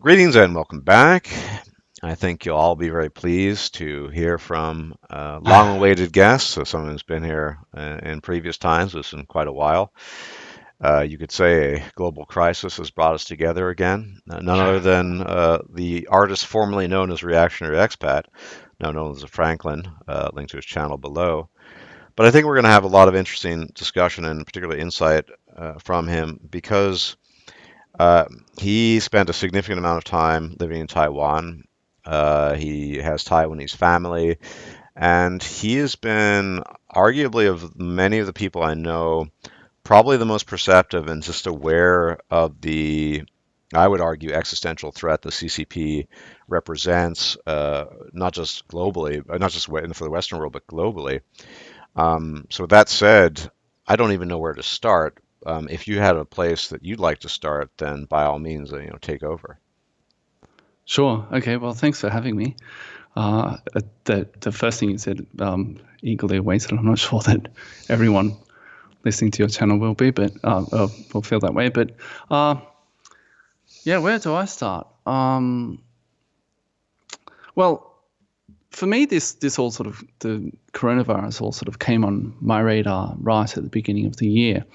Greetings and welcome back. I think you'll all be very pleased to hear from a long-awaited guest, so someone who's been here in previous times. It's been quite a while. You could say a global crisis has brought us together again. None other than the artist formerly known as Reactionary Expat, now known as Franklin, linked to his channel below. But I think we're going to have a lot of interesting discussion and particularly insight from him because uh, he spent a significant amount of time living in Taiwan. He has Taiwanese family, and he has been arguably of many of the people I know, probably the most perceptive and just aware of the, I would argue, existential threat the CCP represents, not just globally, not just for the Western world, but globally. So with that said, I don't even know where to start. If you had a place that you'd like to start, then by all means, take over. Sure. Okay. Well, thanks for having me. The first thing you said, eagerly awaited. I'm not sure that everyone listening to your channel will be, but will feel that way. But yeah, where do I start? Well, for me, this all sort of the coronavirus all sort of came on my radar right at the beginning of the year,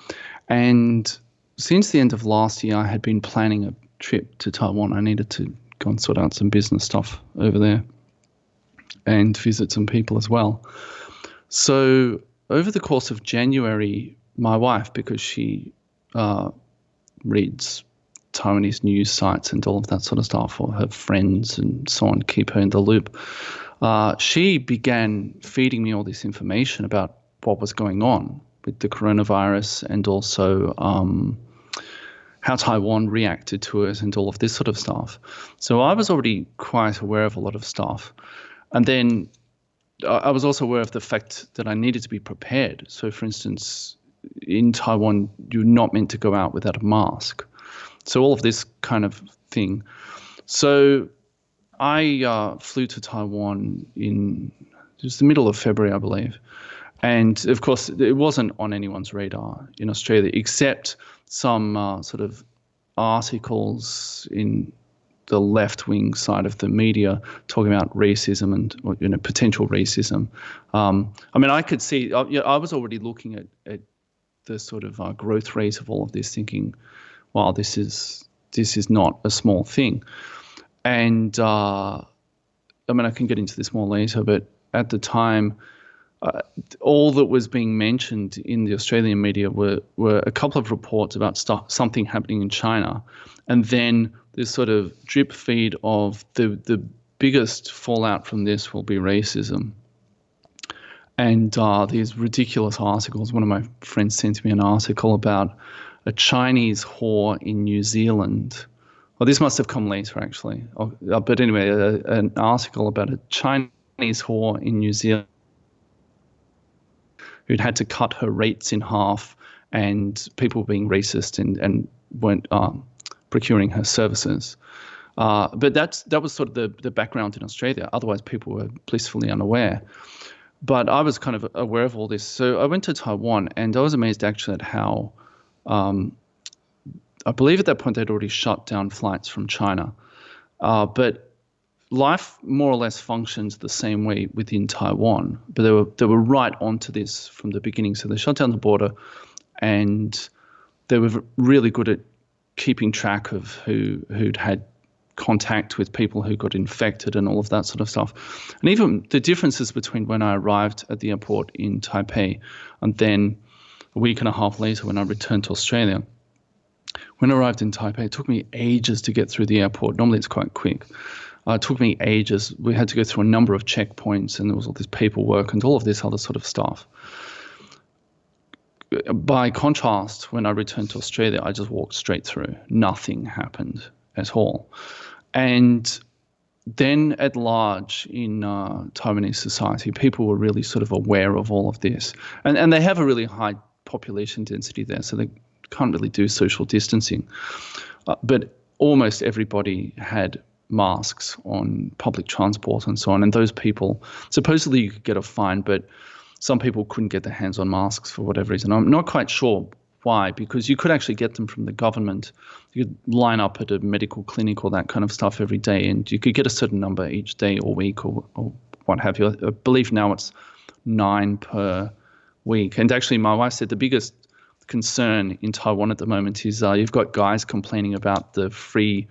and since the end of last year, I had been planning a trip to Taiwan. I needed to go and sort out some business stuff over there and visit some people as well. So over the course of January, my wife, because she reads Taiwanese news sites and all of that sort of stuff, or her friends and so on, keep her in the loop, she began feeding me all this information about what was going on with the coronavirus and also how Taiwan reacted to it and all of this sort of stuff. So I was already quite aware of a lot of stuff. And then I was also aware of the fact that I needed to be prepared. So, for instance, in Taiwan, you're not meant to go out without a mask. So all of this kind of thing. So I flew to Taiwan in just the middle of February, I believe. And of course, it wasn't on anyone's radar in Australia, except some sort of articles in the left-wing side of the media talking about racism and potential racism. I mean, I could see. I was already looking at the sort of growth rate of all of this, thinking, "Wow, this is not a small thing." And I mean, I can get into this more later, but at the time, all that was being mentioned in the Australian media were a couple of reports about something happening in China, and then this sort of drip feed of the biggest fallout from this will be racism. And these ridiculous articles. One of my friends sent me an article about a Chinese whore in New Zealand. Well, this must have come later, actually. But anyway, an article about a Chinese whore in New Zealand who'd had to cut her rates in half, and people being racist and weren't procuring her services. But that was sort of the background in Australia. Otherwise, people were blissfully unaware. But I was kind of aware of all this. So I went to Taiwan, and I was amazed actually at how, I believe at that point they'd already shut down flights from China. But life more or less functions the same way within Taiwan, but they were right onto this from the beginning. So they shut down the border, and they were really good at keeping track of who'd had contact with people who got infected and all of that sort of stuff. And even the differences between when I arrived at the airport in Taipei and then a week and a half later when I returned to Australia. When I arrived in Taipei, it took me ages to get through the airport. Normally it's quite quick. It took me ages. We had to go through a number of checkpoints, and there was all this paperwork and all of this other sort of stuff. By contrast, when I returned to Australia, I just walked straight through. Nothing happened at all. And then at large in Taiwanese society, people were really sort of aware of all of this. And they have a really high population density there, so they can't really do social distancing. But almost everybody had masks on public transport and so on. And those people, supposedly you could get a fine, but some people couldn't get their hands on masks for whatever reason. I'm not quite sure Why? Because you could actually get them from the government. You could line up at a medical clinic or that kind of stuff every day, and you could get a certain number each day or week or what have you. I believe now it's 9 per week. And actually, my wife said the biggest concern in Taiwan at the moment is you've got guys complaining about the free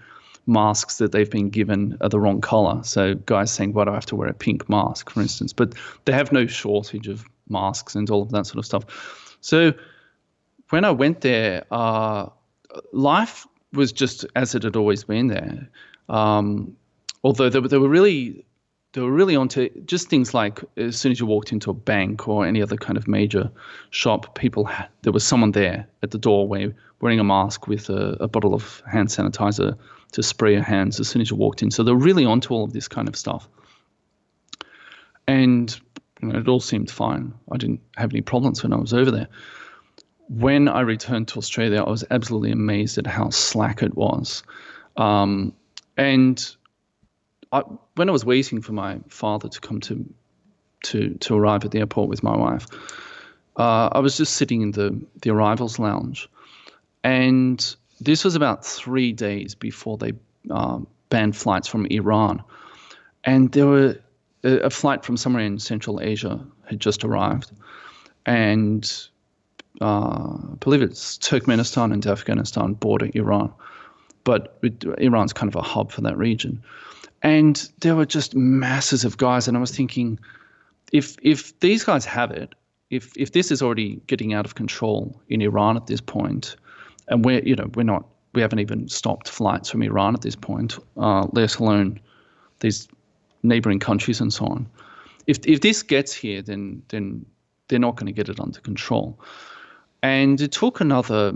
masks that they've been given are the wrong color. So guys saying, why do I have to wear a pink mask, for instance? But they have no shortage of masks and all of that sort of stuff. So when I went there, life was just as it had always been there. Although they were really onto just things like as soon as you walked into a bank or any other kind of major shop, there was someone there at the doorway wearing a mask with a bottle of hand sanitizer to spray your hands as soon as you walked in. So they're really onto all of this kind of stuff. And it all seemed fine. I didn't have any problems when I was over there. When I returned to Australia, I was absolutely amazed at how slack it was. And when I was waiting for my father to come to arrive at the airport with my wife, I was just sitting in the arrivals lounge, and this was about 3 days before they banned flights from Iran, and there were a flight from somewhere in Central Asia had just arrived, and I believe it's Turkmenistan and Afghanistan border Iran, but Iran's kind of a hub for that region. And there were just masses of guys, and I was thinking, if these guys have it, if this is already getting out of control in Iran at this point, and we haven't even stopped flights from Iran at this point, let alone these neighboring countries and so on. If this gets here, then they're not going to get it under control. And it took another,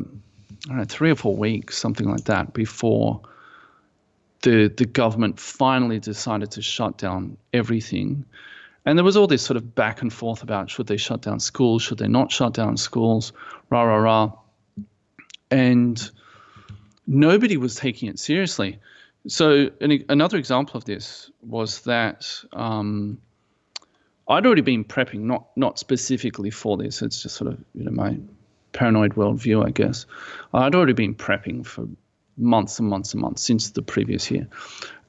3 or 4 weeks, something like that, before the government finally decided to shut down everything. And there was all this sort of back and forth about should they shut down schools, should they not shut down schools, rah, rah, rah. And nobody was taking it seriously. So another example of this was that I'd already been prepping, not specifically for this. It's just sort of my paranoid worldview, I guess. I'd already been prepping for months and months and months since the previous year.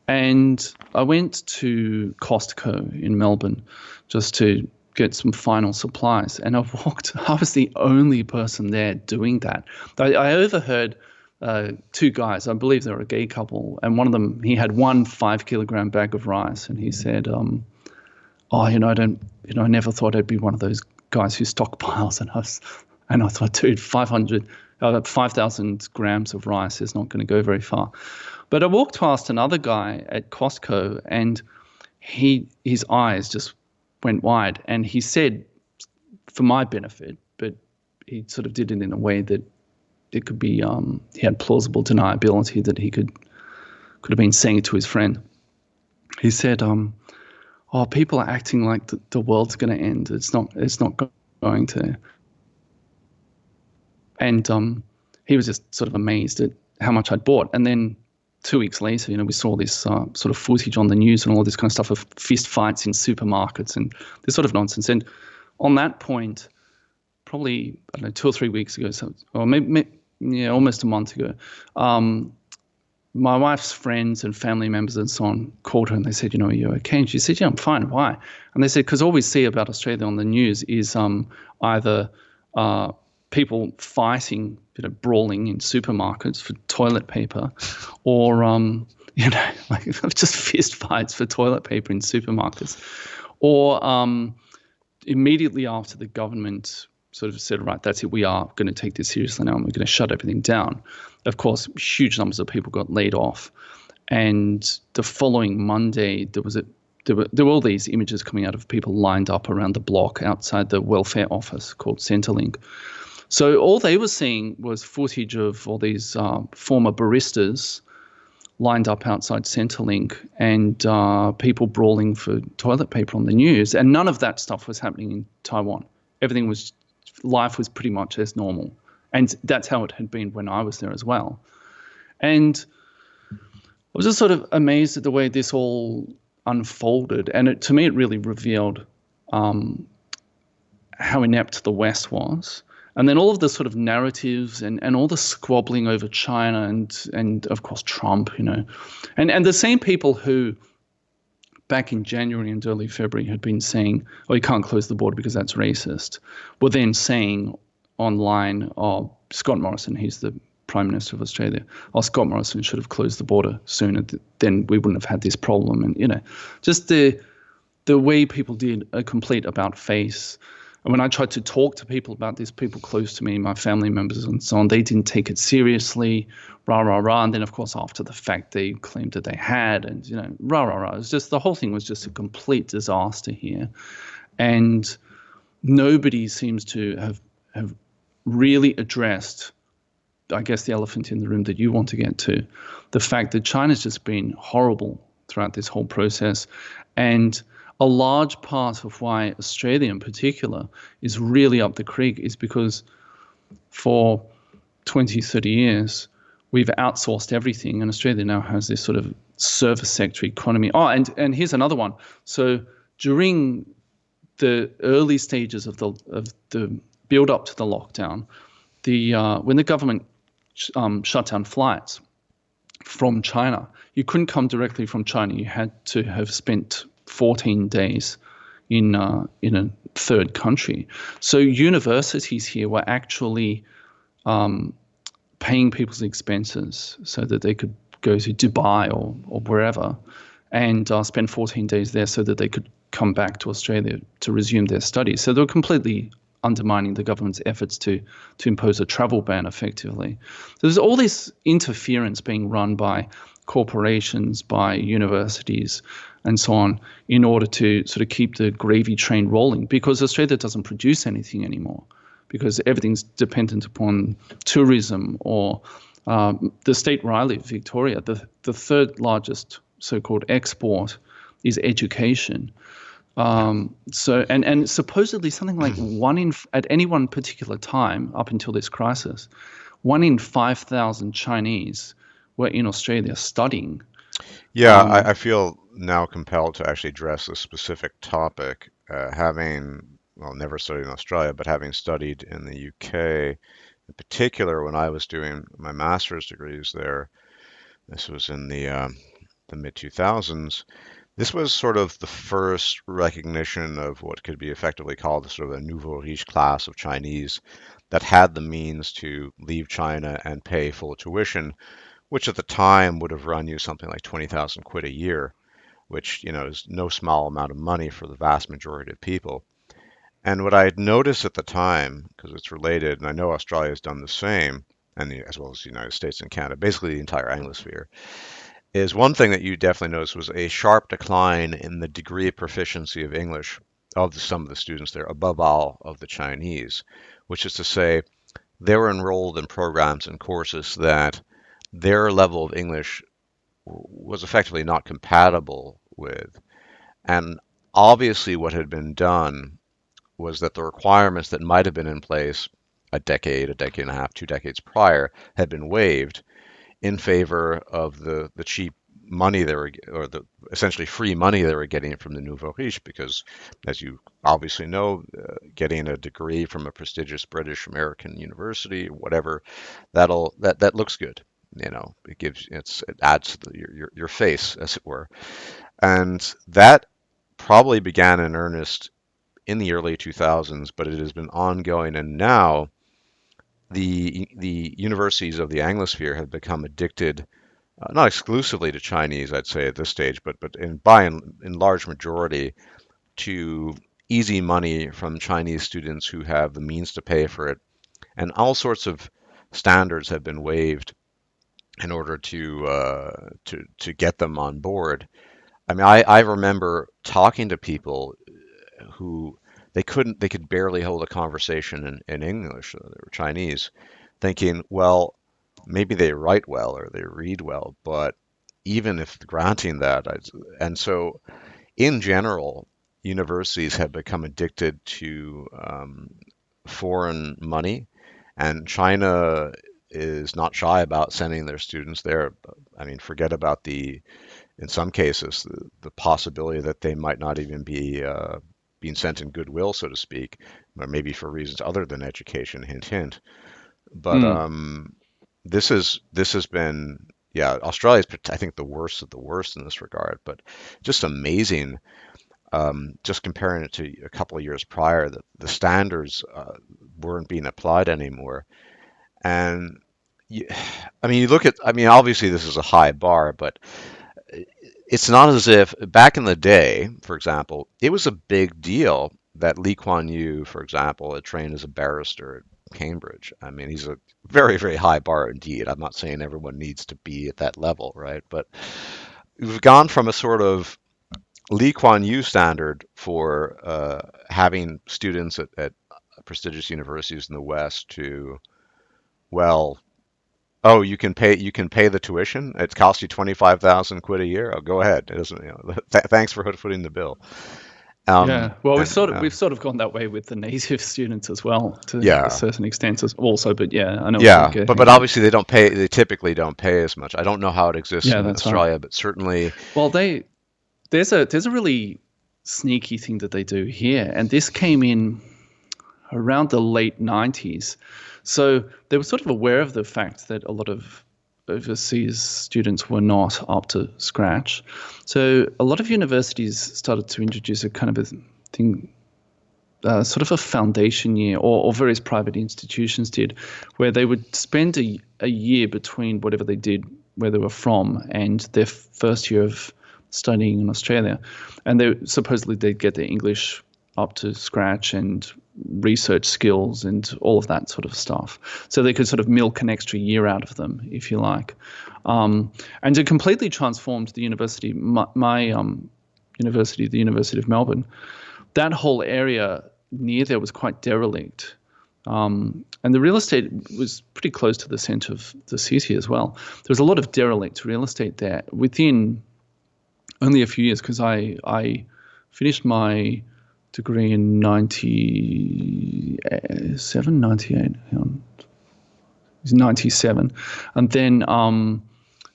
And I went to Costco in Melbourne just to get some final supplies. And I was the only person there doing that. I overheard 2 guys, I believe they were a gay couple, and one of them, he had 1 5-kilogram bag of rice, and he said, I never thought I'd be one of those guys who stockpiles. And I thought, dude, 5,000 grams of rice is not going to go very far. But I walked past another guy at Costco, and his eyes just went wide. And he said, for my benefit, but he sort of did it in a way that it could be, he had plausible deniability that he could have been saying it to his friend. He said, people are acting like the world's going to end. It's not going to. And he was just sort of amazed at how much I'd bought. And then 2 weeks later, we saw this sort of footage on the news and all this kind of stuff of fist fights in supermarkets and this sort of nonsense. And on that point, probably, 2 or 3 weeks ago, or maybe almost a month ago, my wife's friends and family members and so on called her and they said, are you okay? And she said, yeah, I'm fine. Why? And they said, because all we see about Australia on the news is either people fighting, brawling in supermarkets for toilet paper, or just fist fights for toilet paper in supermarkets, or immediately after the government sort of said, right, that's it, we are going to take this seriously now and we're going to shut everything down. Of course, huge numbers of people got laid off, and the following Monday there were all these images coming out of people lined up around the block outside the welfare office called Centrelink. So all they were seeing was footage of all these former baristas lined up outside Centrelink and people brawling for toilet paper on the news. And none of that stuff was happening in Taiwan. Life was pretty much as normal. And that's how it had been when I was there as well. And I was just sort of amazed at the way this all unfolded. And to me, it really revealed how inept the West was. And then all of the sort of narratives and all the squabbling over China and of course Trump, and the same people who back in January and early February had been saying, "Oh, you can't close the border because that's racist," were then saying online, "Oh, Scott Morrison, he's the Prime Minister of Australia. Oh, Scott Morrison should have closed the border sooner. Then we wouldn't have had this problem." And just the way people did a complete about face. And when I tried to talk to people about this, people close to me, my family members and so on, they didn't take it seriously, rah, rah, rah. And then, of course, after the fact, they claimed that they had, and, rah, rah, rah. It was just, the whole thing was just a complete disaster here. And nobody seems to have really addressed, I guess, the elephant in the room that you want to get to, the fact that China's just been horrible throughout this whole process. And a large part of why Australia in particular is really up the creek is because for 20, 30 years, we've outsourced everything, and Australia now has this sort of service sector economy. Oh, and here's another one. So during the early stages of the build up to the lockdown, when the government shut down flights from China, you couldn't come directly from China. You had to have spent 14 days in a third country. So universities here were actually paying people's expenses so that they could go to Dubai or wherever and spend 14 days there so that they could come back to Australia to resume their studies. So they were completely undermining the government's efforts to impose a travel ban effectively. So there's all this interference being run by corporations, by universities, and so on, in order to sort of keep the gravy train rolling, because Australia doesn't produce anything anymore, because everything's dependent upon tourism or the state where I live, Victoria, the third largest so-called export is education. So and supposedly something like at any one particular time up until this crisis, 1 in 5,000 Chinese were in Australia studying. Yeah, I feel now compelled to actually address a specific topic. Having, well, never studied in Australia, but having studied in the UK, in particular when I was doing my master's degrees there, this was in the mid 2000s. This was sort of the first recognition of what could be effectively called sort of a nouveau riche class of Chinese that had the means to leave China and pay full tuition, which at the time would have run you something like 20,000 quid a year, which, is no small amount of money for the vast majority of people. And what I had noticed at the time, because it's related, and I know Australia has done the same, and as well as the United States and Canada, basically the entire Anglosphere, is one thing that you definitely noticed was a sharp decline in the degree of proficiency of English of some of the students there, above all of the Chinese, which is to say they were enrolled in programs and courses that their level of English was effectively not compatible with. And obviously, what had been done was that the requirements that might have been in place a decade and a half, 2 decades prior had been waived in favor of the cheap money they were, or the essentially free money they were getting from the nouveau riche, because, as you obviously know, getting a degree from a prestigious British American university, whatever, that looks good. It adds to your face, as it were, and that probably began in earnest in the early 2000s, but it has been ongoing, and now the universities of the Anglosphere have become addicted, not exclusively to Chinese, I'd say at this stage, but in large majority to easy money from Chinese students who have the means to pay for it, and all sorts of standards have been waived in order to get them on board. I mean, I remember talking to people who they could barely hold a conversation in English, they were Chinese, thinking, well, maybe they write well or they read well, but even if granting that, and so in general, universities have become addicted to foreign money, and China is not shy about sending their students there. I mean, forget about in some cases, the possibility that they might not even be being sent in goodwill, so to speak, or maybe for reasons other than education. Hint, hint. But Mm. this has been, yeah, Australia's I think the worst of the worst in this regard. But just amazing. Just comparing it to a couple of years prior, that the standards weren't being applied anymore. And you, I mean, you look at, I mean, obviously this is a high bar, but it's not as if back in the day, for example, it was a big deal that Lee Kuan Yew, for example, had trained as a barrister at Cambridge. I mean, he's a very, very high bar indeed. I'm not saying everyone needs to be at that level, right? But we've gone from a sort of Lee Kuan Yew standard for having students at prestigious universities in the West to, well, oh, you can pay the tuition. It costs you 25,000 quid a year. Oh, go ahead. It doesn't, thanks for footing the bill. Yeah, well, And we've sort of gone that way with the native students as well to a yeah, certain extent as also. But yeah, I know what you're yeah, but getting at. obviously they don't pay. They typically don't pay as much. I don't know how it exists Yeah, in that's right. Australia, but certainly, Well, there's a really sneaky thing that they do here, and this came in around the late 90s. So they were sort of aware of the fact that a lot of overseas students were not up to scratch. So a lot of universities started to introduce a kind of a thing, sort of a foundation year, or various private institutions did, where they would spend a year between whatever they did, where they were from, and their first year of studying in Australia. And they supposedly they'd get their English up to scratch and research skills and all of that sort of stuff. So they could sort of milk an extra year out of them, if you like. And it completely transformed the university, my university, the University of Melbourne. That whole area near there was quite derelict. And the real estate was pretty close to the centre of the city as well. There was a lot of derelict real estate there within only a few years, because I finished my degree in 97, 98. Hang on. It was 97. And then I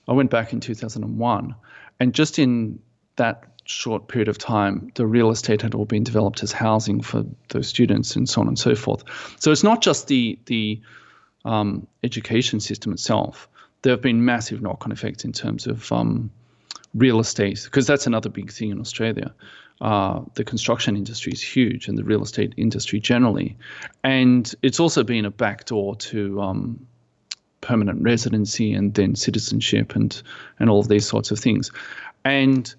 went back in 2001. And just in that short period of time, the real estate had all been developed as housing for those students and so on and so forth. So it's not just the education system itself. There have been massive knock-on effects in terms of real estate, because that's another big thing in Australia. The construction industry is huge, and the real estate industry generally. And it's also been a backdoor to permanent residency and then citizenship and all of these sorts of things. And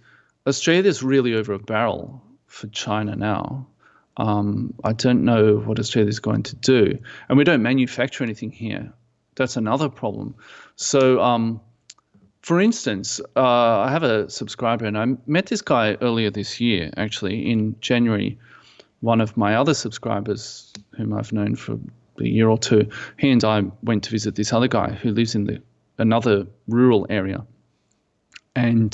Australia's really over a barrel for China now. I don't know what Australia's going to do. And we don't manufacture anything here. That's another problem. So, for instance, I have a subscriber, and I met this guy earlier this year, actually, in January. One of my other subscribers, whom I've known for a year or two, he and I went to visit this other guy who lives in another rural area. And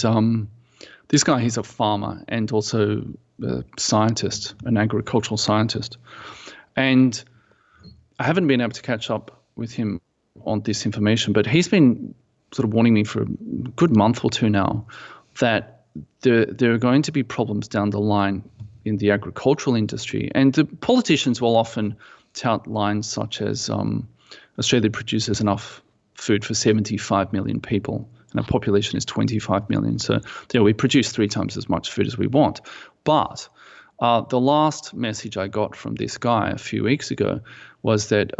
this guy, he's a farmer and also a scientist, an agricultural scientist. And I haven't been able to catch up with him on this information, but he's been sort of warning me for a good month or two now that there are going to be problems down the line in the agricultural industry. And the politicians will often tout lines such as Australia produces enough food for 75 million people, and our population is 25 million. So we produce 3 times as much food as we want. But the last message I got from this guy a few weeks ago was that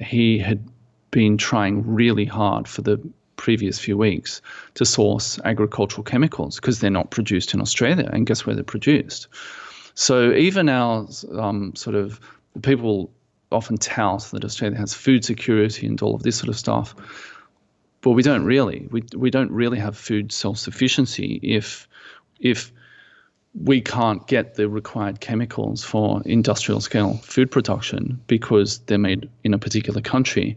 he had been trying really hard for the previous few weeks to source agricultural chemicals, because they're not produced in Australia. And guess where they're produced? So even our sort of people often tout that Australia has food security and all of this sort of stuff. But we don't really. We don't really have food self-sufficiency if we can't get the required chemicals for industrial scale food production because they're made in a particular country.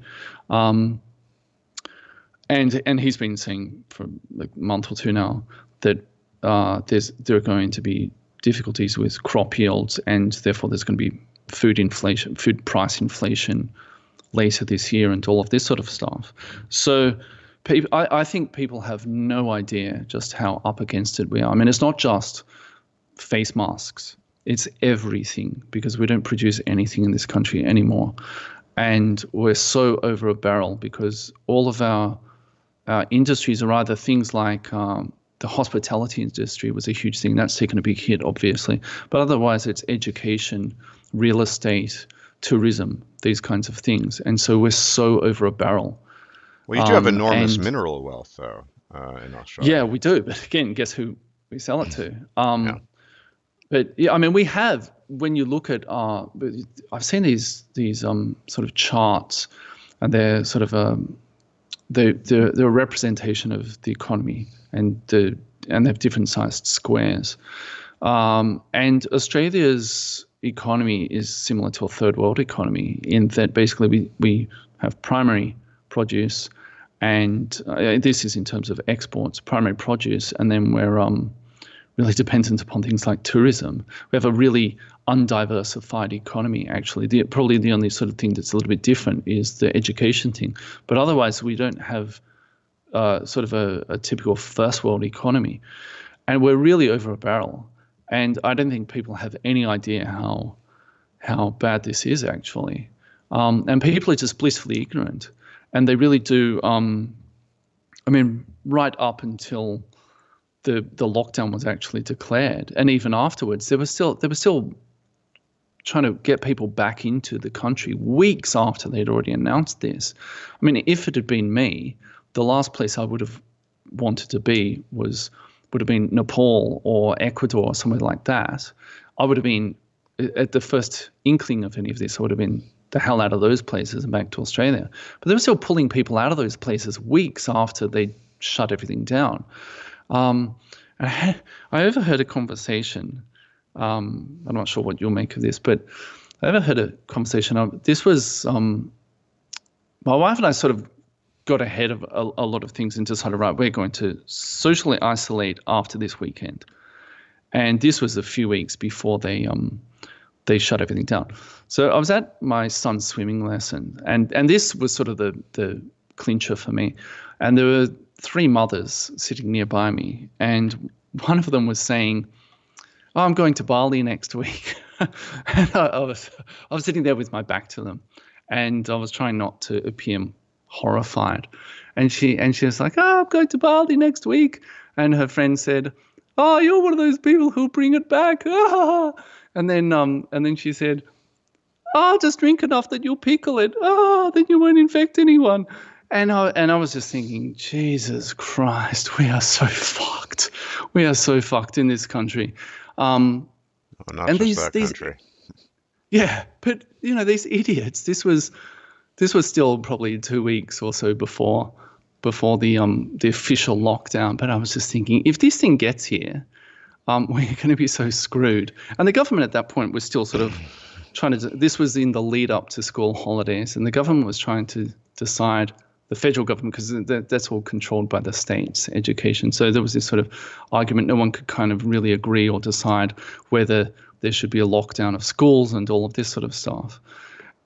And he's been saying for like a month or two now that there are going to be difficulties with crop yields, and therefore there's going to be food price inflation later this year, and all of this sort of stuff. So I think people have no idea just how up against it we are. I mean, it's not just face masks. It's everything because we don't produce anything in this country anymore. And we're so over a barrel because all of our industries are either things like the hospitality industry was a huge thing. That's taken a big hit, obviously. But otherwise, it's education, real estate, tourism, these kinds of things. And so we're so over a barrel. Well, you do have enormous And mineral wealth, though, in yeah, Australia. we do. But again, guess who we sell it to? Yeah. But yeah, I mean, we have when you look at I've seen these sort of charts, and they're sort of they're a representation of the economy and they have different sized squares. And Australia's economy is similar to a third world economy in that basically we have primary produce, and this is in terms of exports, primary produce, and then we're really dependent upon things like tourism. We have a really undiversified economy, actually. Probably the only sort of thing that's a little bit different is the education thing. But otherwise, we don't have sort of a typical first world economy. And we're really over a barrel. And I don't think people have any idea how bad this is, actually. And people are just blissfully ignorant. And they really do, I mean, right up until the lockdown was actually declared, and even afterwards, they were still trying to get people back into the country weeks after they'd already announced this. I mean, if it had been me, the last place I would have wanted to be would have been Nepal or Ecuador or somewhere like that. I would have been at the first inkling of any of this. I would have been the hell out of those places and back to Australia. But they were still pulling people out of those places weeks after they shut everything down. And I overheard a conversation. I'm not sure what you'll make of this, but I overheard a conversation. This was my wife and I sort of got ahead of a lot of things and decided, right, we're going to socially isolate after this weekend. And this was a few weeks before they shut everything down. So I was at my son's swimming lesson, and this was sort of the clincher for me. And there were three mothers sitting nearby me, and one of them was saying, "Oh, I'm going to Bali next week." And I was sitting there with my back to them, and I was trying not to appear horrified. And she was like, "Oh, I'm going to Bali next week." And her friend said, "Oh, you're one of those people who'll bring it back." Ah. And then she said, "Oh, just drink enough that you'll pickle it. Oh, then you won't infect anyone." And I was just thinking, Jesus Christ, we are so fucked. We are so fucked in this country. Well, not And just these that these country. yeah, but these idiots. This was still probably 2 weeks or so before the official lockdown. But I was just thinking, if this thing gets here, we're going to be so screwed. And the government at that point was still sort of trying to. This was in the lead up to school holidays, and the government was trying to decide. The federal government, because that's all controlled by the states, education. So there was this sort of argument. No one could kind of really agree or decide whether there should be a lockdown of schools and all of this sort of stuff.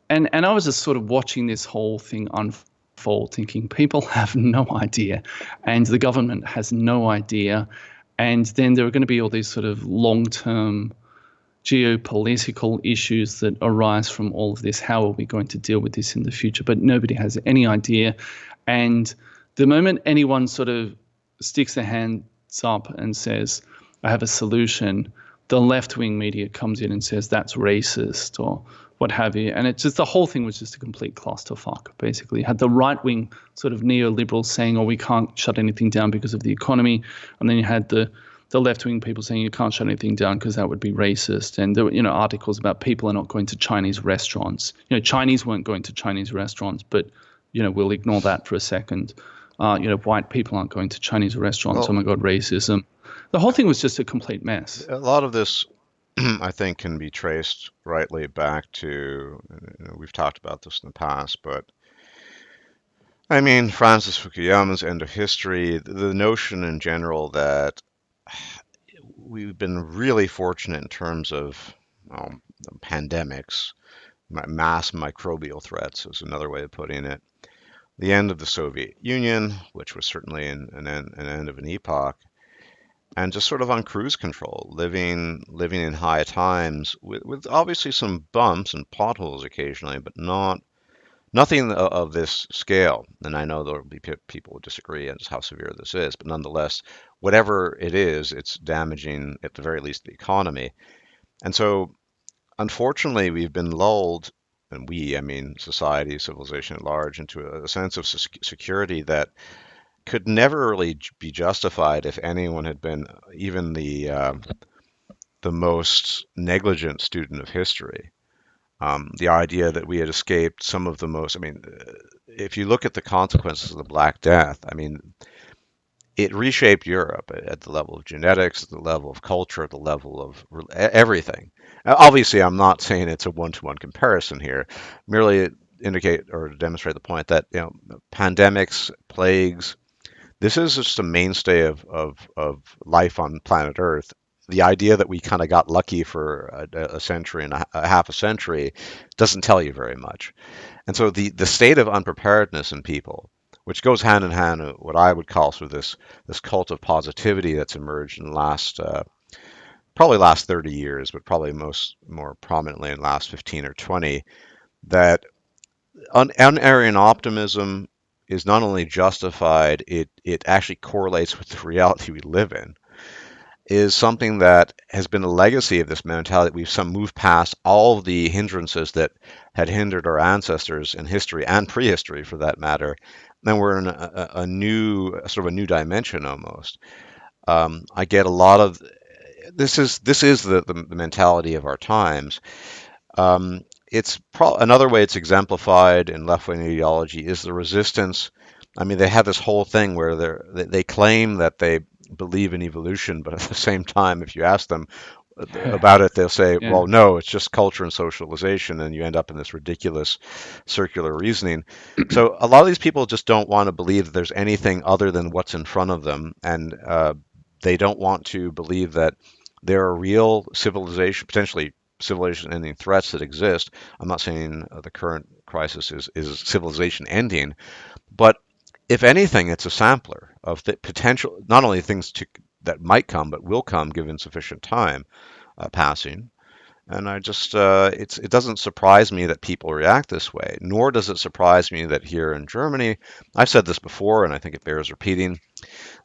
And I was just sort of watching this whole thing unfold, thinking people have no idea, and the government has no idea, and then there are going to be all these sort of long-term geopolitical issues that arise from all of this. How are we going to deal with this in the future? But nobody has any idea. And the moment anyone sort of sticks their hands up and says, "I have a solution," the left-wing media comes in and says that's racist or what have you. And it's just the whole thing was just a complete clusterfuck, basically. You had the right-wing sort of neoliberals saying, "Oh, we can't shut anything down because of the economy." And then you had the left-wing people saying you can't shut anything down because that would be racist. And there were, articles about people are not going to Chinese restaurants. Chinese weren't going to Chinese restaurants, but, we'll ignore that for a second. White people aren't going to Chinese restaurants. Oh Well, my God, racism. The whole thing was just a complete mess. a lot of this, I think, can be traced rightly back to, we've talked about this in the past, but I mean, Francis Fukuyama's End of History, the notion in general that we've been really fortunate in terms of pandemics, mass microbial threats is another way of putting it. The end of the Soviet Union, which was certainly an end of an epoch, and just sort of on cruise control, living in high times with obviously some bumps and potholes occasionally, but nothing of this scale. And I know there will be people who disagree on just how severe this is, but nonetheless, whatever it is, it's damaging at the very least the economy. And so, unfortunately, we've been lulled, and I mean society, civilization at large, into a sense of security that could never really be justified if anyone had been even the most negligent student of history. The idea that we had escaped some of the most, I mean, if you look at the consequences of the Black Death, I mean, it reshaped Europe at the level of genetics, at the level of culture, at the level of everything. Obviously, I'm not saying it's a one-to-one comparison here, merely indicate or demonstrate the point that pandemics, plagues, this is just a mainstay of life on planet Earth. The idea that we kind of got lucky for a century and a half a century doesn't tell you very much. And so the state of unpreparedness in people, which goes hand in hand with what I would call sort of this cult of positivity that's emerged in the last probably last 30 years, but probably more prominently in the last 15 or 20, that unerring optimism is not only justified, it actually correlates with the reality we live in, is something that has been a legacy of this mentality. We've some moved past all of the hindrances that had hindered our ancestors in history and prehistory, for that matter. Then we're in a new sort of a new dimension almost. I get a lot of this is the mentality of our times. Another way it's exemplified in left-wing ideology is the resistance. I mean, they have this whole thing where they claim that they believe in evolution, but at the same time, if you ask them about it, they'll say, Yeah, well, no, it's just culture and socialization, and you end up in this ridiculous circular reasoning. So a lot of these people just don't want to believe that there's anything other than what's in front of them, and they don't want to believe that there are real civilization, potentially civilization-ending threats that exist. I'm not saying the current crisis is civilization ending, but if anything, it's a sampler of the potential, not only that might come, but will come given sufficient time passing. And it doesn't surprise me that people react this way, nor does it surprise me that here in Germany, I've said this before, and I think it bears repeating,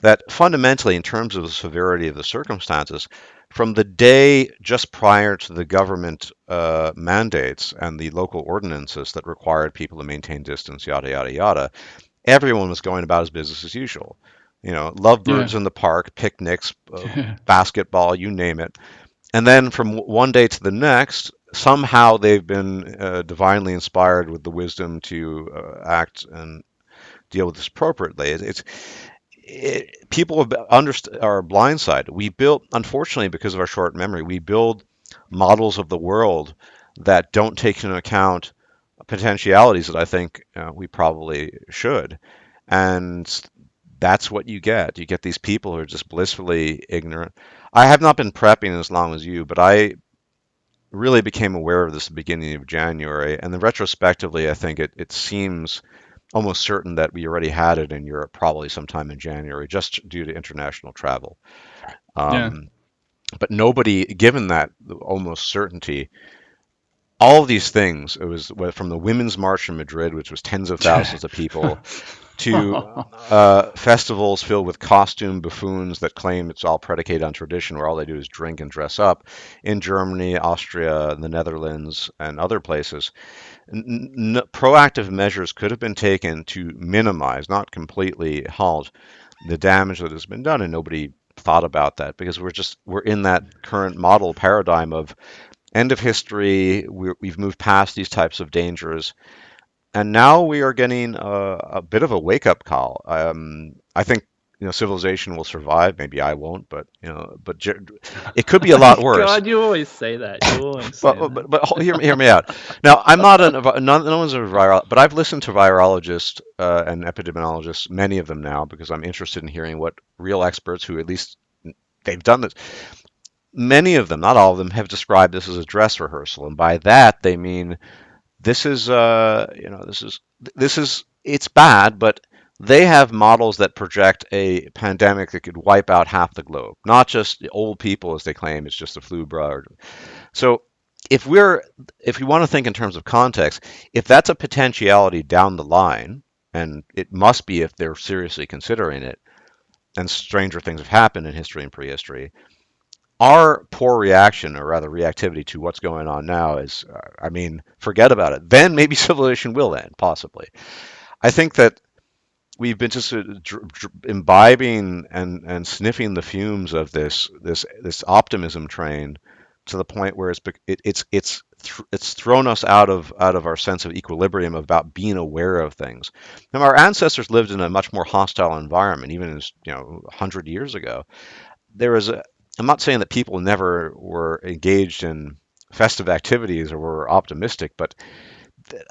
that fundamentally, in terms of the severity of the circumstances, from the day just prior to the government mandates and the local ordinances that required people to maintain distance, yada, yada, yada, everyone was going about his business as usual. yeah, Lovebirds in the park, picnics, yeah. basketball, you name it. And then from one day to the next, somehow they've been divinely inspired with the wisdom to act and deal with this appropriately. People are blindsided. We built, unfortunately, because of our short memory, we build models of the world that don't take into account potentialities that I think we probably should. And that's what you get. You get these people who are just blissfully ignorant. I have not been prepping as long as you, but I really became aware of this at the beginning of January. And then retrospectively, I think it seems almost certain that we already had it in Europe probably sometime in January, just due to international travel. Yeah. Um, but nobody, given that almost certainty, all of these things, it was from the Women's March in Madrid, which was tens of thousands of people, to festivals filled with costume buffoons that claim it's all predicated on tradition, where all they do is drink and dress up in Germany, Austria, the Netherlands, and other places. Proactive measures could have been taken to minimize, not completely halt, the damage that has been done, and nobody thought about that because we're in that current model paradigm of end of history. We've moved past these types of dangers, and now we are getting a bit of a wake-up call. I think civilization will survive. Maybe I won't, but it could be a lot worse. God, you always say that. You always say But hear me out. Now, I'm not no one's a virologist, but I've listened to virologists and epidemiologists, many of them now, because I'm interested in hearing what real experts who at least they've done this. Many of them, not all of them, have described this as a dress rehearsal, and by that they mean this is it's bad, but they have models that project a pandemic that could wipe out half the globe, not just the old people as they claim it's just a flu bug. So if we're if we want to think in terms of context, if that's a potentiality down the line, and it must be if they're seriously considering it, and stranger things have happened in history and prehistory, our poor reaction, or rather reactivity to what's going on now is, I mean, forget about it. Then maybe civilization will end, possibly. I think that we've been just imbibing and sniffing the fumes of this optimism train to the point where it's thrown us out of our sense of equilibrium about being aware of things. Now, our ancestors lived in a much more hostile environment, even as 100 years ago. There was a I'm not saying that people never were engaged in festive activities or were optimistic, but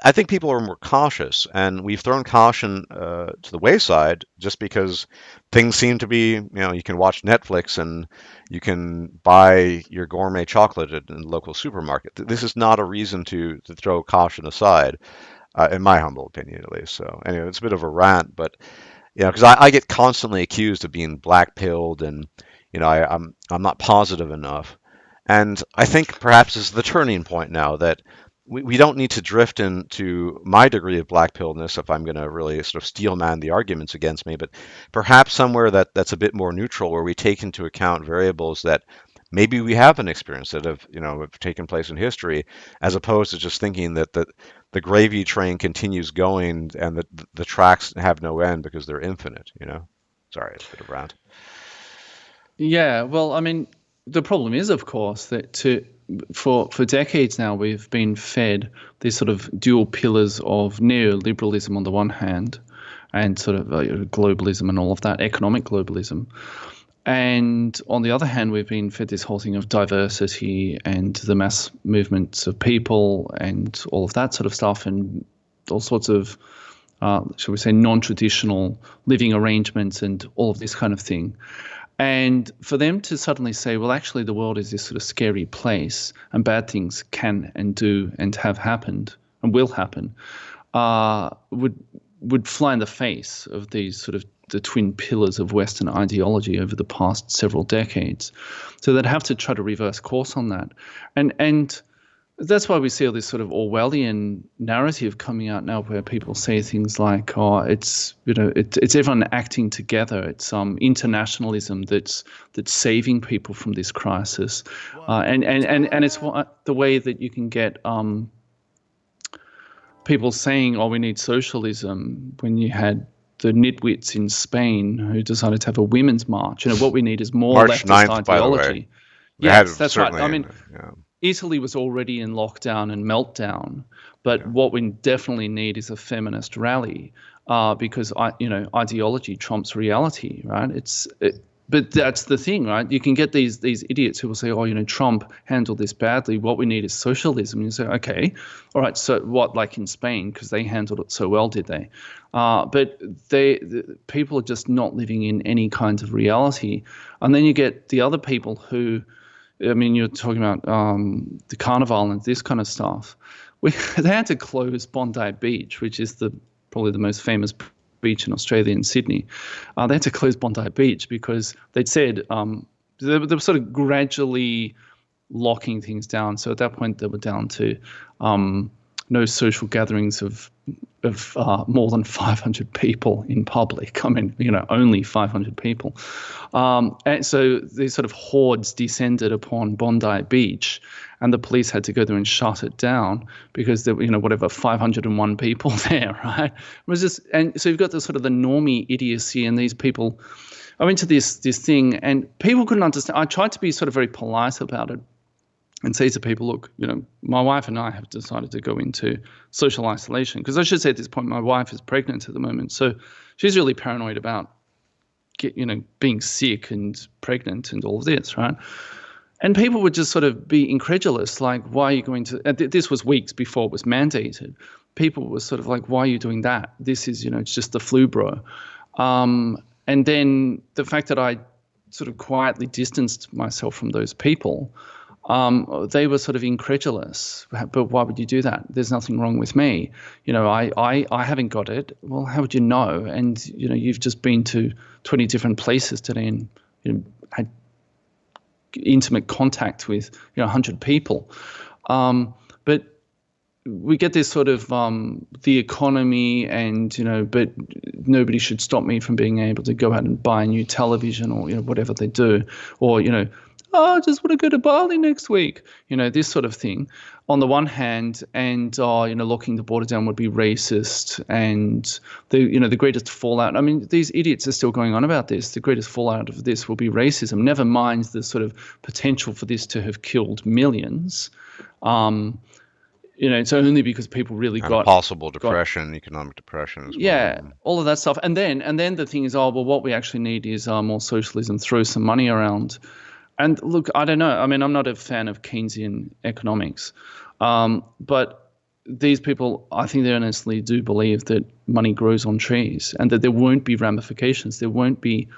I think people are more cautious, and we've thrown caution to the wayside just because things seem to be, you can watch Netflix and you can buy your gourmet chocolate at the local supermarket. This is not a reason to throw caution aside, in my humble opinion, at least. So anyway, it's a bit of a rant, but because I get constantly accused of being black pilled, and I'm not positive enough. And I think perhaps this is the turning point now that we don't need to drift into my degree of black pilledness if I'm going to really sort of steel man the arguments against me, but perhaps somewhere that's a bit more neutral, where we take into account variables that maybe we haven't experienced that have taken place in history, as opposed to just thinking that the gravy train continues going and the tracks have no end because they're infinite. Sorry, it's a bit of a rant. Yeah, well, I mean, the problem is, of course, that for decades now we've been fed these sort of dual pillars of neoliberalism on the one hand, and sort of globalism and all of that, economic globalism. And on the other hand, we've been fed this whole thing of diversity and the mass movements of people and all of that sort of stuff, and all sorts of, shall we say, non-traditional living arrangements and all of this kind of thing. And for them to suddenly say, well, actually, the world is this sort of scary place and bad things can and do and have happened and will happen, would fly in the face of these sort of the twin pillars of Western ideology over the past several decades. So they'd have to try to reverse course on that. And that's why we see all this sort of Orwellian narrative coming out now, where people say things like, "Oh, it's everyone acting together. It's internationalism that's saving people from this crisis," and it's the way that you can get people saying, "Oh, we need socialism," when you had the nitwits in Spain who decided to have a women's march. What we need is more March leftist 9th, by the way. ideology. They had Yes, that's right. certainly, I mean, yeah. Italy was already in lockdown and meltdown, but what we definitely need is a feminist rally, because ideology trumps reality, right? But that's the thing, right? You can get these idiots who will say, "Oh, Trump handled this badly. What we need is socialism." And you say, "Okay, all right. So what? Like in Spain, because they handled it so well, did they?" But people are just not living in any kind of reality, and then you get the other people who. I mean, you're talking about the carnival and this kind of stuff. They had to close Bondi Beach, which is probably the most famous beach in Australia, in Sydney. They had to close Bondi Beach because they'd said they were sort of gradually locking things down. So at that point, they were down to no social gatherings of more than 500 people in public. I mean, only 500 people. And so these sort of hordes descended upon Bondi Beach, and the police had to go there and shut it down because there were, whatever, 501 people there, right? It was just, and so you've got the sort of the normie idiocy, and these people. I went to this thing, and people couldn't understand. I tried to be sort of very polite about it and say to people, look, my wife and I have decided to go into social isolation, because I should say at this point, my wife is pregnant at the moment. So she's really paranoid about, being sick and pregnant and all of this, right? And people would just sort of be incredulous, like, why are you going to, this was weeks before it was mandated. People were sort of like, why are you doing that? This is, it's just the flu, bro. And then the fact that I sort of quietly distanced myself from those people, they were sort of incredulous. But why would you do that? There's nothing wrong with me. I haven't got it. Well, how would you know? And you've just been to 20 different places today and had intimate contact with 100 people. But we get this sort of the economy and but nobody should stop me from being able to go out and buy a new television or whatever they do, or oh, I just want to go to Bali next week, this sort of thing on the one hand. And locking the border down would be racist. And the greatest fallout, I mean, these idiots are still going on about this, the greatest fallout of this will be racism, never mind the sort of potential for this to have killed millions. It's only because people really And a got possible got depression, economic depression as yeah, well. all of that stuff. And then the thing is, oh well, what we actually need is more socialism. Throw some money around. And look, I don't know. I mean, I'm not a fan of Keynesian economics, but these people, I think they honestly do believe that money grows on trees and that there won't be ramifications. There won't be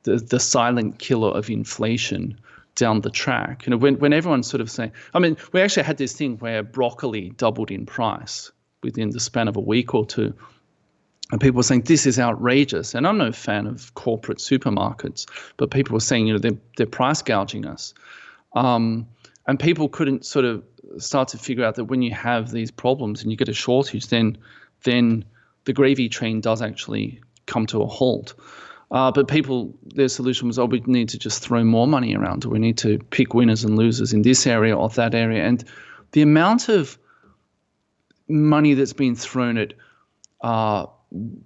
the silent killer of inflation down the track. When everyone's sort of saying, I mean, we actually had this thing where broccoli doubled in price within the span of a week or two. And people were saying, this is outrageous. And I'm no fan of corporate supermarkets, but people were saying, they're price gouging us. And people couldn't sort of start to figure out that when you have these problems and you get a shortage, then the gravy train does actually come to a halt. But their solution was, oh, we need to just throw more money around, or we need to pick winners and losers in this area or that area. And the amount of money that's been thrown at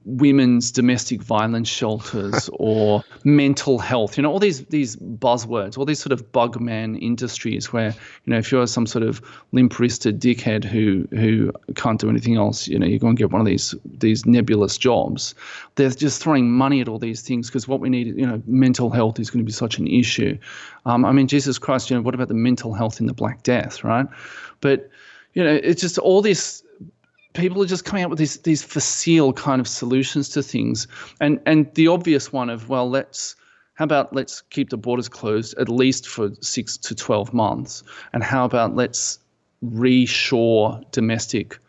women's domestic violence shelters or mental health, all these buzzwords, all these sort of bugman industries where, if you're some sort of limp-wristed dickhead who can't do anything else, you're going to get one of these nebulous jobs. They're just throwing money at all these things because what we need, mental health is going to be such an issue. I mean, Jesus Christ, what about the mental health in the Black Death, right? But, it's just all this. People are just coming up with these facile kind of solutions to things, and the obvious one of, well, let's keep the borders closed at least for 6 to 12 months, and how about let's reshore domestic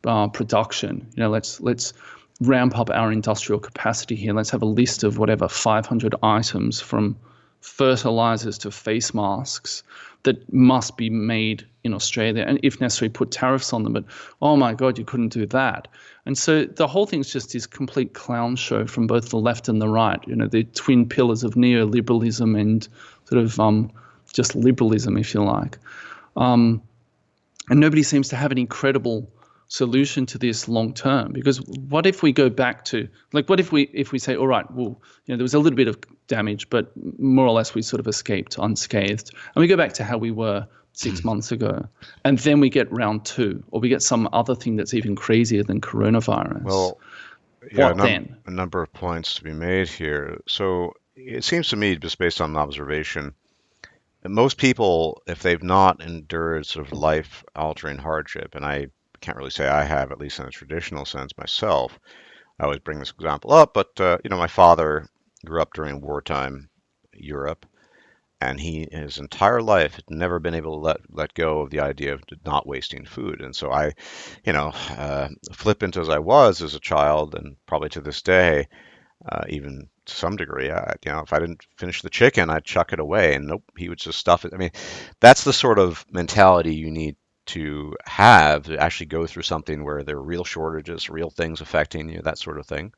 production? Let's ramp up our industrial capacity here. Let's have a list of whatever 500 items from fertilizers to face masks that must be made in Australia, and if necessary, put tariffs on them. But oh my God, you couldn't do that. And so the whole thing's just this complete clown show from both the left and the right. The twin pillars of neoliberalism and sort of just liberalism, if you like. And nobody seems to have any credible solution to this long term, because what if we go back to, like, what if we say, all right, well, there was a little bit of damage, but more or less we sort of escaped unscathed, and we go back to how we were 6 months ago, and then we get round two, or we get some other thing that's even crazier than coronavirus. Well, yeah, What then? a number of points to be made here. So it seems to me, just based on an observation, that most people, if they've not endured sort of life-altering hardship, and I can't really say I have, at least in a traditional sense myself. I always bring this example up, but my father grew up during wartime Europe, and his entire life had never been able to let go of the idea of not wasting food. And so I, flippant as I was as a child, and probably to this day, even to some degree, if I didn't finish the chicken, I'd chuck it away, and nope, he would just stuff it. I mean, that's the sort of mentality you need to have to actually go through something where there are real shortages, real things affecting you, that sort of thing.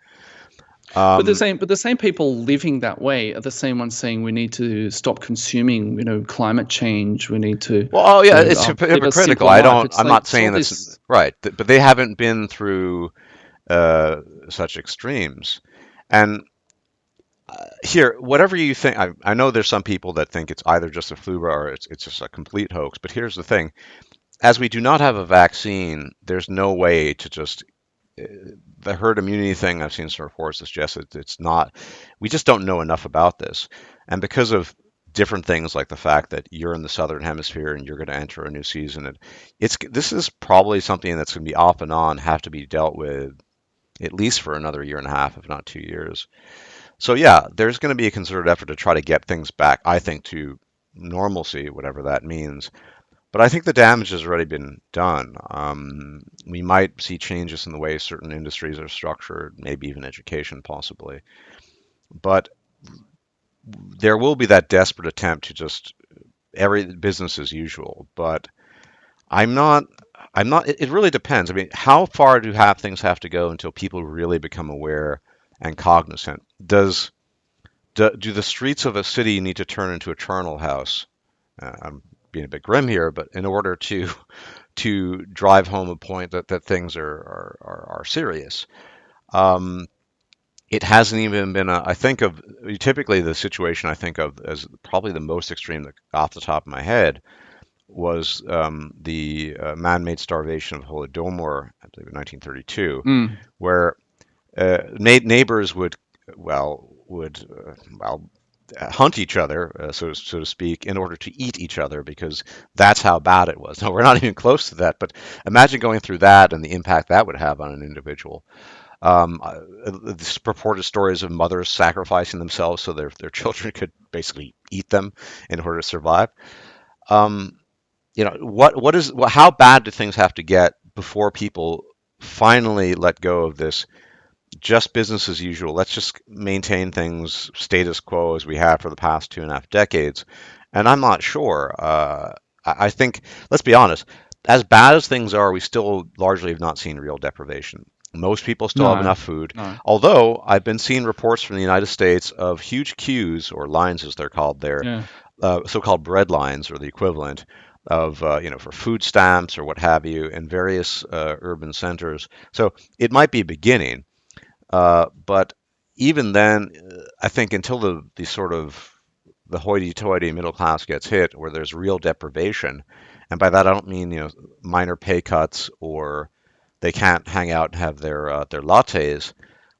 But the Um, same people living that way are the same ones saying we need to stop consuming, climate change. We need to, well, oh yeah, it's live a hypocritical. simple I life. don't. It's I'm like not it's all saying that's this. right, but they haven't been through such extremes. And here, whatever you think, I know there's some people that think it's either just a flu or it's just a complete hoax. But here's the thing: as we do not have a vaccine, there's no way to just the herd immunity thing. I've seen some reports that suggest that it's not. We just don't know enough about this, and because of different things like the fact that you're in the southern hemisphere and you're going to enter a new season, this is probably something that's going to be off and on, have to be dealt with at least for another year and a half, if not 2 years. So yeah, there's going to be a concerted effort to try to get things back, I think, to normalcy, whatever that means. But I think the damage has already been done. We might see changes in the way certain industries are structured, maybe even education, possibly. But there will be that desperate attempt to just every business as usual. But I'm not. I'm not. It really depends. I mean, how far do have things have to go until people really become aware and cognizant? Do the streets of a city need to turn into a charnel house? I'm being a bit grim here, but in order to drive home a point that things are serious. Um, it hasn't even been I think of typically the situation I think of as probably the most extreme off the top of my head was the man-made starvation of Holodomor, I believe in 1932, Mm. where neighbors would hunt each other, so to speak, in order to eat each other because that's how bad it was. No, we're not even close to that, but imagine going through that and the impact that would have on an individual. This purported stories of mothers sacrificing themselves so their children could basically eat them in order to survive. Um, how bad do things have to get before people finally let go of this just business as usual. Let's just maintain things status quo as we have for the past 2.5 decades. And I'm not sure. I think, let's be honest, as bad as things are, we still largely have not seen real deprivation. Most people still have No, enough food. no. Although I've been seeing reports from the United States of huge queues or lines, as they're called there, Yeah. so-called bread lines or the equivalent of, for food stamps or what have you in various urban centers. So it might be beginning. But even then, I think until the sort of the hoity-toity middle class gets hit, where there's real deprivation, and by that I don't mean minor pay cuts or they can't hang out and have their lattes.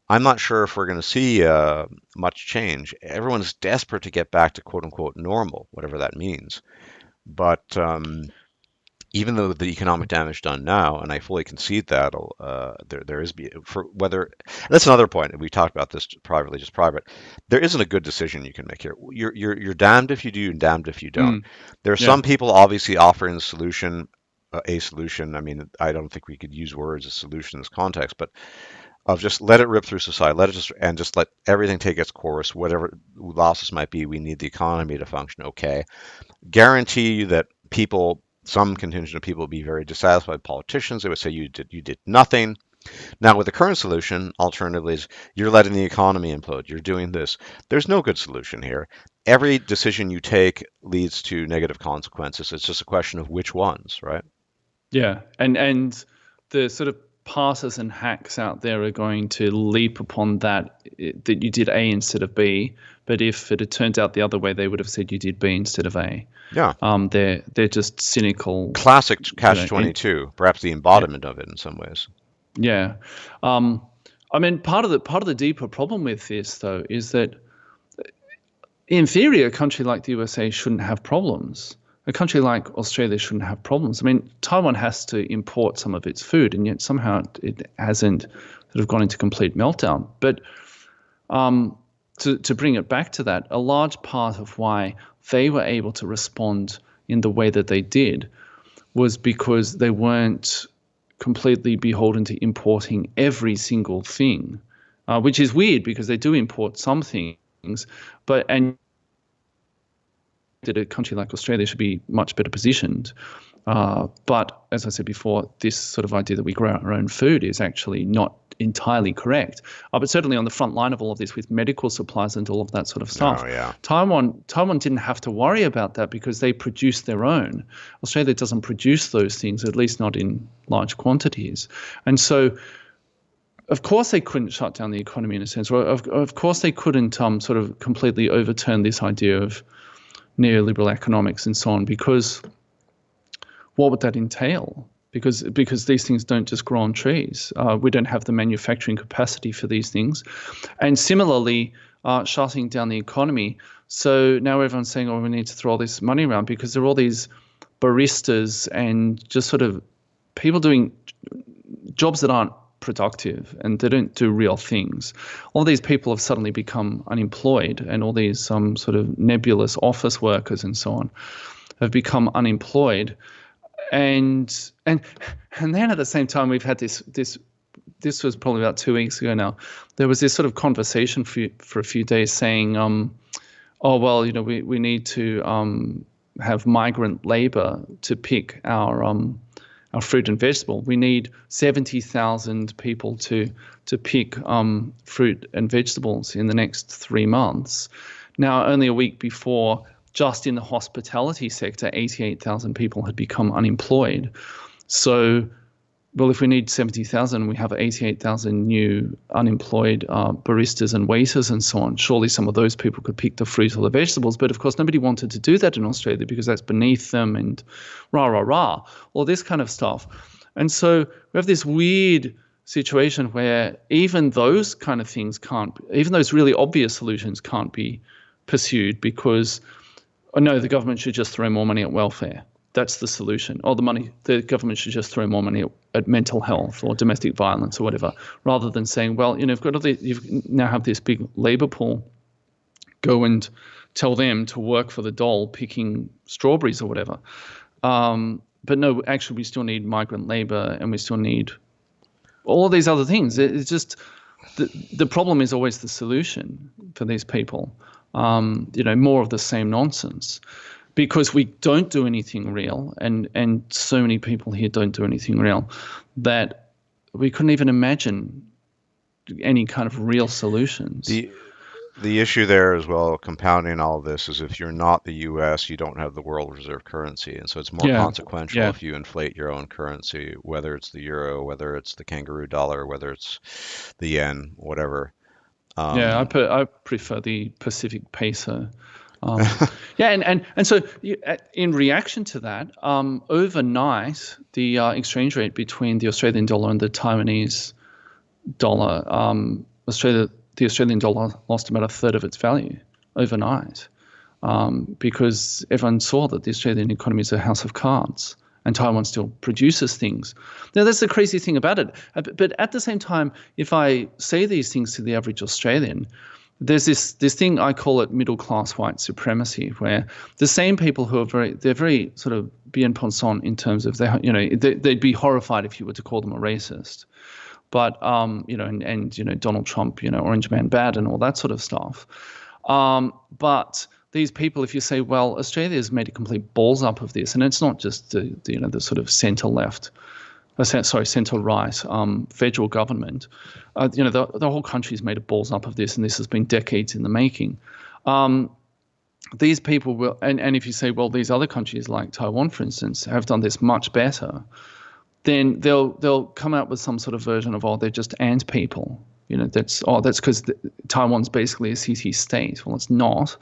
I'm not sure if we're going to see much change. Everyone's desperate to get back to quote unquote normal, whatever that means. But even though the economic damage done now, and I fully concede that there is for whether that's another point. We talked about this privately, just private. There isn't a good decision you can make here. You're damned if you do, and damned if you don't. Mm. There are Yeah. some people obviously offering the solution, a solution. I mean, I don't think we could use words as solution in this context, but of just let it rip through society, just let everything take its course, whatever losses might be. We need the economy to function okay. Guarantee you that some contingent of people, will be very dissatisfied with politicians. They would say you did nothing. Now, with the current solution, alternatively, is you're letting the economy implode. You're doing this. There's no good solution here. Every decision you take leads to negative consequences. It's just a question of which ones, right? Yeah. And the sort of passers and hacks out there are going to leap upon that you did A instead of B. But if it had turned out the other way, they would have said you did B instead of A. Yeah. They're just cynical, Classic you catch know. And 22, perhaps the yeah, embodiment of it in some ways. yeah. Um, I mean, part of the deeper problem with this though is that in theory, a country like the USA shouldn't have problems. A country like Australia shouldn't have problems. I mean, Taiwan has to import some of its food, and yet somehow it hasn't sort of gone into complete meltdown. But um, to bring it back to that, a large part of why they were able to respond in the way that they did was because they weren't completely beholden to importing every single thing, which is weird because they do import some things, and that a country like Australia should be much better positioned. But as I said before, this sort of idea that we grow our own food is actually not entirely correct. But certainly on the front line of all of this with medical supplies and all of that sort of Oh stuff, yeah. Taiwan didn't have to worry about that because they produce their own. Australia doesn't produce those things, at least not in large quantities. And so of course they couldn't shut down the economy in a sense, or of course they couldn't sort of completely overturn this idea of neoliberal economics and so on, because what would that entail? Because these things don't just grow on trees. We don't have the manufacturing capacity for these things. And similarly, shutting down the economy. So now everyone's saying, oh, we need to throw all this money around because there are all these baristas and just sort of people doing jobs that aren't productive and they don't do real things. All these people have suddenly become unemployed, and all these sort of nebulous office workers and so on have become unemployed. And and then at the same time, we've had this was probably about 2 weeks ago now. There was this sort of conversation for a few days saying, oh well, we need to have migrant labor to pick our fruit and vegetable. We need 70,000 people to pick fruit and vegetables in the next 3 months. Now, only a week before, just in the hospitality sector, 88,000 people had become unemployed. So, well, if we need 70,000, we have 88,000 new unemployed baristas and waiters and so on. Surely some of those people could pick the fruit or the vegetables. But of course, nobody wanted to do that in Australia because that's beneath them and rah, rah, rah, all this kind of stuff. And so we have this weird situation where even those kind of things even those really obvious solutions can't be pursued because, oh no, the government should just throw more money at welfare. That's the solution. Or the government should just throw more money at mental health or domestic violence or whatever, rather than saying, well, you now have this big labor pool. Go and tell them to work for the dole picking strawberries or whatever. But no, actually, we still need migrant labor and we still need all these other things. It's just the problem is always the solution for these people. More of the same nonsense. Because we don't do anything real, and so many people here don't do anything real, that we couldn't even imagine any kind of real solutions. The issue there as well, compounding all of this, is if you're not the US, you don't have the world reserve currency. And so it's more Yeah, consequential yeah, if you inflate your own currency, whether it's the euro, whether it's the kangaroo dollar, whether it's the yen, whatever. yeah. Um, I prefer the Pacific peso. Um, yeah, and so in reaction to that, overnight the exchange rate between the Australian dollar and the Taiwanese dollar, the Australian dollar lost about a third of its value overnight, because everyone saw that the Australian economy is a house of cards and Taiwan still produces things. Now, that's the crazy thing about it. But at the same time, if I say these things to the average Australian, there's this thing, I call it middle class white supremacy, where the same people who are they're very sort of bien pensant in terms of they'd be horrified if you were to call them a racist. But Donald Trump, Orange Man bad and all that sort of stuff. But these people, if you say, well, Australia's made a complete balls up of this, and it's not just the sort of centre left, centre right federal government. The whole country's made a balls up of this, and this has been decades in the making. These people will, and if you say, well, these other countries like Taiwan, for instance, have done this much better, then they'll come out with some sort of version of, oh, they're just ant people. That's because Taiwan's basically a city state. Well, it's not,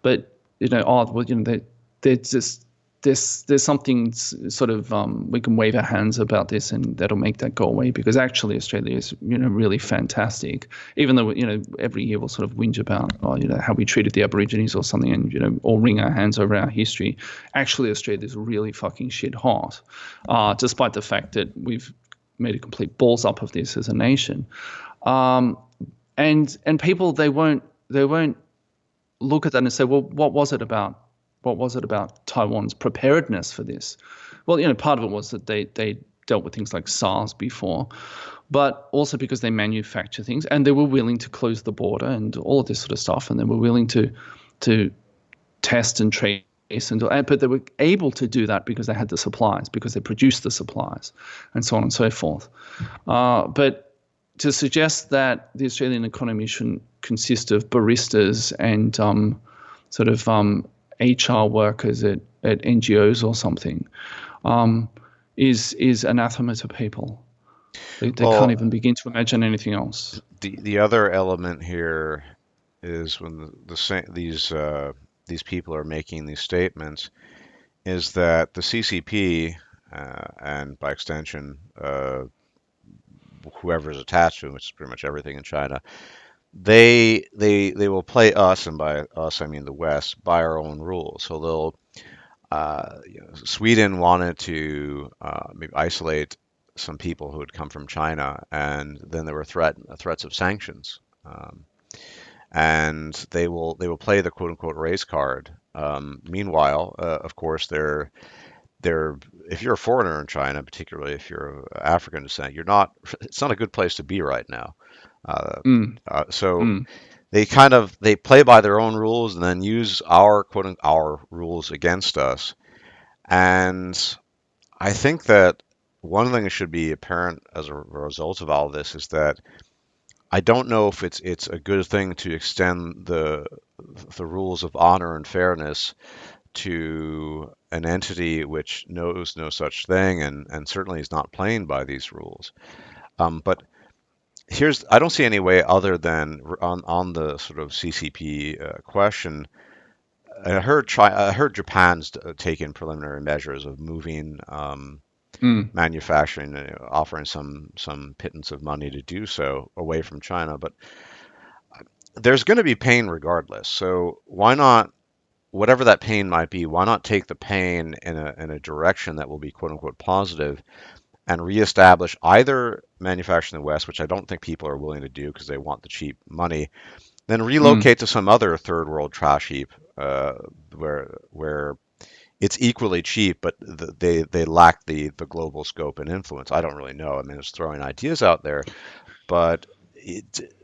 but they're just there's something sort of we can wave our hands about this and that'll make that go away, because actually Australia is really fantastic, even though every year we'll sort of whinge about how we treated the Aborigines or something, and or wring our hands over our history. Actually, Australia is really fucking shit hot, despite the fact that we've made a complete balls up of this as a nation. And people, they won't look at that and say, well, what was it about Taiwan's preparedness for this? Well, part of it was that they dealt with things like SARS before, but also because they manufacture things and they were willing to close the border and all of this sort of stuff, and they were willing to test and trace but they were able to do that because they had the supplies, because they produced the supplies, and so on and so forth. But to suggest that the Australian economy shouldn't consist of baristas and HR workers at NGOs or something is anathema to people. They can't well, even begin to imagine anything else. the other element here is when these people are making these statements, is that the CCP and by extension whoever is attached to them, which is pretty much everything in China, they will play us, and by us I mean the West, by our own rules. So they'll Sweden wanted to maybe isolate some people who had come from China, and then there were threats of sanctions. And they will play the quote unquote race card. Meanwhile, of course, they're if you're a foreigner in China, particularly if you're of African descent, you're not. It's not a good place to be right now. Uh, Mm, so mm, they play by their own rules and then use our rules against us. And I think that one thing that should be apparent as a result of all of this is that I don't know if it's a good thing to extend the rules of honor and fairness to an entity which knows no such thing and certainly is not playing by these rules. But I don't see any way other than on the sort of CCP question. I heard Japan's taken preliminary measures of moving mm, manufacturing, offering some pittance of money to do so away from China. But there's going to be pain regardless. So why not, whatever that pain might be, why not take the pain in a direction that will be quote unquote positive and reestablish either manufacturing in the West, which I don't think people are willing to do because they want the cheap money, then mm. relocate to some other third world trash heap where it's equally cheap, but they lack the global scope and influence. I don't really know. I mean, it's throwing ideas out there, but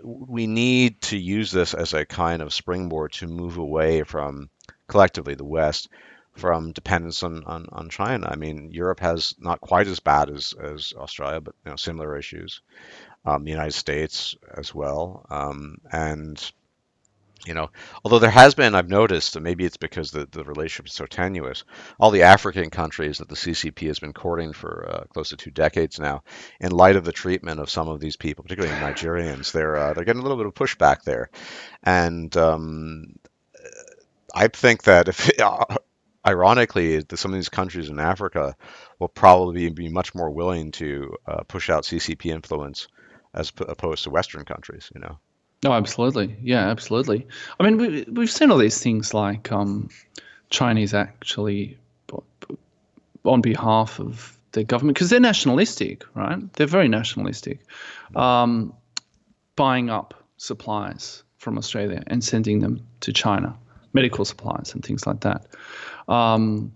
we need to use this as a kind of springboard to move away from collectively the West from dependence on China. I mean, Europe has not quite as bad as Australia, but similar issues. The United States as well, and you know, although there has been, I've noticed, and maybe it's because the relationship is so tenuous, all the African countries that the CCP has been courting for close to 2 decades now, in light of the treatment of some of these people, particularly Nigerians, they're getting a little bit of pushback there. And I think that if, ironically, some of these countries in Africa will probably be much more willing to push out CCP influence as opposed to Western countries, you know. Oh, absolutely. Yeah, absolutely. I mean, we've seen all these things like Chinese actually, on behalf of their government, because they're nationalistic, right? They're very nationalistic, um, buying up supplies from Australia and sending them to China, medical supplies and things like that. Um,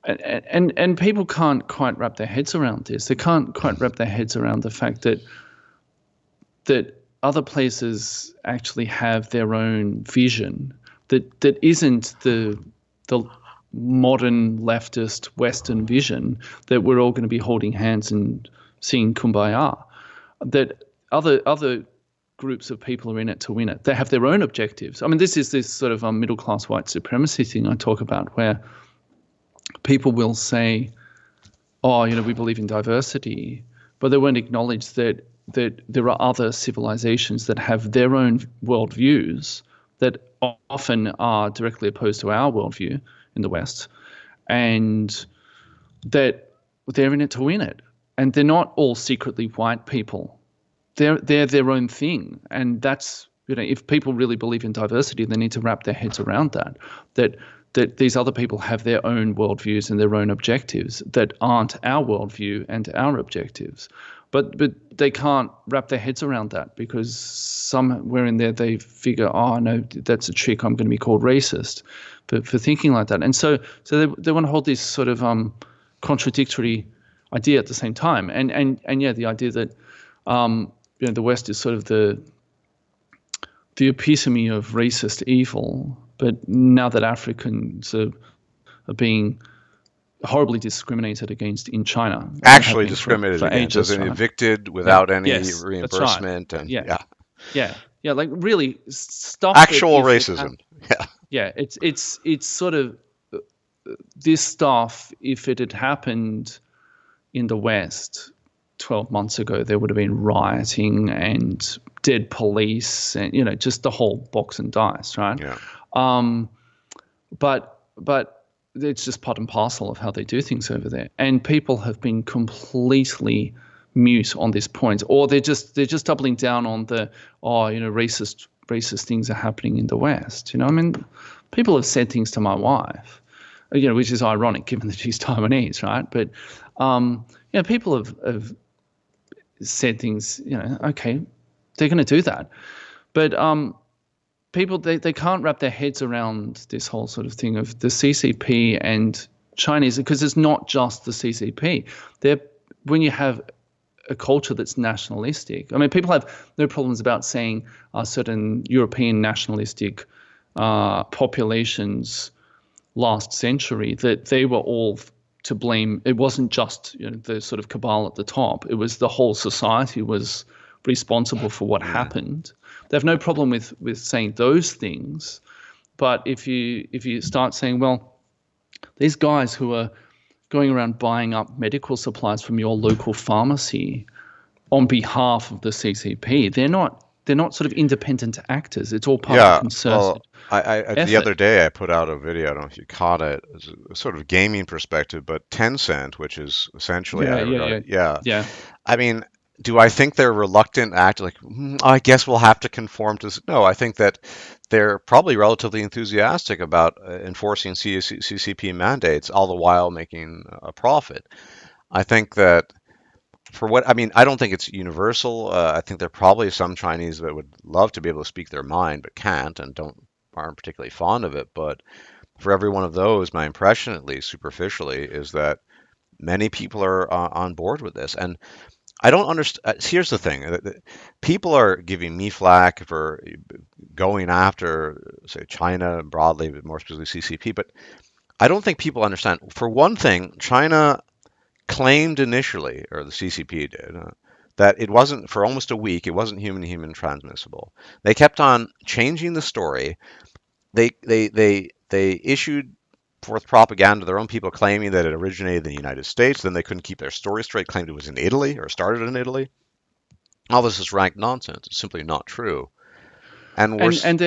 and people can't quite wrap their heads around this. They can't quite wrap their heads around the fact that other places actually have their own vision that isn't the modern leftist Western vision that we're all going to be holding hands and singing kumbaya. That other groups of people are in it to win it. They have their own objectives. I mean, this is this sort of middle class white supremacy thing I talk about, where people will say, "Oh, we believe in diversity," but they won't acknowledge that there are other civilizations that have their own worldviews that often are directly opposed to our worldview in the West, and that they're in it to win it. And they're not all secretly white people. They're their own thing, and that's if people really believe in diversity, they need to wrap their heads around that these other people have their own worldviews and their own objectives that aren't our worldview and our objectives. But they can't wrap their heads around that because somewhere in there they figure, oh no, that's a trick. I'm going to be called racist for thinking like that. And so they want to hold this sort of contradictory idea at the same time. And yeah, the idea that the West is sort of the epitome of racist evil. But now that Africans are being horribly discriminated against in China, and they have Actually been discriminated for against, as ages, in right? evicted Yeah. without any Yes, that's right. reimbursement, and Yeah. yeah, Yeah. Yeah. Like really stuff that actual if it racism. Yeah, yeah, it's sort of this stuff. If it had happened in the West 12 months ago, there would have been rioting and dead police and just the whole box and dice, right? yeah. Um, but it's just part and parcel of how they do things over there, and people have been completely mute on this point, or they're just doubling down on the racist things are happening in the West. I mean, people have said things to my wife, which is ironic given that she's Taiwanese, right? But people have said things, okay, they're going to do that. But people, they can't wrap their heads around this whole sort of thing of the CCP and Chinese, because it's not just the CCP. They're When you have a culture that's nationalistic. I mean, people have no problems about saying certain European nationalistic populations last century that they were all to blame. It wasn't just the sort of cabal at the top. It was the whole society was responsible for what Mm. happened. They have no problem with saying those things, but if you start saying, well, these guys who are going around buying up medical supplies from your local pharmacy on behalf of the CCP, they're not sort of independent actors. It's all part of a Yeah, well, concerted the effort. other day I put out a video. I don't know if you caught it. It's a sort of gaming perspective, but Tencent, which is essentially Yeah, I yeah, regard yeah, it. Yeah, yeah. I mean, do I think they're reluctant to act like, I guess we'll have to conform to this? No, I think that they're probably relatively enthusiastic about enforcing CCP mandates, all the while making a profit. I think that for what I mean, I don't think it's universal. I think there are probably some Chinese that would love to be able to speak their mind but can't and don't aren't particularly fond of it. But for every one of those, my impression, at least superficially, is that many people are on board with this. And I don't understand. Here's the thing: people are giving me flack for going after, say, China broadly, but more specifically CCP. But I don't think people understand. For one thing, China claimed initially, or the CCP did, that it wasn't for almost a week. It wasn't human-to-human transmissible. They kept on changing the story. They issued forth propaganda to their own people claiming that it originated in the United States. Then they couldn't keep their story straight, claimed it was in Italy or started in Italy. All this is rank nonsense. It's simply not true. And we're And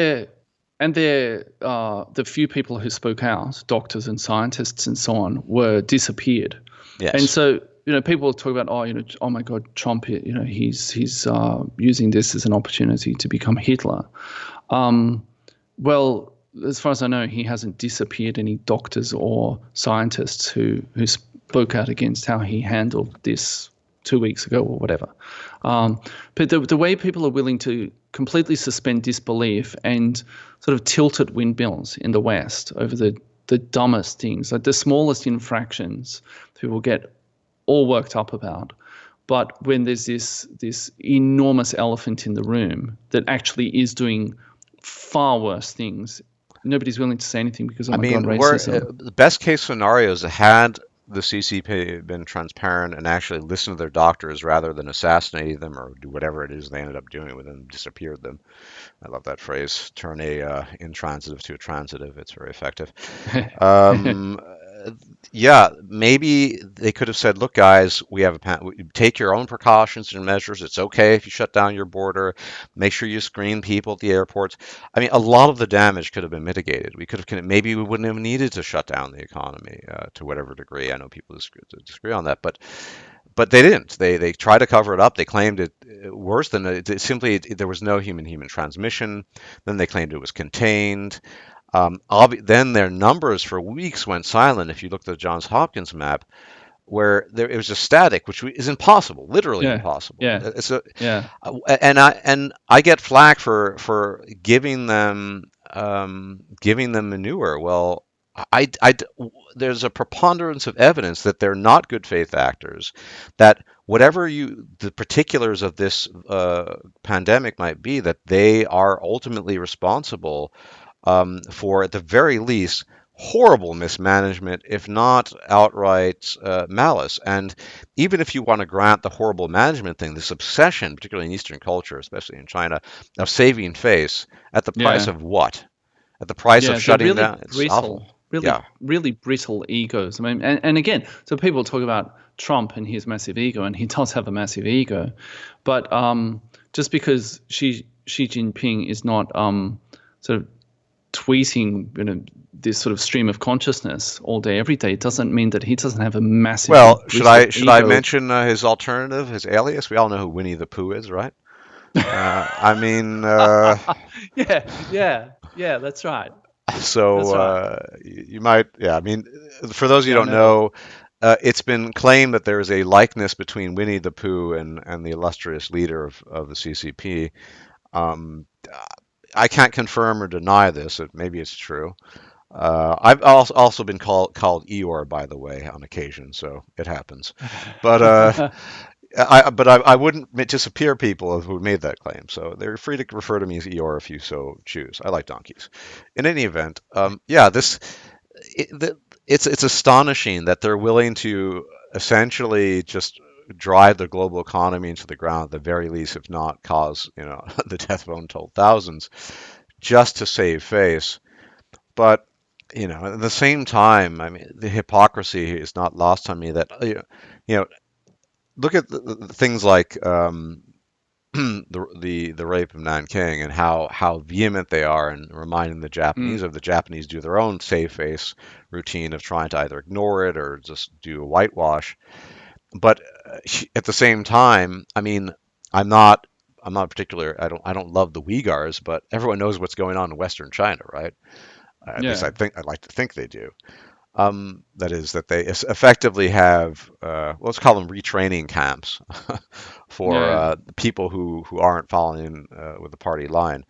the few people who spoke out, doctors and scientists and so on, were disappeared. And yes, so people talk about, oh my God, Trump, he's using this as an opportunity to become Hitler. Well, as far as I know, he hasn't disappeared any doctors or scientists who spoke out against how he handled this 2 weeks ago or whatever. But the way people are willing to completely suspend disbelief and sort of tilt at windmills in the West over the dumbest things, like the smallest infractions, people get all worked up about. But when there's this enormous elephant in the room that actually is doing far worse things, nobody's willing to say anything because, oh I my God, mean, we're racism. the best case scenario is had the CCP been transparent and actually listened to their doctors rather than assassinating them or do whatever it is they ended up doing with them, disappeared them. I love that phrase. Turn a intransitive to a transitive. It's very effective. Um, yeah, maybe they could have said, "Look, guys, we have take your own precautions and measures. It's okay if you shut down your border. Make sure you screen people at the airports." I mean, a lot of the damage could have been mitigated. We could have maybe we wouldn't have needed to shut down the economy to whatever degree. I know people disagree on that, but they didn't. They tried to cover it up. They claimed it worse than simply there was no human transmission. Then they claimed it was contained. Then their numbers for weeks went silent. If you look at the Johns Hopkins map, where it was just static, which is impossible, literally Yeah, impossible. yeah, It's a, yeah. and I get flack for giving them manure. Well, I there's a preponderance of evidence that they're not good faith actors. That whatever the particulars of this pandemic might be, that they are ultimately responsible for, at the very least, horrible mismanagement, if not outright malice. And even if you want to grant the horrible management thing, this obsession, particularly in Eastern culture, especially in China, of saving face, at the price Yeah. of what? At the price of Yeah, they're shutting really down? It's awful. brittle, really, Yeah. really brittle egos. I mean, and again, so people talk about Trump and his massive ego, and he does have a massive ego, but just because Xi Jinping is not sort of tweeting, this sort of stream of consciousness all day, every day, doesn't mean that he doesn't have a massively Well, brittle should I ego. mention his alternative, his alias? We all know who Winnie the Pooh is, right? I mean, Yeah, yeah, yeah. That's right. so That's right. you might, yeah. I mean, for those of you Yeah, who I don't know. know, it's been claimed that there is a likeness between Winnie the Pooh and the illustrious leader of the CCP. Um, I can't confirm or deny this. Maybe it's true. I've also been called Eeyore, by the way, on occasion, so it happens. But I wouldn't disappear people who made that claim. So they're free to refer to me as Eeyore if you so choose. I like donkeys. In any event, yeah, it, the, it's astonishing that they're willing to essentially just drive the global economy into the ground at the very least, if not cause the death of untold thousands, just to save face. But at the same time, I mean, the hypocrisy is not lost on me that you know look at the things like the rape of Nanking and how vehement they are in reminding the Japanese Mm, of the Japanese do their own save face routine of trying to either ignore it or just do a whitewash. But at the same time, I mean, I'm not I'm not particular. I don't love the Uyghurs, but everyone knows what's going on in Western China, right? At least yeah, I'd like to think they do. That is that they effectively have let's call them retraining camps for yeah, people who aren't following with the party line.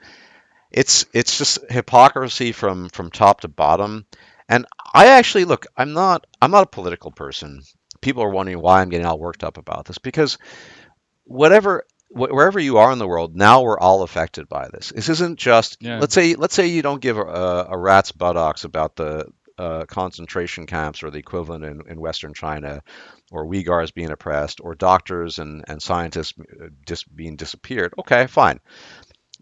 It's just hypocrisy from top to bottom. And I actually look, I'm not a political person. People are wondering why I'm getting all worked up about this because whatever wherever you are in the world, now we're all affected by this. This isn't just yeah, let's say you don't give a rat's buttocks about the concentration camps or the equivalent in Western China, or Uyghurs being oppressed, or doctors and scientists just being disappeared. Okay, fine.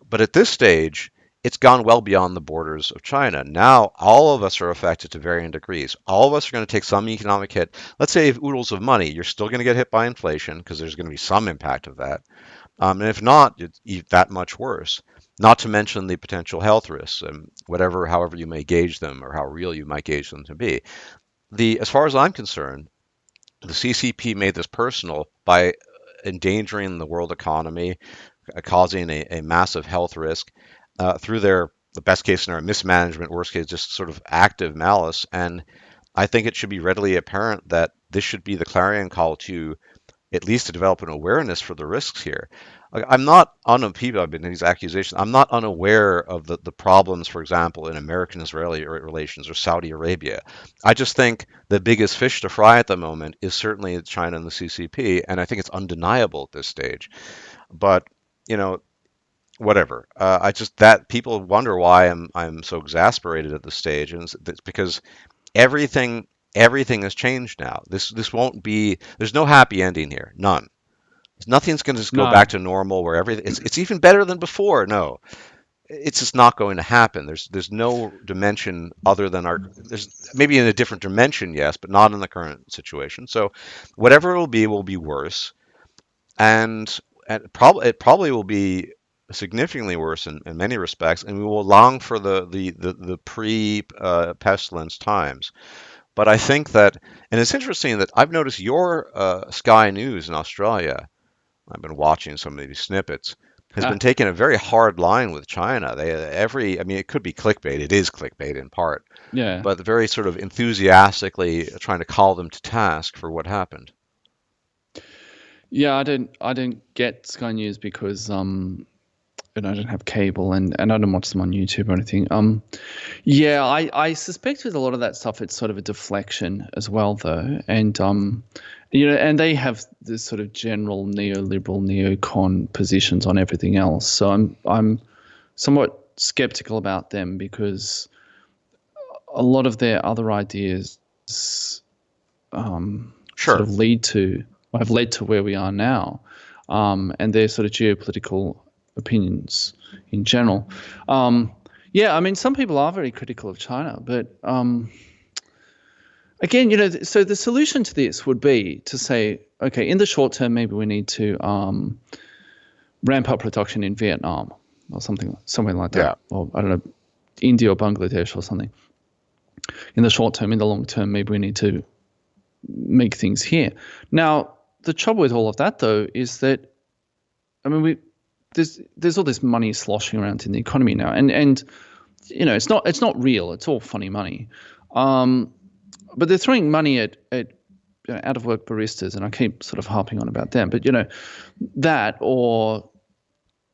But at this stage, it's gone well beyond the borders of China. Now, all of us are affected to varying degrees. All of us are going to take some economic hit. Let's say if oodles of money, you're still going to get hit by inflation because there's going to be some impact of that. And if not, it's that much worse. Not to mention the potential health risks, however you may gauge them or how real you might gauge them to be. As far as I'm concerned, the CCP made this personal by endangering the world economy, causing a massive health risk through the best case scenario, mismanagement, worst case, just sort of active malice. And I think it should be readily apparent that this should be the clarion call to at least to develop an awareness for the risks here. Like, I'm not people have been these accusations. I'm not unaware of the problems, for example, in American-Israeli relations or Saudi Arabia. I just think the biggest fish to fry at the moment is certainly China and the CCP, and I think it's undeniable at this stage. But you know, whatever. I just that people wonder why I'm so exasperated at this stage, and it's because everything everything has changed now. This won't be. There's no happy ending here. None. Nothing's going to just go no, back to normal where everything it's even better than before. No, it's just not going to happen. There's no dimension other than our. There's maybe in a different dimension, yes, but not in the current situation. So, whatever it will be worse, and it probably will be significantly worse in many respects, and we will long for the pre pestilence times. But I think that, and it's interesting that I've noticed your Sky News in Australia. I've been watching some of these snippets. Has been ah, taking a very hard line with China. I mean, it could be clickbait. It is clickbait in part, yeah, but very sort of enthusiastically trying to call them to task for what happened. yeah. I don't get Sky News because and I don't have cable and I don't watch them on YouTube or anything. Yeah, I suspect with a lot of that stuff, it's sort of a deflection as well, though, and and they have this sort of general neoliberal, neocon positions on everything else. So I'm somewhat skeptical about them because a lot of their other ideas sort Sure. of have led to where we are now, and their sort of geopolitical opinions in general. Yeah, I mean, some people are very critical of China, but again, so the solution to this would be to say, okay, in the short term, maybe we need to ramp up production in Vietnam or something like that, Yeah. or I don't know, India or Bangladesh or something. In the short term, in the long term, maybe we need to make things here. Now, the trouble with all of that, though, is that I mean, there's all this money sloshing around in the economy now, and it's not real. It's all funny money. But they're throwing money at out of work baristas, and I keep sort of harping on about them, but that or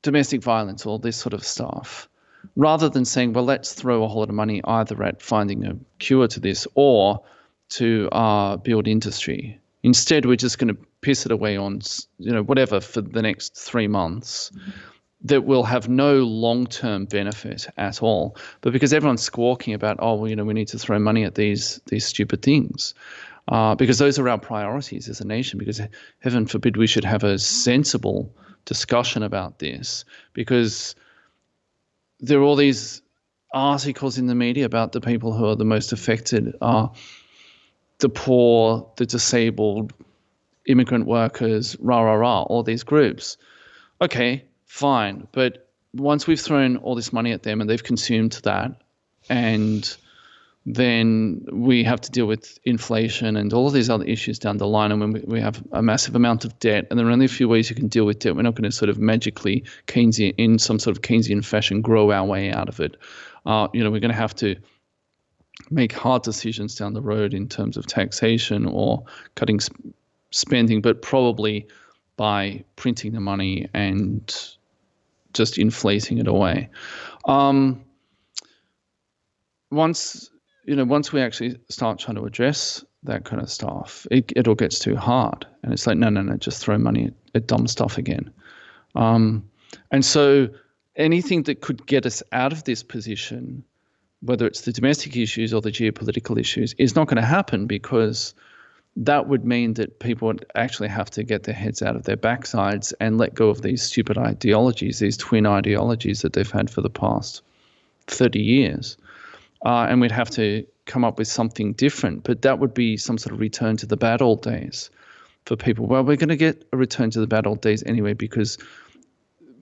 domestic violence, all this sort of stuff, rather than saying, well, let's throw a whole lot of money either at finding a cure to this or to build industry. Instead, we're just going to piss it away on, whatever for the next 3 months that will have no long-term benefit at all. But because everyone's squawking about, oh, well, we need to throw money at these stupid things, because those are our priorities as a nation, because heaven forbid we should have a sensible discussion about this, because there are all these articles in the media about the people who are the most affected are the poor, the disabled, immigrant workers, all these groups. Okay, fine. But once we've thrown all this money at them and they've consumed that, and then we have to deal with inflation and all of these other issues down the line, and when we have a massive amount of debt, and there are only a few ways you can deal with debt. We're not going to sort of magically Keynesian, in some sort of Keynesian fashion, grow our way out of it. We're going to have to make hard decisions down the road in terms of taxation or cutting spending, but probably by printing the money and just inflating it away. Once we actually start trying to address that kind of stuff, it all gets too hard, and it's like, no, just throw money at dumb stuff again. And so anything that could get us out of this position, whether it's the domestic issues or the geopolitical issues, is not going to happen, because that would mean that people would actually have to get their heads out of their backsides and let go of these stupid ideologies, these twin ideologies that they've had for the past 30 years. And we'd have to come up with something different. But that would be some sort of return to the bad old days for people. Well, we're going to get a return to the bad old days anyway, because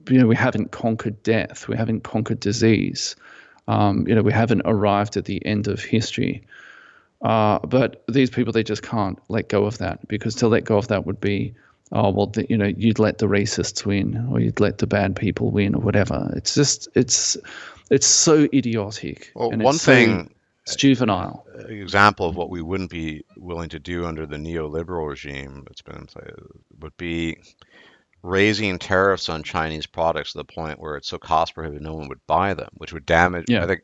we haven't conquered death. We haven't conquered disease. We haven't arrived at the end of history. But these people, they just can't let go of that, because to let go of that would be, you'd let the racists win, or you'd let the bad people win, or whatever. It's just, it's so idiotic. Well, and one it's thing, so juvenile. example of what we wouldn't be willing to do under the neoliberal regime that's been in place would be raising tariffs on Chinese products to the point where it's so cost prohibitive no one would buy them, which would damage. I Yeah, think,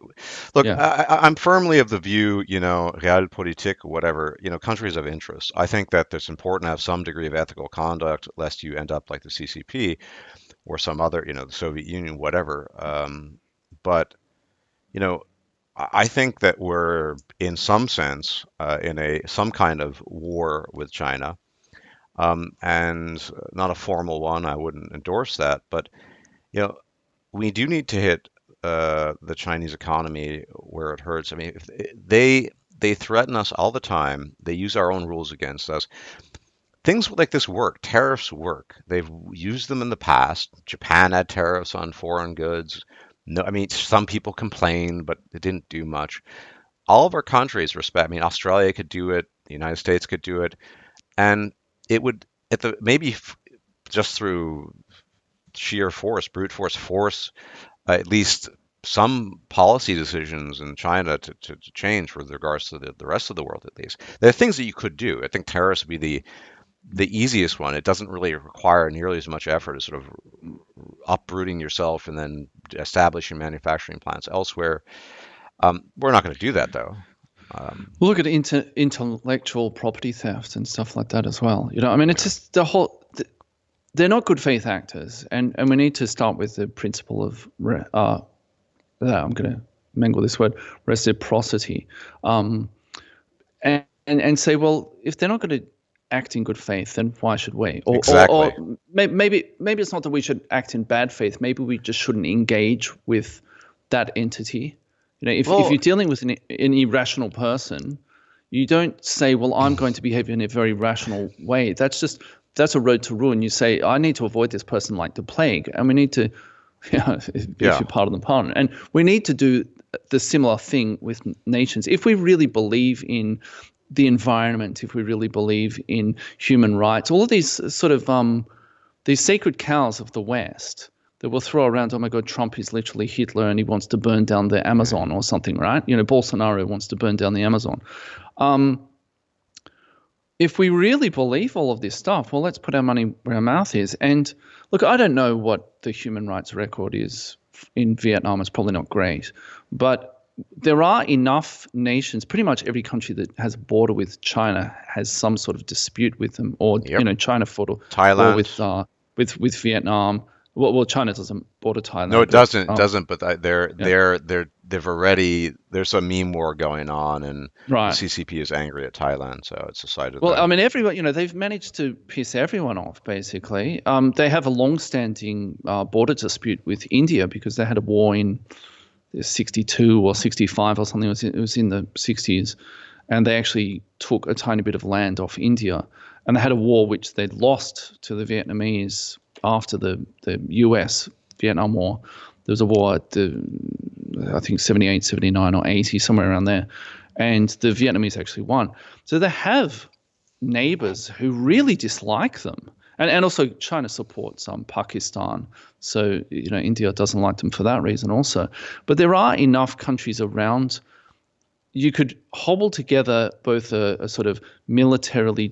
look, yeah, I'm firmly of the view, realpolitik, whatever, countries of interest. I think that it's important to have some degree of ethical conduct, lest you end up like the CCP or some other, the Soviet Union, whatever. But, I think that we're in some sense in some kind of war with China. And not a formal one. I wouldn't endorse that, but you know, we do need to hit the Chinese economy where it hurts. I mean, if they threaten us all the time. They use our own rules against us. Things like this work. Tariffs work. They've used them in the past. Japan had tariffs on foreign goods. No, I mean, some people complained, but it didn't do much. All of our countries respect. I mean, Australia could do it. The United States could do it, and it would at the maybe just through sheer force, brute force, at least some policy decisions in China to change with regards to the rest of the world, at least. There are things that you could do. I think tariffs would be the easiest one. It doesn't really require nearly as much effort as sort of uprooting yourself and then establishing manufacturing plants elsewhere. We're not going to do that, though. We'll look at intellectual property theft and stuff like that as well. I mean, it's Yeah. just they're not good faith actors, and we need to start with the principle of I'm going to mangle this word, reciprocity, and say, well, if they're not going to act in good faith, then why should we? Exactly. Or maybe it's not that we should act in bad faith. Maybe we just shouldn't engage with that entity. If Well, you're dealing with an irrational person, you don't say, well, I'm going to behave in a very rational way. That's a road to ruin. You say, I need to avoid this person like the plague. And we need to, if yeah. you're part of the parliament, and we need to do the similar thing with nations. If we really believe in the environment, if we really believe in human rights, all of these sort of these sacred cows of the West that will throw around, oh my God, Trump is literally Hitler and he wants to burn down the Amazon or something, right? Bolsonaro wants to burn down the Amazon. if we really believe all of this stuff, well, let's put our money where our mouth is. And look, I don't know what the human rights record is in Vietnam. It's probably not great, but there are enough nations. Pretty much every country that has a border with China has some sort of dispute with them, or Yep. China fought war Thailand. with Vietnam. Well, China doesn't border No, Thailand, it but doesn't. It doesn't. But yeah, they've already there's a meme war going on, and the right. CCP is angry at Thailand, so it's decided Well, that. I mean, everyone, they've managed to piss everyone off, basically. They have a long-standing border dispute with India because they had a war in 62 or 65 or something. It was in the 60s. And they actually took a tiny bit of land off India. And they had a war which they'd lost to the Vietnamese after the US Vietnam War. There was a war at I think 78, 79 or 80, somewhere around there. And the Vietnamese actually won. So they have neighbors who really dislike them. And also China supports Pakistan. So, India doesn't like them for that reason also. But there are enough countries around. You could hobble together both a sort of military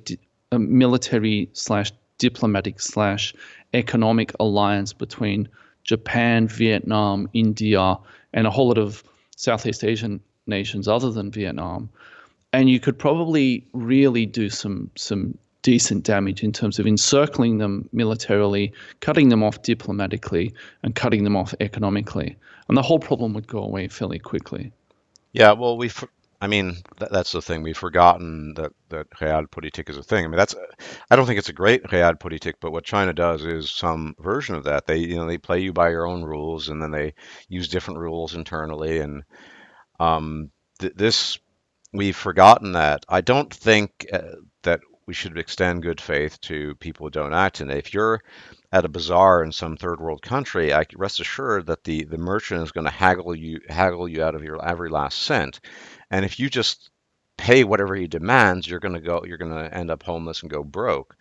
slash diplomatic slash economic alliance between Japan, Vietnam, India, and a whole lot of Southeast Asian nations other than Vietnam, and you could probably really do some decent damage in terms of encircling them militarily, cutting them off diplomatically, and cutting them off economically, and the whole problem would go away fairly quickly. Yeah, well, I mean, that's the thing. We've forgotten that Realpolitik is a thing. I mean, I don't think it's a great Realpolitik, but what China does is some version of that. They play you by your own rules, and then they use different rules internally. And th this, we've forgotten that. I don't think that we should extend good faith to people who don't act in it. If you're at a bazaar in some third world country, I can rest assured that the merchant is going to haggle you out of your every last cent. And if you just pay whatever he demands, you're going to end up homeless and go broke.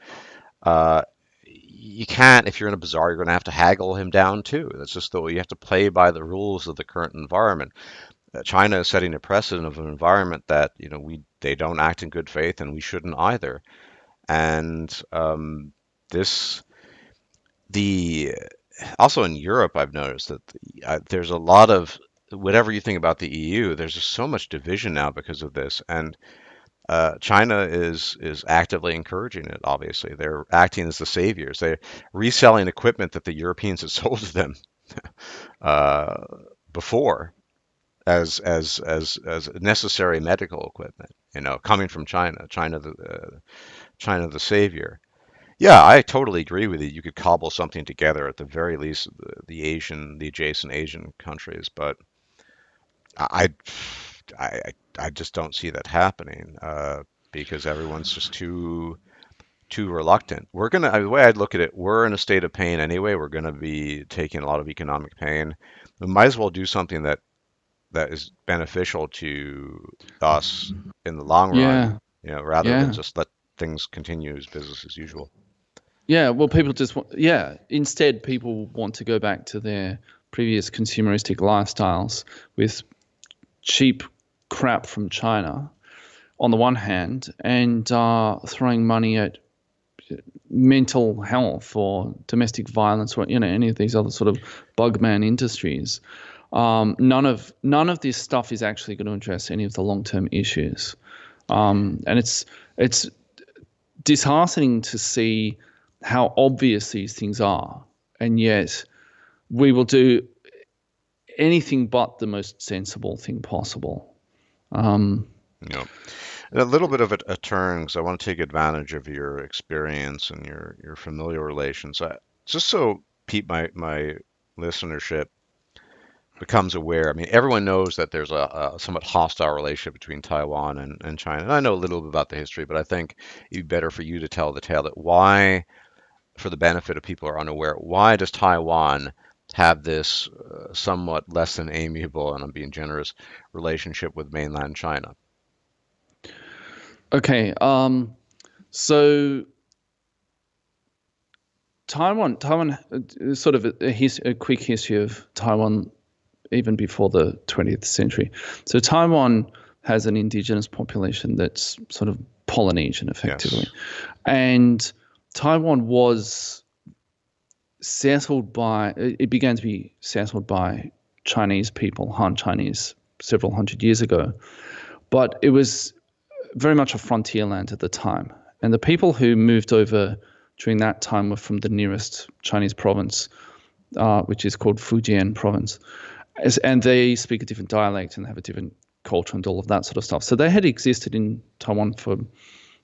Uh, you can't, if you're in a bazaar, you're going to have to haggle him down too. That's just the way you have to play by the rules of the current environment. China is setting a precedent of an environment that, they don't act in good faith, and we shouldn't either. And this the also in Europe, I've noticed that there's a lot of whatever you think about the EU. There's just so much division now because of this, and China is actively encouraging it. Obviously, they're acting as the saviors. They're reselling equipment that the Europeans had sold to them uh, before as necessary medical equipment. Coming from China, China the savior. Yeah, I totally agree with you. You could cobble something together at the very least, the adjacent Asian countries, but I, I just don't see that happening because everyone's just too reluctant. The way I'd look at it, we're in a state of pain anyway. We're gonna be taking a lot of economic pain. We might as well do something that is beneficial to us in the long run, Yeah, rather than yeah. just let things continue as business as usual. Yeah, well, people just want, yeah, instead, people want to go back to their previous consumeristic lifestyles with cheap crap from China on the one hand, and throwing money at mental health or domestic violence or any of these other sort of bugman industries. None of this stuff is actually going to address any of the long term issues, and it's disheartening to see how obvious these things are, and yet we will do anything but the most sensible thing possible. Um, You know, and a little bit of a turn, because I want to take advantage of your experience and your familiar relations. Just so my listenership becomes aware. I mean, everyone knows that there's a somewhat hostile relationship between Taiwan and China. And I know a little bit about the history, but I think it'd be better for you to tell the tale that why, for the benefit of people who are unaware, why does Taiwan have this somewhat less than amiable, and I'm being generous, relationship with mainland China? okay, so Taiwan, sort of a quick history of Taiwan even before the 20th century. So Taiwan has an indigenous population that's sort of Polynesian, effectively. Yes. And Taiwan was settled by, it began to be settled by Chinese people, Han Chinese, several hundred years ago. But it was very much a frontier land at the time. And the people who moved over during that time were from the nearest Chinese province, which is called Fujian province. And they speak a different dialect and have a different culture and all of that sort of stuff. So they had existed in Taiwan for a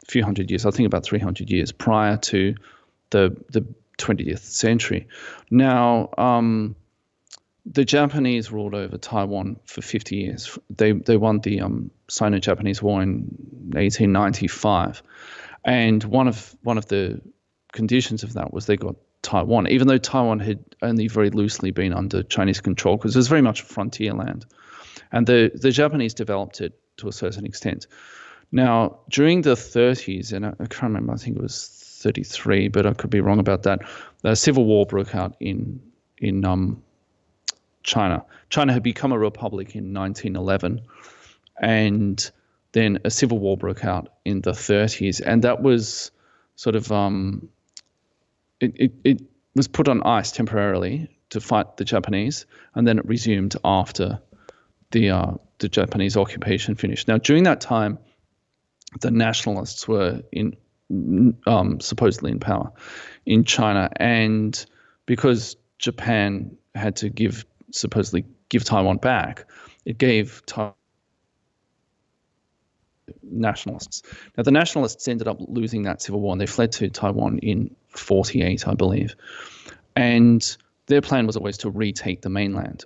few hundred years, I think about 300 years prior to the 20th century. Now, the Japanese ruled over Taiwan for 50 years. They won the Sino-Japanese War in 1895, and one of the conditions of that was they got Taiwan, even though Taiwan had only very loosely been under Chinese control because it was very much a frontier land, and the Japanese developed it to a certain extent. Now, during the 30s, and I can't remember, I think it was 33, but I could be wrong about that. The civil war broke out in China. China had become a republic in 1911, and then a civil war broke out in the 30s, and that was sort of it was put on ice temporarily to fight the Japanese, and then it resumed after the Japanese occupation finished. Now, during that time, the nationalists were supposedly in power in China, and because Japan had to supposedly give Taiwan back, it gave nationalists. Now, the nationalists ended up losing that civil war, and they fled to Taiwan in 48, I believe. And their plan was always to retake the mainland.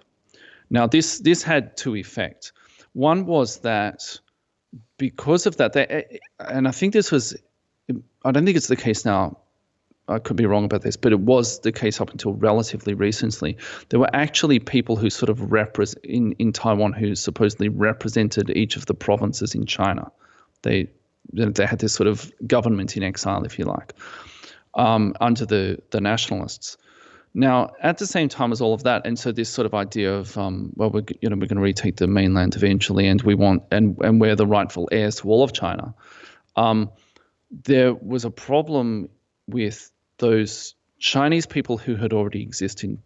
Now, this had two effects. One was that because of that, and I think this was, I don't think it's the case now, I could be wrong about this, but it was the case up until relatively recently. There were actually people who sort of in Taiwan who supposedly represented each of the provinces in China. They had this sort of government in exile, if you like, under the nationalists. Now, at the same time as all of that, and so this sort of idea of, we're going to retake the mainland eventually, and we want, and we're the rightful heirs to all of China. There was a problem with those Chinese people who had already existed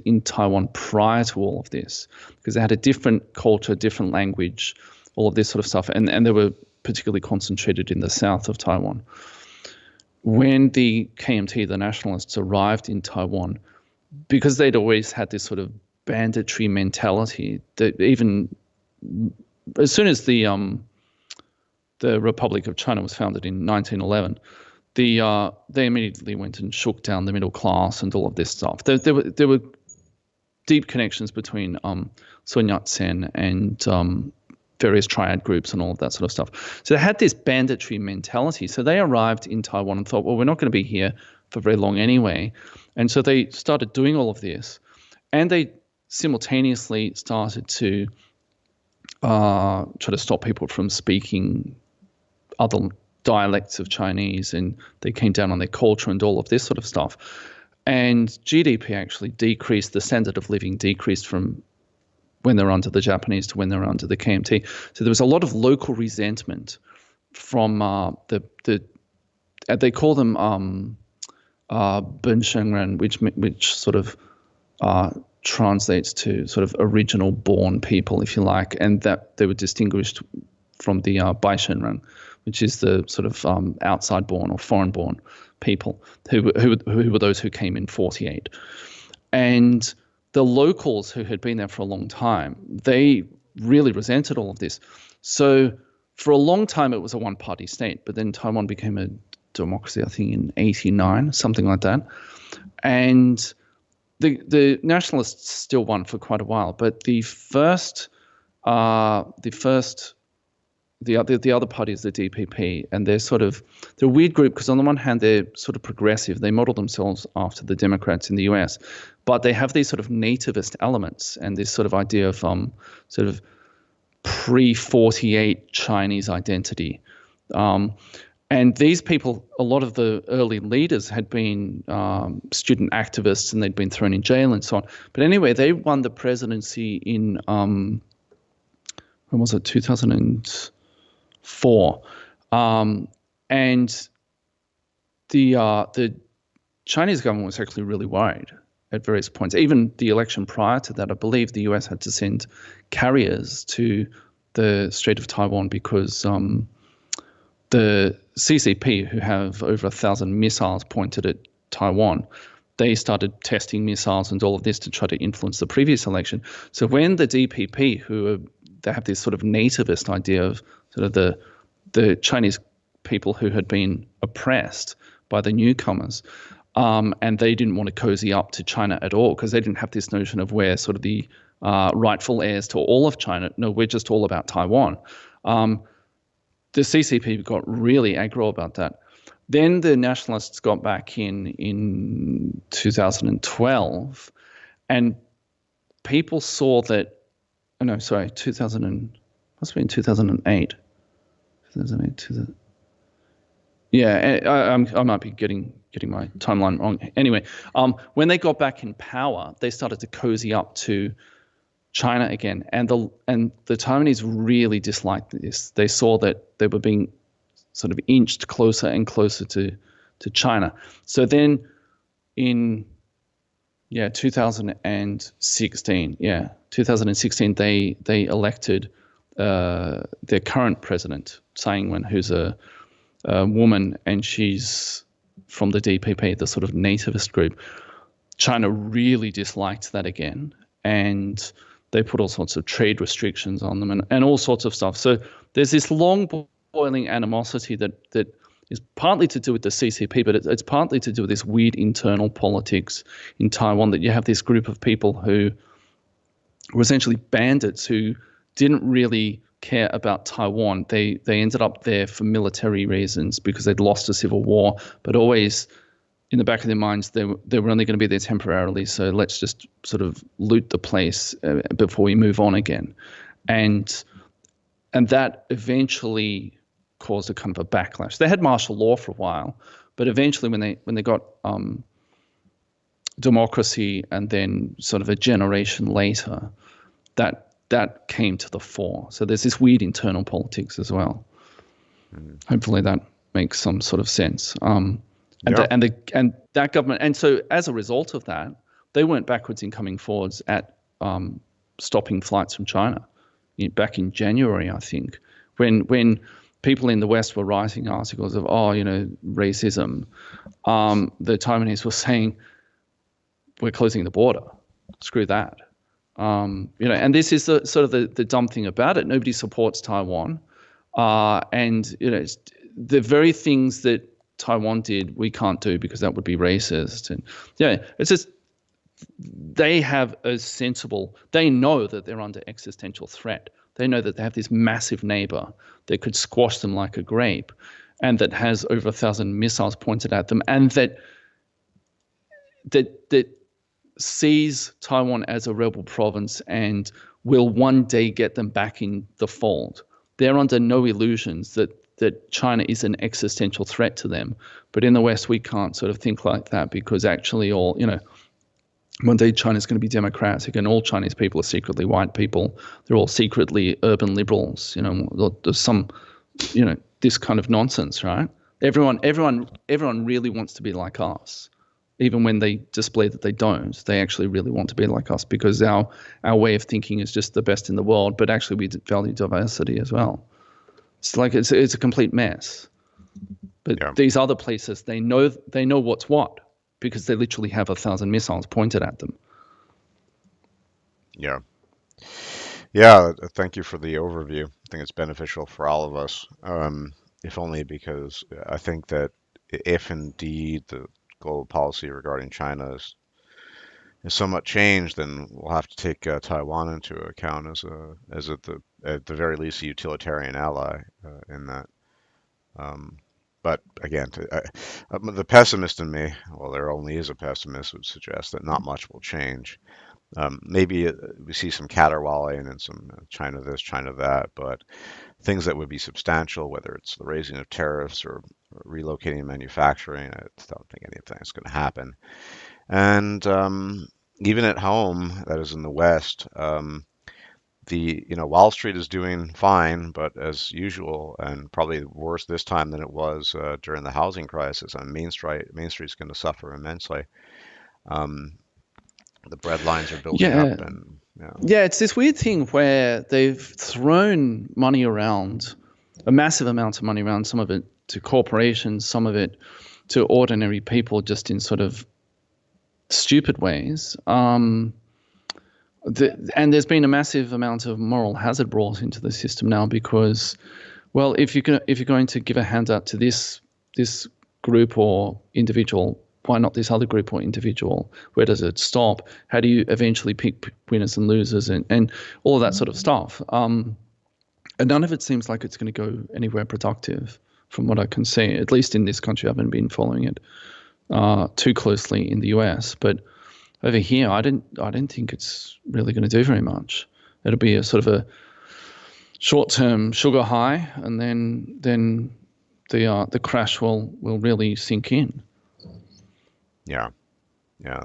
in Taiwan prior to all of this, because they had a different culture, different language, all of this sort of stuff, and they were particularly concentrated in the south of Taiwan. When the KMT, the nationalists, arrived in Taiwan, because they'd always had this sort of banditry mentality, that even as soon as the Republic of China was founded in 1911, they immediately went and shook down the middle class and all of this stuff. There were deep connections between Sun Yat-sen and various triad groups and all of that sort of stuff. So they had this banditry mentality. So they arrived in Taiwan and thought, well, we're not going to be here for very long anyway. And so they started doing all of this. And they simultaneously started to try to stop people from speaking other dialects of Chinese, and they came down on their culture and all of this sort of stuff. And GDP actually decreased, the standard of living decreased from when they were under the Japanese to when they were under the KMT. So there was a lot of local resentment from they call them Benshengren, which sort of translates to sort of original born people, if you like, and that they were distinguished from the Baishenren, which is the sort of outside born or foreign born people who were those who came in 48. And the locals who had been there for a long time, they really resented all of this. So for a long time, it was a one-party state, but then Taiwan became a democracy, I think, in 89, something like that. And the nationalists still won for quite a while, but the other party is the DPP, and they're a weird group because on the one hand they're sort of progressive. They model themselves after the Democrats in the US, but they have these sort of nativist elements and this sort of idea of sort of pre-48 Chinese identity. And these people, a lot of the early leaders had been student activists and they'd been thrown in jail and so on. But anyway, they won the presidency in when was it, 2004. Um, and the Chinese government was actually really worried at various points. Even the election prior to that, I believe the US had to send carriers to the Strait of Taiwan because the CCP, who have over 1,000 missiles pointed at Taiwan, they started testing missiles and all of this to try to influence the previous election. So when the DPP, they have this sort of nativist idea of sort of the Chinese people who had been oppressed by the newcomers, and they didn't want to cozy up to China at all because they didn't have this notion of we're sort of the rightful heirs to all of China. No, we're just all about Taiwan. The CCP got really aggro about that. Then the nationalists got back in 2012, and people saw that. Oh no, sorry, 2000 must have been 2008. 2008, yeah, I might be getting my timeline wrong. Anyway, when they got back in power, they started to cozy up to China again, and the Taiwanese really disliked this. They saw that they were being sort of inched closer and closer to China. So then in 2016 they elected their current president, Tsai Ing-wen, who's a woman, and she's from the DPP, the sort of nativist group. China really disliked that again, and they put all sorts of trade restrictions on them and all sorts of stuff. So there's this long boiling animosity that is partly to do with the CCP, but it's partly to do with this weird internal politics in Taiwan, that you have this group of people who were essentially bandits who didn't really care about Taiwan. They ended up there for military reasons because they'd lost a civil war, but always in the back of their minds they were only going to be there temporarily. So let's just sort of loot the place before we move on again, and that eventually caused a kind of a backlash. They had martial law for a while, but eventually when they got democracy, and then sort of a generation later, that came to the fore. So there's this weird internal politics as well. Mhm. Hopefully that makes some sort of sense. Yeah. And that government, and so as a result of that, they weren't backwards in coming forwards at stopping flights from China. Back in January, I think, when people in the West were writing articles of racism, the Taiwanese were saying we're closing the border. Screw that. And this is the sort of the dumb thing about it. Nobody supports Taiwan, and it's the very things that Taiwan did we can't do because that would be racist. And it's just they have a sensible. They know that they're under existential threat. They know that they have this massive neighbor that could squash them like a grape, and that has over 1,000 missiles pointed at them, and that sees Taiwan as a rebel province and will one day get them back in the fold. They're under no illusions that China is an existential threat to them. But in the West, we can't sort of think like that, because actually one day China's going to be democratic and all Chinese people are secretly white people. They're all secretly urban liberals. There's some, this kind of nonsense, right? Everyone really wants to be like us. Even when they display that they don't, they actually really want to be like us, because our way of thinking is just the best in the world. But actually, we value diversity as well. It's like it's a complete mess. But Yeah. these other places, they know what's what, because they literally have 1,000 missiles pointed at them. Yeah. Yeah. Thank you for the overview. I think it's beneficial for all of us, if only because I think that if indeed the global policy regarding China is somewhat changed, then we'll have to take Taiwan into account as at the very least a utilitarian ally in that. Um, but again, the pessimist in me, well, there only is a pessimist, would suggest that not much will change. Maybe we see some caterwauling and some China this, China that, but things that would be substantial, whether it's the raising of tariffs or relocating manufacturing, I don't think any of that's going to happen. And even at home, that is in the West, Wall Street is doing fine, but as usual, and probably worse this time than it was during the housing crisis, and Main Street's going to suffer immensely. Um, the bread lines are building up, Yeah. and yeah, Yeah, it's this weird thing where they've thrown money around, a massive amount of money around, some of it to corporations, some of it to ordinary people just in sort of stupid ways. And there's been a massive amount of moral hazard brought into the system now because, well, if you're going to give a handout to this group or individual, why not this other group or individual? Where does it stop? How do you eventually pick winners and losers and all of that sort of stuff? And none of it seems like it's going to go anywhere productive, from what I can see. At least in this country, I haven't been following it too closely in the US, but over here, I didn't think it's really going to do very much. It'll be a sort of a short-term sugar high, and then the crash will really sink in. yeah, yeah.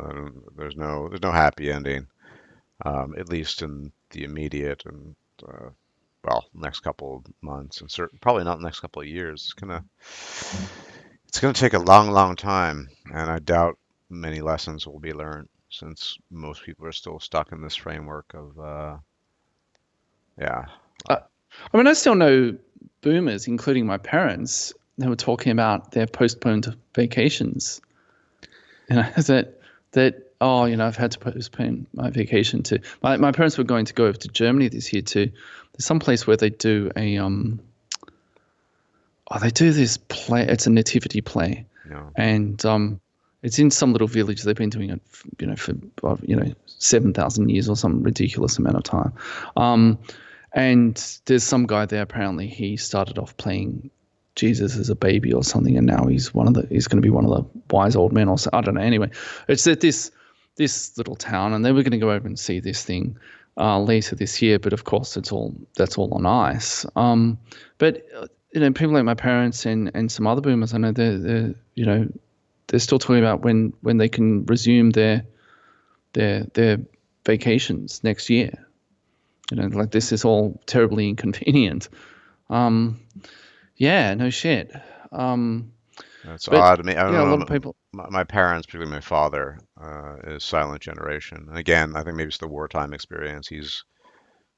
There's no happy ending, at least in the immediate and well, next couple of months, and probably not the next couple of years. It's gonna take a long, long time, and I doubt many lessons will be learned since most people are still stuck in this framework of yeah. I, I mean, I still know boomers, including my parents, who were talking about their postponed vacations. That oh, I've had to postpone my vacation to my parents were going to go over to Germany this year to there's some place where they do they do this play. It's a nativity play, No. and it's in some little village. They've been doing it, for 7,000 years or some ridiculous amount of time. And there's some guy there. Apparently, he started off playing Jesus as a baby or something, and now he's going to be one of the wise old men or so. I don't know. Anyway, it's at this little town, and they were going to go over and see this thing later this year. But of course, that's all on ice. But people like my parents and some other boomers, I know they're still talking about when they can resume their vacations next year. Like this is all terribly inconvenient. Yeah, no shit. That's But odd to me. I don't yeah, a lot know. of people. My parents, particularly my father, is silent generation. And again, I think maybe it's the wartime experience. He's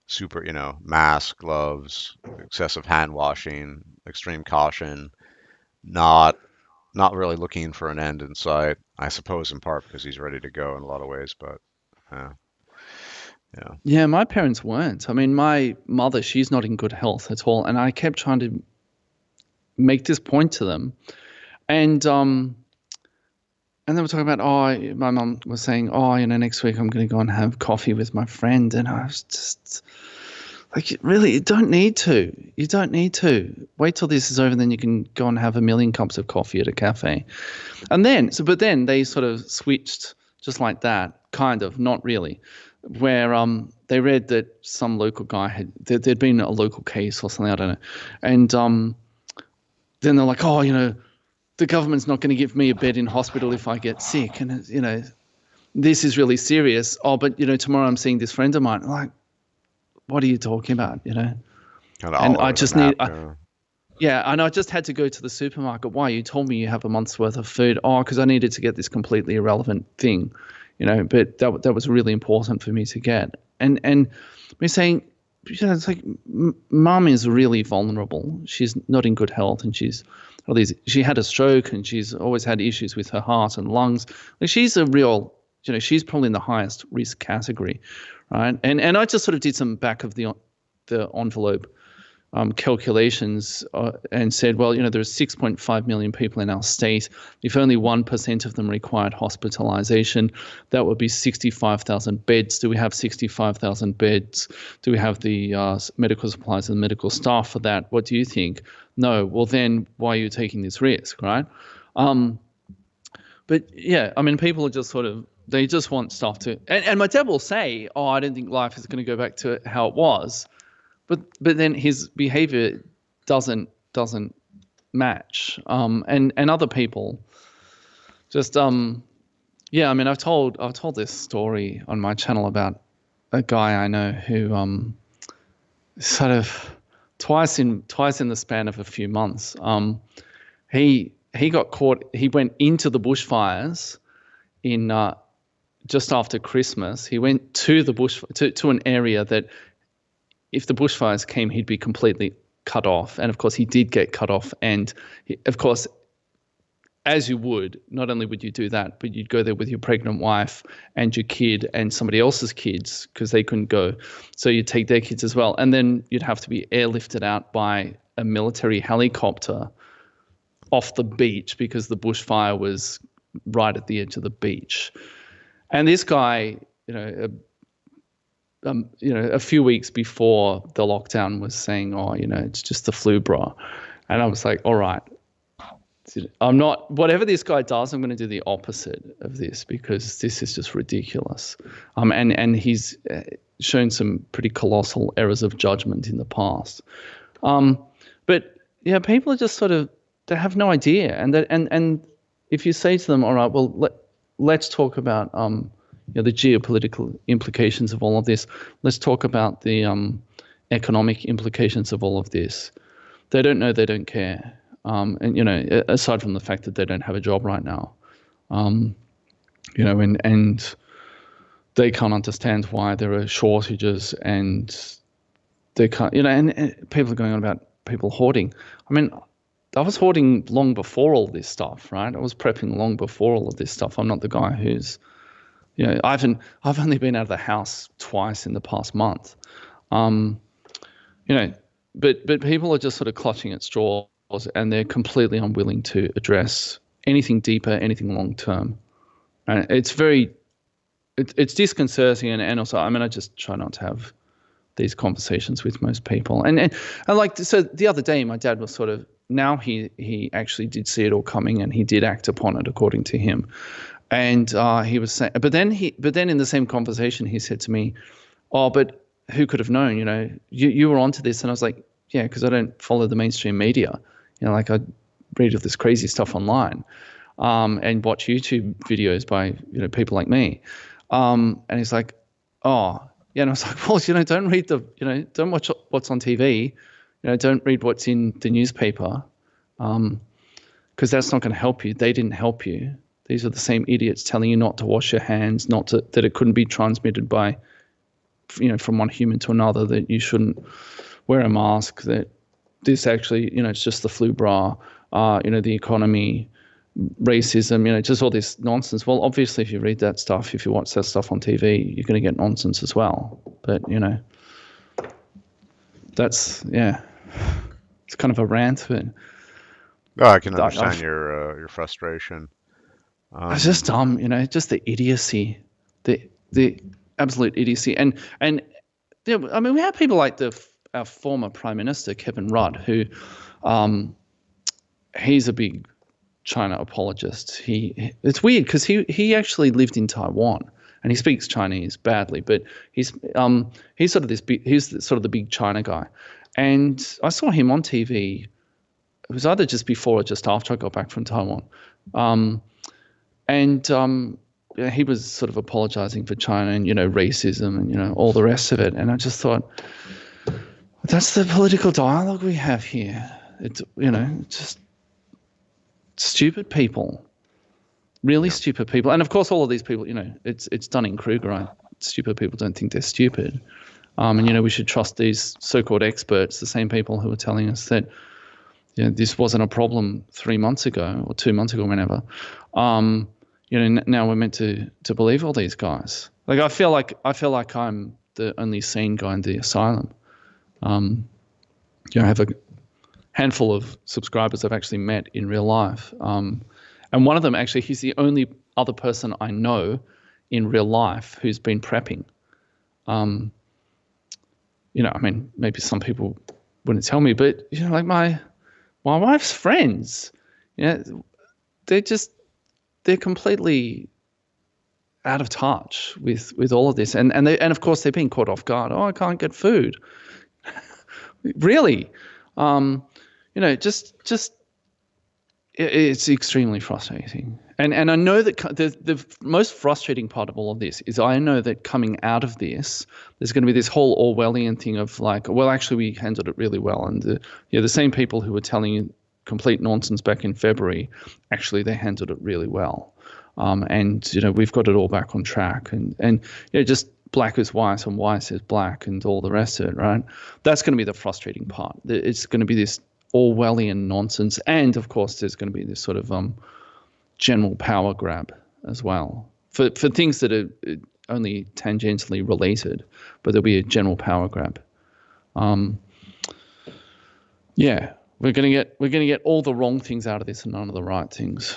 super, mask, gloves, excessive hand washing, extreme caution, not not really looking for an end in sight. I suppose in part because he's ready to go in a lot of ways, but uh, yeah, Yeah, my parents weren't. I mean, my mother, she's not in good health at all, and I kept trying to make this point to them, and and they were talking about, my mum was saying, next week I'm going to go and have coffee with my friend, and I was just like, really, you don't need to. You don't need to. Wait till this is over, then you can go and have a million cups of coffee at a cafe. But then they sort of switched just like that, kind of, not really, where they read that some local guy there'd been a local case or something, I don't know, and then they're like, the government's not going to give me a bed in hospital if I get sick, and this is really serious. Oh, but tomorrow I'm seeing this friend of mine. I'm like, what are you talking about? kind of And all I over the just map. need, yeah, and I just had to go to the supermarket. Why? You told me you have a month's worth of food. Oh, because I needed to get this completely irrelevant thing, But that was really important for me to get. And we're saying, it's like mum is really vulnerable. She's not in good health, and she had a stroke, and she's always had issues with her heart and lungs. Like she's a real, she's probably in the highest risk category, right? And I just sort of did some back of the envelope calculations and said, well, there's 6.5 million people in our state. If only 1% of them required hospitalization, that would be 65,000 beds. Do we have 65,000 beds? Do we have the medical supplies and medical staff for that? What do you think? No. Well, then why are you taking this risk, right? But yeah, I mean, people are just sort of, they just want stuff to, and my dad will say, I don't think life is going to go back to how it was. But then his behavior doesn't match. And other people just yeah. I mean, I've told this story on my channel about a guy I know who sort of twice in the span of a few months. He got caught. He went into the bushfires in just after Christmas. He went to the to an area that if the bushfires came, he'd be completely cut off. And of course, he did get cut off. And of course, as you would, not only would you do that, but you'd go there with your pregnant wife and your kid and somebody else's kids because they couldn't go. So you'd take their kids as well. And then you'd have to be airlifted out by a military helicopter off the beach because the bushfire was right at the edge of the beach. And this guy, a few weeks before the lockdown was saying, "Oh, it's just the flu, bro," and I was like, "All right, I'm not. Whatever this guy does, I'm going to do the opposite of this because this is just ridiculous." And he's shown some pretty colossal errors of judgment in the past. But yeah, people are just sort of they have no idea, and if you say to them, "All right, well, let's talk about the geopolitical implications of all of this. Let's talk about the economic implications of all of this." They don't know. They don't care. And aside from the fact that they don't have a job right now, and they can't understand why there are shortages, and they can't, and people are going on about people hoarding. I mean, I was hoarding long before all this stuff, right? I was prepping long before all of this stuff. I'm not the guy who's, I've only been out of the house twice in the past month. But people are just sort of clutching at straws, and they're completely unwilling to address anything deeper, anything long term. And it's disconcerting, and also, I mean, I just try not to have these conversations with most people. And like, so the other day, my dad was sort of, now he actually did see it all coming, and he did act upon it according to him. And he was saying, but then in the same conversation, he said to me, "Oh, but who could have known? You were onto this." And I was like, "Yeah, because I don't follow the mainstream media. Like I read all this crazy stuff online, and watch YouTube videos by people like me." And he's like, "Oh, yeah." And I was like, "Well, don't read don't watch what's on TV. Don't read what's in the newspaper, because that's not going to help you. They didn't help you. These are the same idiots telling you not to wash your hands, that it couldn't be transmitted by, from one human to another, that you shouldn't wear a mask, that this actually, it's just the flu bra, the economy, racism, just all this nonsense." Well, obviously, if you read that stuff, if you watch that stuff on TV, you're going to get nonsense as well. But, that's, yeah, it's kind of a rant, but Oh, I can I, understand your frustration. it's just Um, just the idiocy, the absolute idiocy, and I mean, we have people like our former Prime Minister Kevin Rudd, who, he's a big China apologist. It's weird because he actually lived in Taiwan, and he speaks Chinese badly, but he's sort of he's sort of the big China guy, and I saw him on TV. It was either just before or just after I got back from Taiwan. And he was sort of apologizing for China and racism and all the rest of it. And I just thought, that's the political dialogue we have here. It's just stupid people, really yeah. stupid people. And of course, all of these people, it's Dunning-Kruger, right? Stupid people don't think they're stupid. And we should trust these so-called experts, the same people who are telling us that this wasn't a problem 3 months ago or 2 months ago, whenever. Now we're meant to believe all these guys. Like I feel like I'm the only sane guy in the asylum. I have a handful of subscribers I've actually met in real life, and one of them actually, he's the only other person I know in real life who's been prepping. I mean, maybe some people wouldn't tell me, but like my wife's friends, they're completely out of touch with all of this, and of course they're being caught off guard. "Oh, I can't get food." Really, just It's extremely frustrating. And I know that the most frustrating part of all of this is I know that coming out of this, there's going to be this whole Orwellian thing of like, well, actually, we handled it really well. And the same people who were telling you complete nonsense back in February, actually, they handled it really well. And, we've got it all back on track. And just black is white and white is black and all the rest of it, right? That's going to be the frustrating part. It's going to be this Orwellian nonsense, and of course, there's going to be this sort of general power grab as well for things that are only tangentially related, but there'll be a general power grab. Um, yeah, we're gonna get all the wrong things out of this and none of the right things.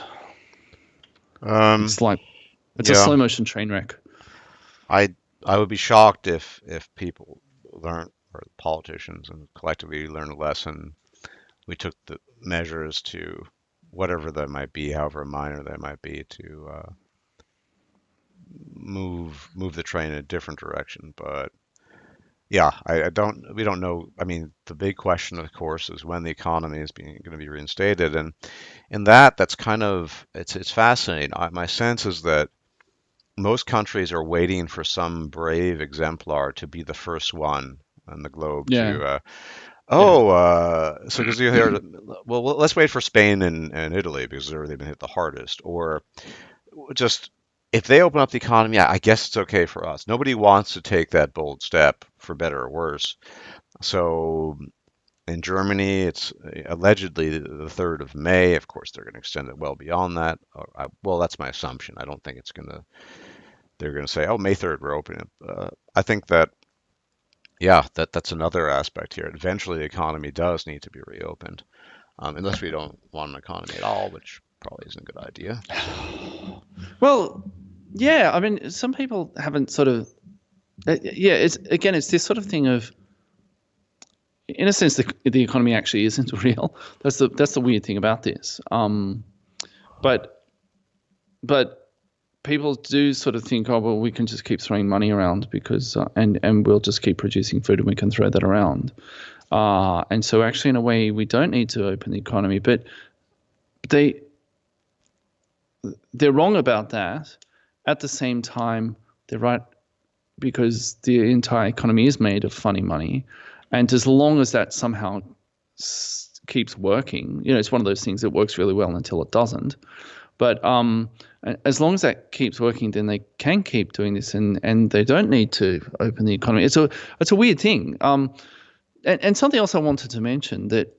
Um, It's like it's a yeah, slow motion train wreck. I I would be shocked if people learn or politicians and collectively learn a lesson. We took the measures to whatever that might be, however minor that might be, to move the train in a different direction. But yeah, I don't we don't know. I mean, the big question, of course, is when the economy is being going to be reinstated, and in that's kind of it's fascinating. My sense is that most countries are waiting for some brave exemplar to be the first one on the globe Yeah, to yeah, so because you hear, well, let's wait for Spain and Italy because they've been hit the hardest, or just if they open up the economy, yeah, I guess it's okay for us. Nobody wants to take that bold step, for better or worse. So in Germany, it's allegedly the 3rd of May. Of course, they're going to extend it well beyond that. Well, that's my assumption. I don't think they're going to say, oh, May 3rd, we're opening it. I think that, yeah, that's another aspect here. Eventually, the economy does need to be reopened, unless we don't want an economy at all, which probably isn't a good idea. So, well, yeah. I mean, some people haven't sort of. Yeah, it's this sort of thing of, in a sense, the economy actually isn't real. That's the weird thing about this. But but people do sort of think, oh well, we can just keep throwing money around because and we'll just keep producing food and we can throw that around. And so actually, in a way, we don't need to open the economy. But they they're wrong about that. At the same time, they're right because the entire economy is made of funny money, and as long as that somehow keeps working, it's one of those things that works really well until it doesn't. But as long as that keeps working, then they can keep doing this, and they don't need to open the economy. It's a weird thing. And something else I wanted to mention that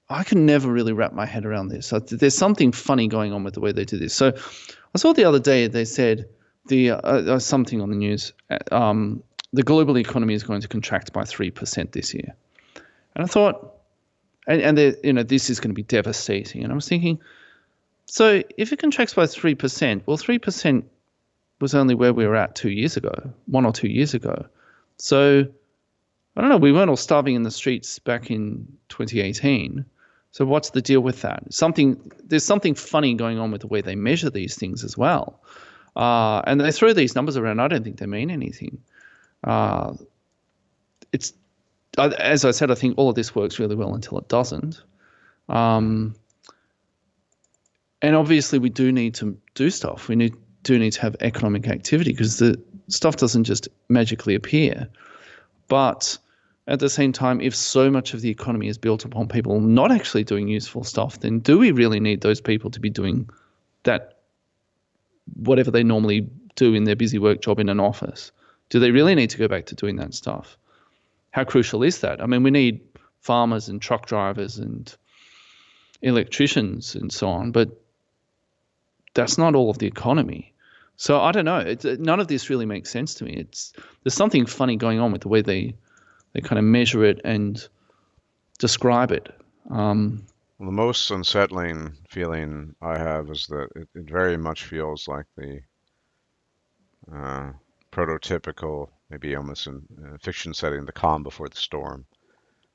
I can never really wrap my head around this. So there's something funny going on with the way they do this. So I saw the other day they said something on the news. The global economy is going to contract by 3% this year, and I thought, and this is going to be devastating. And I was thinking, so if it contracts by 3%, well, 3% was only where we were at 2 years ago, 1 or 2 years ago. So I don't know. We weren't all starving in the streets back in 2018. So what's the deal with that? There's something funny going on with the way they measure these things as well. And they throw these numbers around. I don't think they mean anything. Uh, it's as I said, I think all of this works really well until it doesn't. mm, Um, and obviously, we do need to do stuff. Do need to have economic activity because the stuff doesn't just magically appear. But at the same time, if so much of the economy is built upon people not actually doing useful stuff, then do we really need those people to be doing that, whatever they normally do in their busy work job in an office? Do they really need to go back to doing that stuff? How crucial is that? I mean, we need farmers and truck drivers and electricians and so on, but that's not all of the economy. So I don't know. None of this really makes sense to me. There's something funny going on with the way they kind of measure it and describe it. well, the most unsettling feeling I have is that it very much feels like the uh, prototypical, maybe almost in fiction setting, the calm before the storm.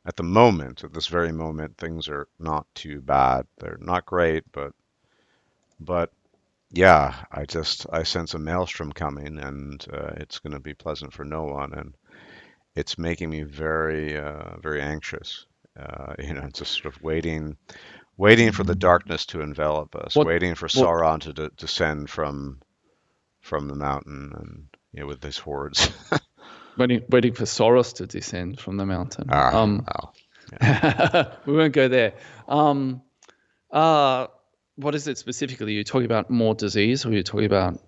At the moment, at this very moment, things are not too bad. They're not great, but yeah, I sense a maelstrom coming, and it's going to be pleasant for no one, and it's making me very anxious. Just sort of waiting for the darkness to envelop us, What waiting for what Sauron to descend from the mountain and with his hordes. waiting for Soros to descend from the mountain. Well, yeah. We won't go there. Um, uh, what is it specifically? Are you talking about more disease, or are you talking about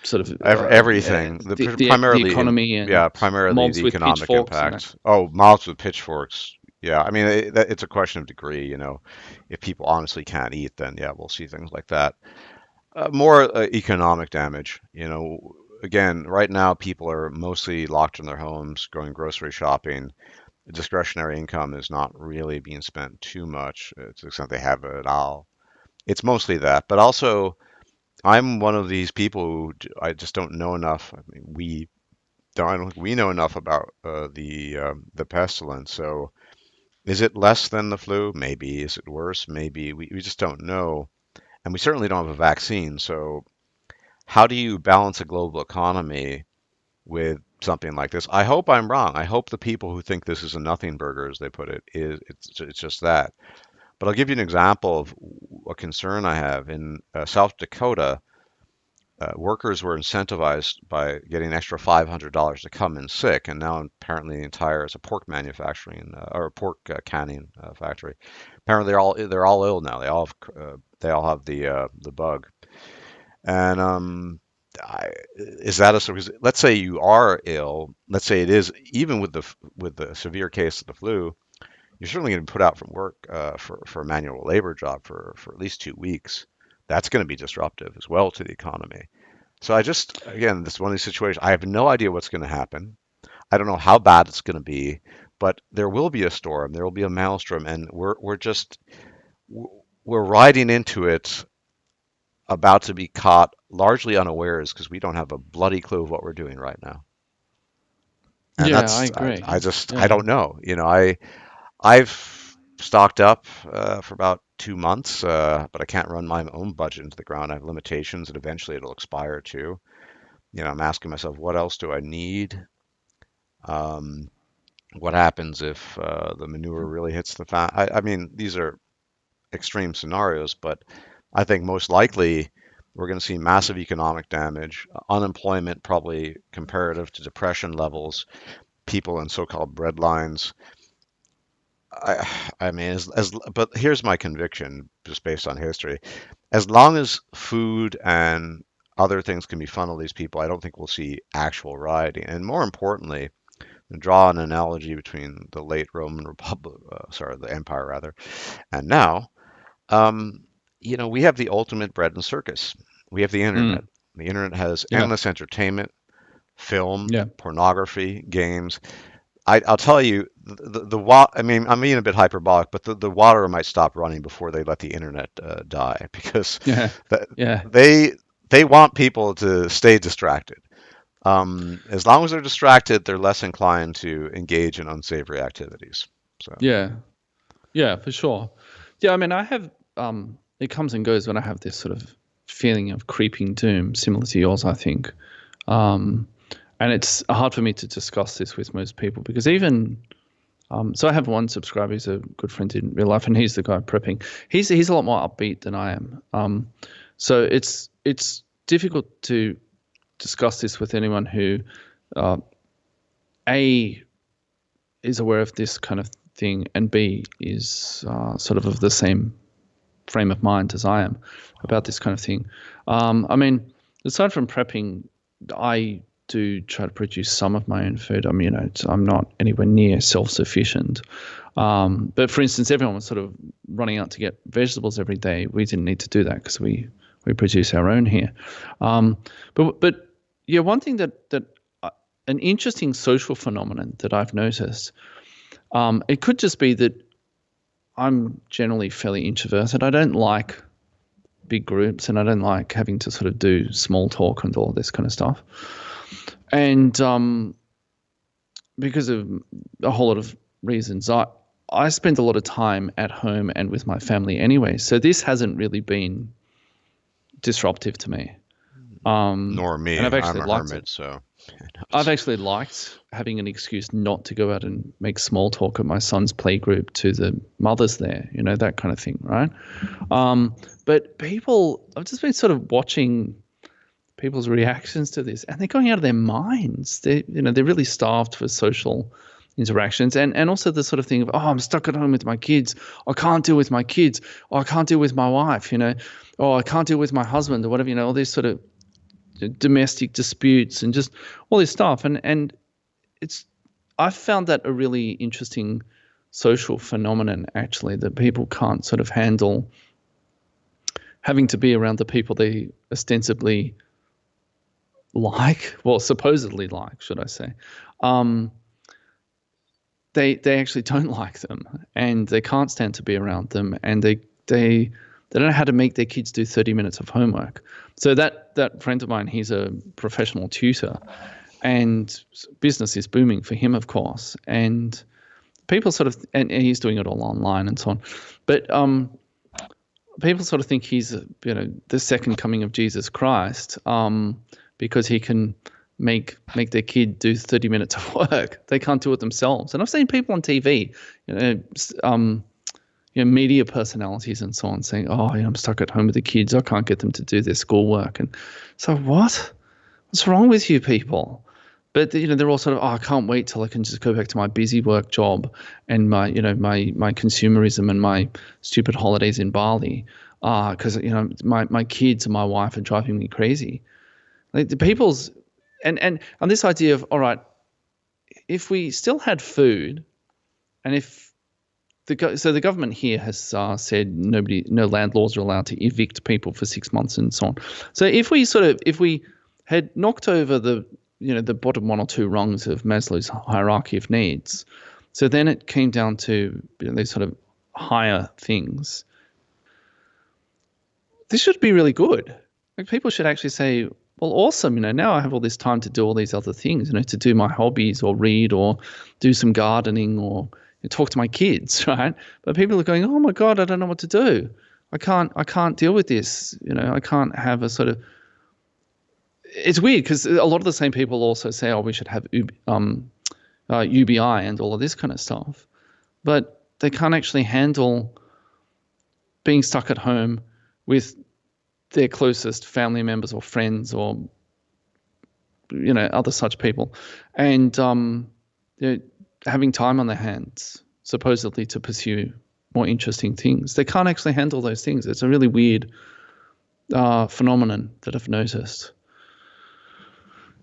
sort of Everything, the primarily economy and yeah, primarily the mobs with economic pitchforks and that? impact. Oh, mobs with pitchforks. Yeah, I mean, it's a question of degree. If people honestly can't eat, then yeah, we'll see things like that. More economic damage. Again, right now people are mostly locked in their homes, going grocery shopping. Discretionary income is not really being spent too much to the extent they have it at all. It's mostly that, but also I'm one of these people who I just don't know enough. I mean, I don't think we know enough about the pestilence. So is it less than the flu? Maybe. Is it worse? Maybe. We just don't know, and we certainly don't have a vaccine. So how do you balance a global economy with something like this? I hope I'm wrong. I hope the people who think this is a nothing burger, as they put it, it's just that. But I'll give you an example of a concern I have in South Dakota. Workers were incentivized by getting an extra $500 to come in sick, and now apparently the entire it's a pork manufacturing or pork canning factory. Apparently they're all ill now. They all have the bug, and is that a because let's say you are ill. Let's say it is even with the severe case of the flu. You're certainly going to be put out from work for a manual labor job for at least 2 weeks. That's going to be disruptive as well to the economy. So again, this is one of these situations. I have no idea what's going to happen. I don't know how bad it's going to be, but there will be a storm. There will be a maelstrom, and we're riding into it, about to be caught largely unawares because we don't have a bloody clue of what we're doing right now. And Yeah, I that's agree. I Yeah, don't know. I've stocked up for about 2 months, but I can't run my own budget into the ground. I have limitations, and eventually it'll expire too. I'm asking myself, what else do I need? Um, what happens if the manure really hits the fan? I mean, these are extreme scenarios, but I think most likely we're going to see massive economic damage, unemployment probably comparative to depression levels, people in so-called breadlines. I mean, but here's my conviction, just based on history. As long as food and other things can be funneled to these people, I don't think we'll see actual rioting. And more importantly, to draw an analogy between the late Roman Republic, sorry, the Empire rather, and now, um, we have the ultimate bread and circus. We have the internet. mm, The internet has yeah, endless entertainment, film, yeah, pornography, games. I'll tell you, the water. I mean, I'm being a bit hyperbolic, but the water might stop running before they let the internet die because yeah, the, yeah, they want people to stay distracted. As long as they're distracted, they're less inclined to engage in unsavory activities. So, yeah, yeah, for sure. Yeah, I mean, I have it comes and goes when I have this sort of feeling of creeping doom, similar to yours, I think. Um, and it's hard for me to discuss this with most people because even so, I have one subscriber. He's a good friend in real life, and he's the guy prepping. He's a lot more upbeat than I am. So it's difficult to discuss this with anyone who uh, a is aware of this kind of thing, and b is sort of the same frame of mind as I am about this kind of thing. I mean, aside from prepping, I do try to produce some of my own food. I mean, I'm not anywhere near self-sufficient. But for instance, everyone was sort of running out to get vegetables every day. We didn't need to do that because we produce our own here. Um, but yeah, one thing that an interesting social phenomenon that I've noticed. It could just be that I'm generally fairly introverted. I don't like big groups and I don't like having to sort of do small talk and all this kind of stuff. And because of a whole lot of reasons, I spend a lot of time at home and with my family anyway. So this hasn't really been disruptive to me. Nor And me. I've I'm actually a liked it. hermit, so I've actually liked having an excuse not to go out and make small talk at my son's play group to the mothers there, that kind of thing, right? But people, I've just been sort of watching people's reactions to this, and they're going out of their minds. They're really starved for social interactions, and also the sort of thing of, oh, I'm stuck at home with my kids. I can't deal with my kids. Oh, I can't deal with my wife. Oh, I can't deal with my husband or whatever. All these sort of domestic disputes and just all this stuff, and it's I've found that a really interesting social phenomenon actually, that people can't sort of handle having to be around the people they ostensibly like, well, supposedly like, should I say. um, they actually don't like them, and they can't stand to be around them, and they don't know how to make their kids do 30 minutes of homework. So that friend of mine, he's a professional tutor, and business is booming for him, of course, and people sort of, and he's doing it all online and so on, but people sort of think he's the second coming of Jesus Christ, because he can make their kid do 30 minutes of work. They can't do it themselves. And I've seen people on TV, media personalities and so on, saying, "Oh, I'm stuck at home with the kids. I can't get them to do their schoolwork." And so, what's wrong with you people? But they're all sort of, oh, I can't wait till I can just go back to my busy work job and my consumerism and my stupid holidays in Bali, because my kids and my wife are driving me crazy. Like the people's, and this idea of, all right, if we still had food, and if so the government here has said no landlords are allowed to evict people for 6 months and so on. So if we had knocked over the bottom one or two rungs of Maslow's hierarchy of needs, so then it came down to these sort of higher things. This should be really good. Like people should actually say, well, awesome, now I have all this time to do all these other things, to do my hobbies or read or do some gardening or talk to my kids, right? But people are going, oh my God, I don't know what to do. I can't deal with this. I can't have a sort of, it's weird because a lot of the same people also say, oh, we should have UBI and all of this kind of stuff. But they can't actually handle being stuck at home with their closest family members or friends or other such people, and having time on their hands supposedly to pursue more interesting things. They can't actually handle those things. It's a really weird phenomenon that I've noticed.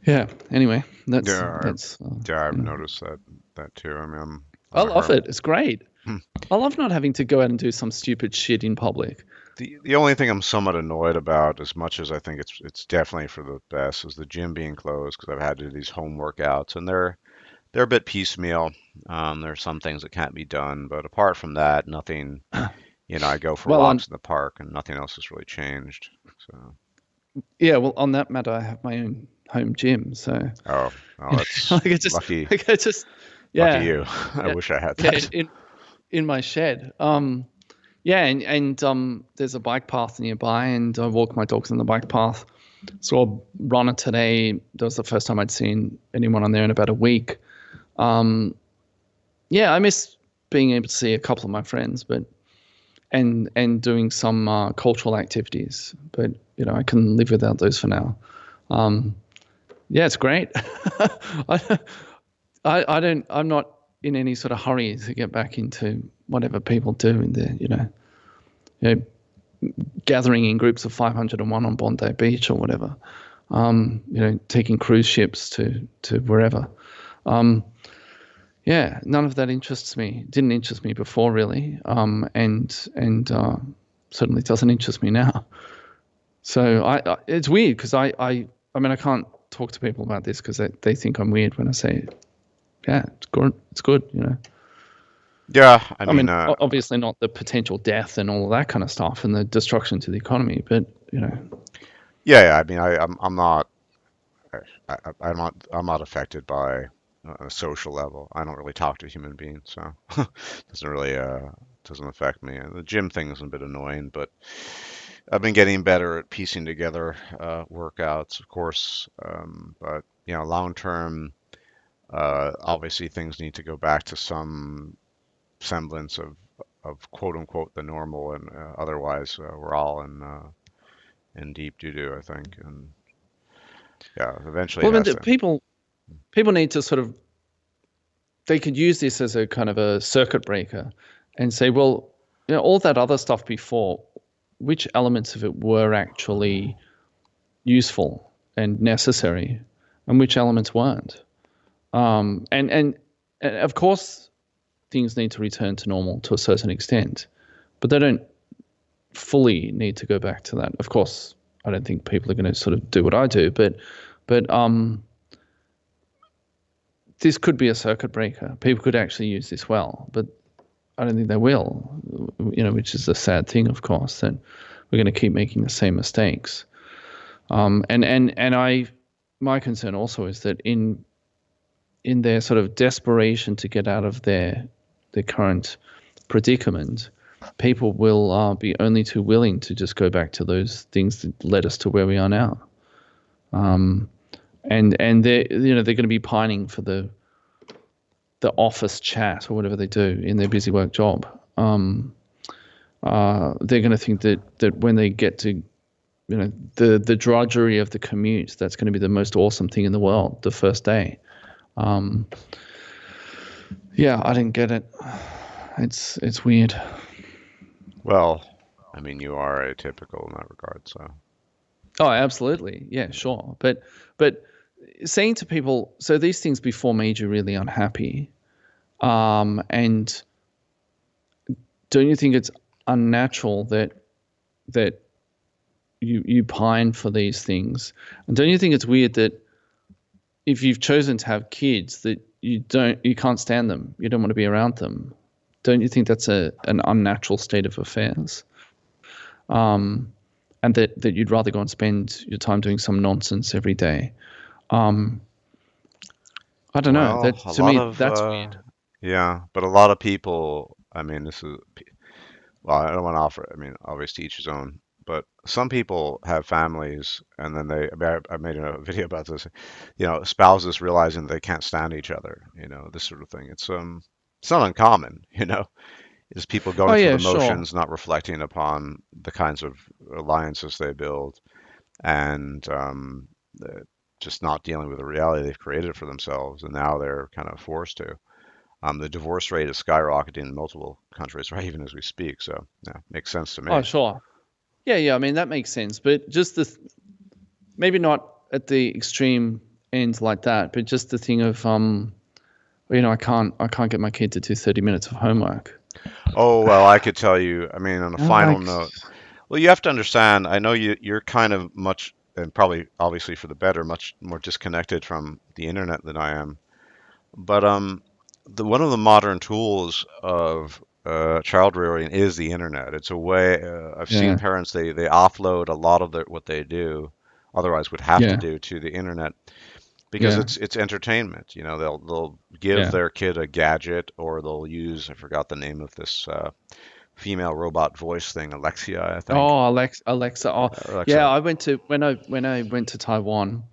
Yeah. Anyway, that's yeah, that's yeah, I've noticed that too. I mean, I I'm a love hermit. it. It's great. I love not having to go out and do some stupid shit in public. The only thing I'm somewhat annoyed about, as much as I think it's definitely for the best, is the gym being closed because I've had to do these home workouts and they're a bit piecemeal. There are some things that can't be done, but apart from that, nothing. I go for Well, walks in the park and nothing else has really changed. So, on that matter, I have my own home gym, so oh, oh, that's like lucky, I just, lucky yeah, you. I yeah, wish I had yeah, that. in my shed. Yeah, and there's a bike path nearby, and I walk my dogs on the bike path. So I'll run it today. That was the first time I'd seen anyone on there in about a week. Um, yeah, I miss being able to see a couple of my friends, but and doing some cultural activities. But I can live without those for now. Um, yeah, it's great. I, I don't. I'm not in any sort of hurry to get back into whatever people do in there. You know, gathering in groups of 501 on Bondi Beach or whatever. Taking cruise ships to wherever. Um, yeah, none of that interests me. Didn't interest me before, really, and certainly doesn't interest me now. So it's weird because I mean I can't talk to people about this because they think I'm weird when I say, yeah, it's good. It's good. Yeah, I I mean, mean, obviously not the potential death and all of that kind of stuff and the destruction to the economy, but yeah. I mean, I'm not. I'm not affected by a social level. I don't really talk to human beings, so doesn't really doesn't affect me. The gym thing is a bit annoying, but I've been getting better at piecing together workouts, of course, but long term, obviously things need to go back to some semblance of quote unquote the normal, and otherwise we're all in deep doo doo, I think, and yeah, eventually Well, it I mean, has to. people need to sort of they could use this as a kind of a circuit breaker and say, well, all that other stuff before, which elements of it were actually useful and necessary, and which elements weren't? And of course, things need to return to normal to a certain extent, but they don't fully need to go back to that. Of course, I don't think people are going to sort of do what I do, but this could be a circuit breaker. People could actually use this well, but I don't think they will. Which is a sad thing, of course, that we're going to keep making the same mistakes. And my concern also is that in their sort of desperation to get out of their current predicament, people will be only too willing to just go back to those things that led us to where we are now. Um, and they're going to be pining for the office chat or whatever they do in their busy work job. They're going to think that when they get to the drudgery of the commute, that's going to be the most awesome thing in the world the first day. Um, yeah, I didn't get it. It's weird. Well, I mean, you are atypical in that regard, so. Oh, absolutely. Yeah, sure. But saying to people, so these things before made you really unhappy. And don't you think it's unnatural that you pine for these things? And don't you think it's weird that if you've chosen to have kids that you can't stand them, you don't want to be around them? Don't you think that's an unnatural state of affairs? And that you'd rather go and spend your time doing some nonsense every day. Um, I don't know. Well, That a to lot me, of that's weird. yeah, but a lot of people, I mean, well, I don't want to offer, I mean, obviously each his own, but some people have families and then I mean, I made a video about this, spouses realizing they can't stand each other, this sort of thing. It's not uncommon, it's people Oh going through yeah, the sure. motions, not reflecting upon the kinds of alliances they build, and just not dealing with the reality they've created for themselves, and now they're kind of forced to. The divorce rate is skyrocketing in multiple countries, right, even as we speak. So, yeah, makes sense to Oh me. sure. Yeah, yeah. I mean that makes sense, but just maybe not at the extreme end like that, but just the thing of I can't get my kid to do 30 minutes of homework. Oh, well, I could tell you, I mean, on a final Like, note, well, you have to understand, I know you're kind of much, and probably obviously for the better, much more disconnected from the internet than I am. But one of the modern tools of child rearing is the internet. It's a way, I've seen yeah, parents, they offload a lot of what they do, otherwise would have to yeah, do, to the internet because yeah, it's entertainment. They'll give yeah. their kid a gadget, or they'll use, I forgot the name of this female robot voice thing, Alexia, I think. Oh, Alexa. Oh, yeah. Alexa. I went to when I went to Taiwan.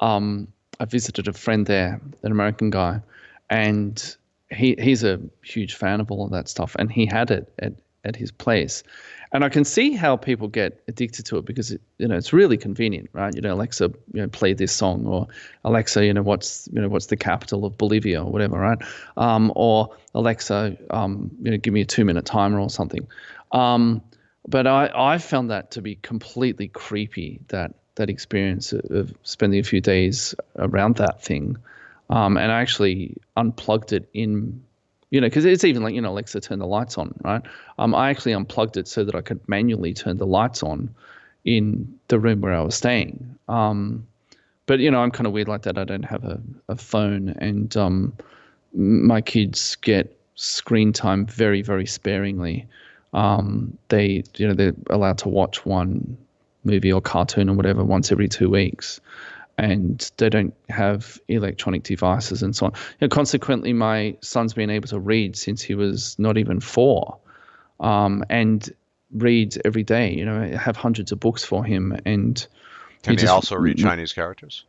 Um, I visited a friend there, an American guy, and he's a huge fan of all of that stuff, and he had it at his place, and I can see how people get addicted to it because it's really convenient, right? Alexa, play this song, or Alexa, what's the capital of Bolivia or whatever, right? Or Alexa, give me a 2-minute timer or something. But I found that to be completely creepy, that experience of spending a few days around that thing. And I actually unplugged it in, because it's even like, Alexa, turn the lights on, right? I actually unplugged it so that I could manually turn the lights on in the room where I was staying. But, I'm kind of weird like that. I don't have a phone, and my kids get screen time very, very sparingly. They're allowed to watch one movie or cartoon or whatever once every 2 weeks, and they don't have electronic devices and so on. Consequently, my son's been able to read since he was not even 4, and reads every day. I have hundreds of books for him, and he Can he just also read Chinese characters?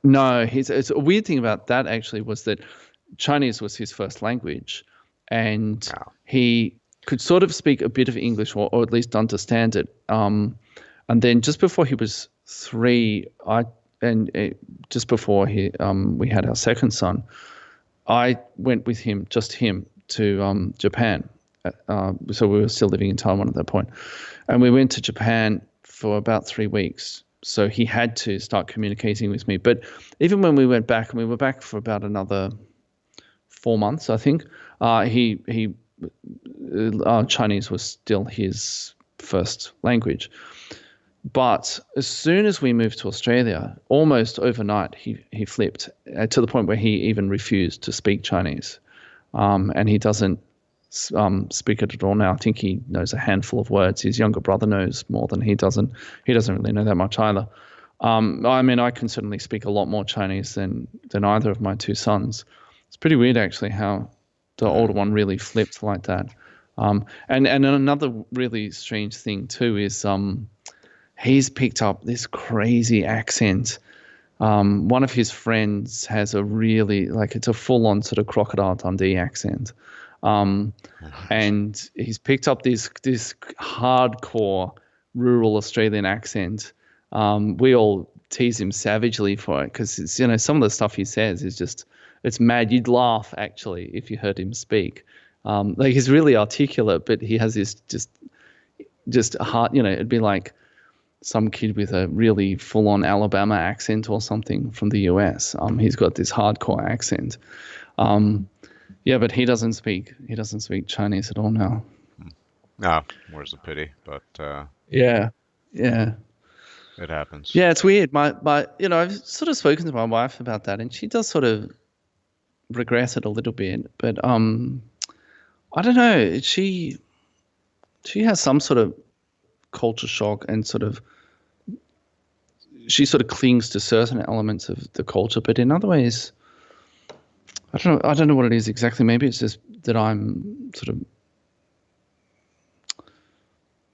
no. It's a weird thing about that actually was that Chinese was his first language, and No. he could sort of speak a bit of English or at least understand it. And then just before he was 3, just before we had our second son, I went with him, just him, to Japan. So we were still living in Taiwan at that point, and we went to Japan for about 3 weeks. So he had to start communicating with me. But even when we went back, and we were back for about another 4 months, I think, he Chinese was still his first language. But as soon as we moved to Australia, almost overnight, he flipped to the point where he even refused to speak Chinese, and he doesn't speak it at all now. I think he knows a handful of words. His younger brother knows more than he doesn't. He doesn't really know that much either. I mean, I can certainly speak a lot more Chinese than either of my two sons. It's pretty weird, actually, how the older one really flipped like that. And another really strange thing too is he's picked up this crazy accent. One of his friends has a really, like, it's a full-on sort of Crocodile Dundee accent. And he's picked up this hardcore rural Australian accent. We all tease him savagely for it because some of the stuff he says is just, it's mad. You'd laugh actually if you heard him speak. Like, he's really articulate, but he has this just a hard, it'd be like some kid with a really full-on Alabama accent or something from the US. He's got this hardcore accent. Yeah, but he doesn't speak Chinese at all now. No, where's the pity? But Yeah, yeah, it happens. yeah. It's weird. I've sort of spoken to my wife about that, and she does sort of regret it a little bit. But I don't know. She has some sort of culture shock, and she sort of clings to certain elements of the culture, but in other ways, I don't know what it is exactly. Maybe it's just that I'm sort of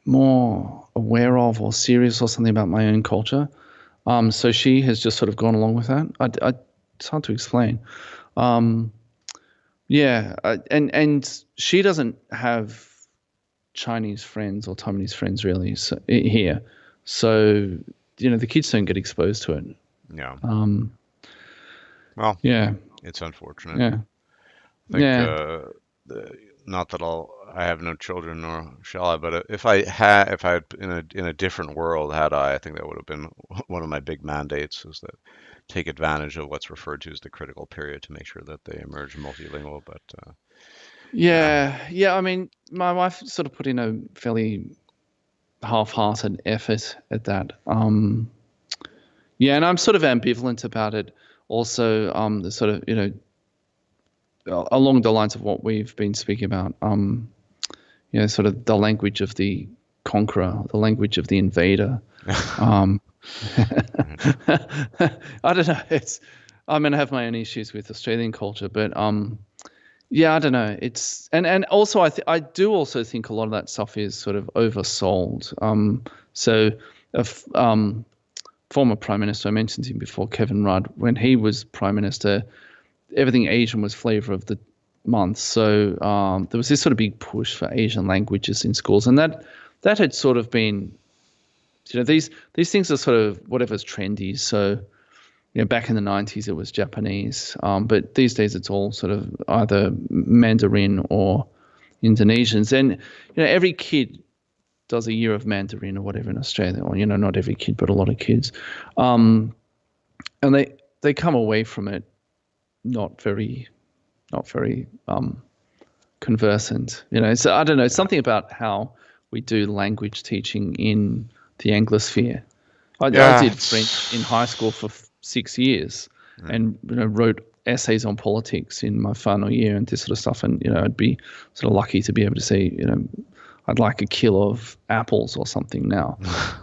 more aware of or serious or something about my own culture. So she has just sort of gone along with that. It's hard to explain. Yeah, and she doesn't have Chinese friends or Taiwanese friends really here. So the kids don't get exposed to it. Yeah. Well, Yeah, it's unfortunate. yeah, I think yeah. not that I have no children, nor shall I, but if I had in a different world I think that would have been one of my big mandates, is that take advantage of what's referred to as the critical period to make sure that they emerge multilingual. But yeah, Yeah. I mean, my wife sort of put in a fairly half-hearted effort at that. Yeah, and I'm sort of ambivalent about it. Also, the sort of along the lines of what we've been speaking about. Sort of the language of the conqueror, the language of the invader. Um, I don't know. I mean, I have my own issues with Australian culture, but yeah, I don't know. It's and also I do also think a lot of that stuff is sort of oversold. So former Prime Minister, I mentioned him before, Kevin Rudd, when he was Prime Minister, everything Asian was flavour of the month. So there was this sort of big push for Asian languages in schools, and that had sort of been, these things are sort of whatever's trendy. So back in the 90s it was Japanese, but these days it's all sort of either Mandarin or Indonesians, and every kid does a year of Mandarin or whatever in Australia, or not every kid, but a lot of kids, and they come away from it not very conversant. So I don't know, something about how we do language teaching in the Anglosphere. I yeah, did French in high school for 6 years, and wrote essays on politics in my final year and this sort of stuff. And I'd be sort of lucky to be able to say, I'd like a kilo of apples or something now.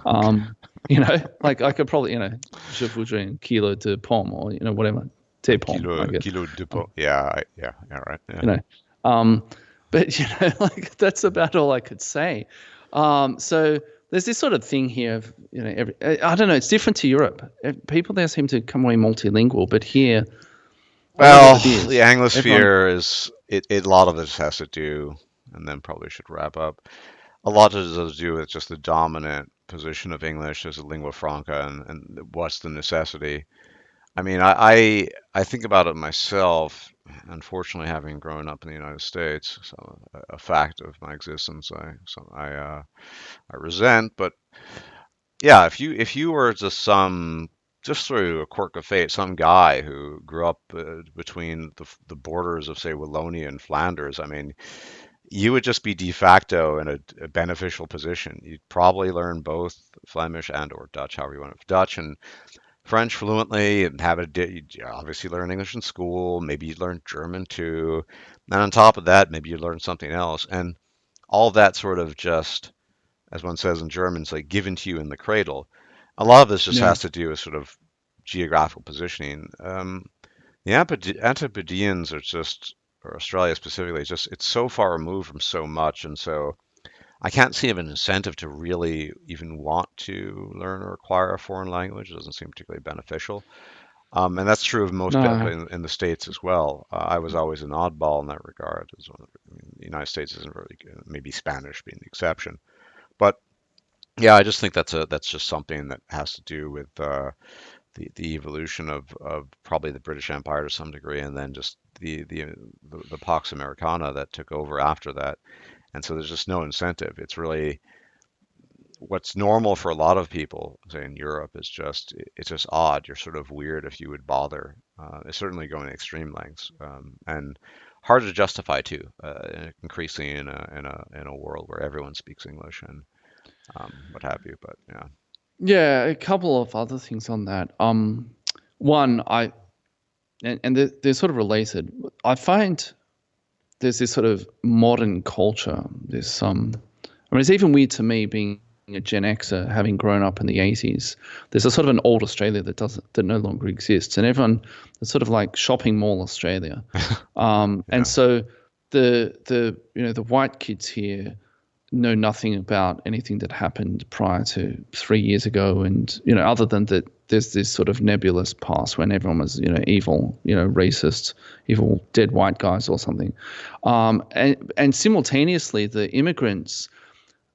Like I could probably, je voudrais un kilo de pomme, or whatever, te pomme, I guess. kilo de pot. Yeah, yeah, right. Yeah. You know, um, But like that's about all I could say. So there's this sort of thing here of I don't know. It's different to Europe. People there seem to come away multilingual, but here I don't know what Well, it the is. Everyone, Anglosphere is a lot of this has to do, and then probably should wrap up. A lot of it has to do with just the dominant position of English as a lingua franca, and what's the necessity. I mean, I think about it myself. Unfortunately, having grown up in the United States, so a fact of my existence, I resent. But yeah, if you were just through a quirk of fate, some guy who grew up between the borders of, say, Wallonia and Flanders, I mean, you would just be de facto in a beneficial position. You'd probably learn both Flemish and or Dutch, however you want it, Dutch and French fluently, and you'd obviously learn English in school. Maybe you'd learn German too. And on top of that, maybe you'd learn something else. And all that sort of just, as one says in German, it's like given to you in the cradle. A lot of this just yeah, has to do with sort of geographical positioning. The Antipodeans are just, or Australia specifically, it's so far removed from so much, and so I can't see an incentive to really even want to learn or acquire a foreign language. It doesn't seem particularly beneficial. And that's true of most people no, in the States as well. I was always an oddball in that regard. I mean, the United States isn't really good, maybe Spanish being the exception. But yeah, I just think that's just something that has to do with the evolution of probably the British Empire to some degree, and then just the Pax Americana that took over after that. And so there's just no incentive. It's really what's normal for a lot of people, say in Europe, is it's just odd. You're sort of weird if you would bother. It's certainly going to extreme lengths, and hard to justify too. Increasingly in a world where everyone speaks English and what have you. But yeah, yeah. A couple of other things on that. One, and they're sort of related. I find there's this sort of modern culture. There's I mean, it's even weird to me being a Gen Xer, having grown up in the 80s. There's a sort of an old Australia that no longer exists, and everyone it's sort of like shopping mall Australia. And yeah, so the white kids here know nothing about anything that happened prior to 3 years ago, and other than that, there's this sort of nebulous past when everyone was evil, racist, evil dead white guys or something. And simultaneously, the immigrants,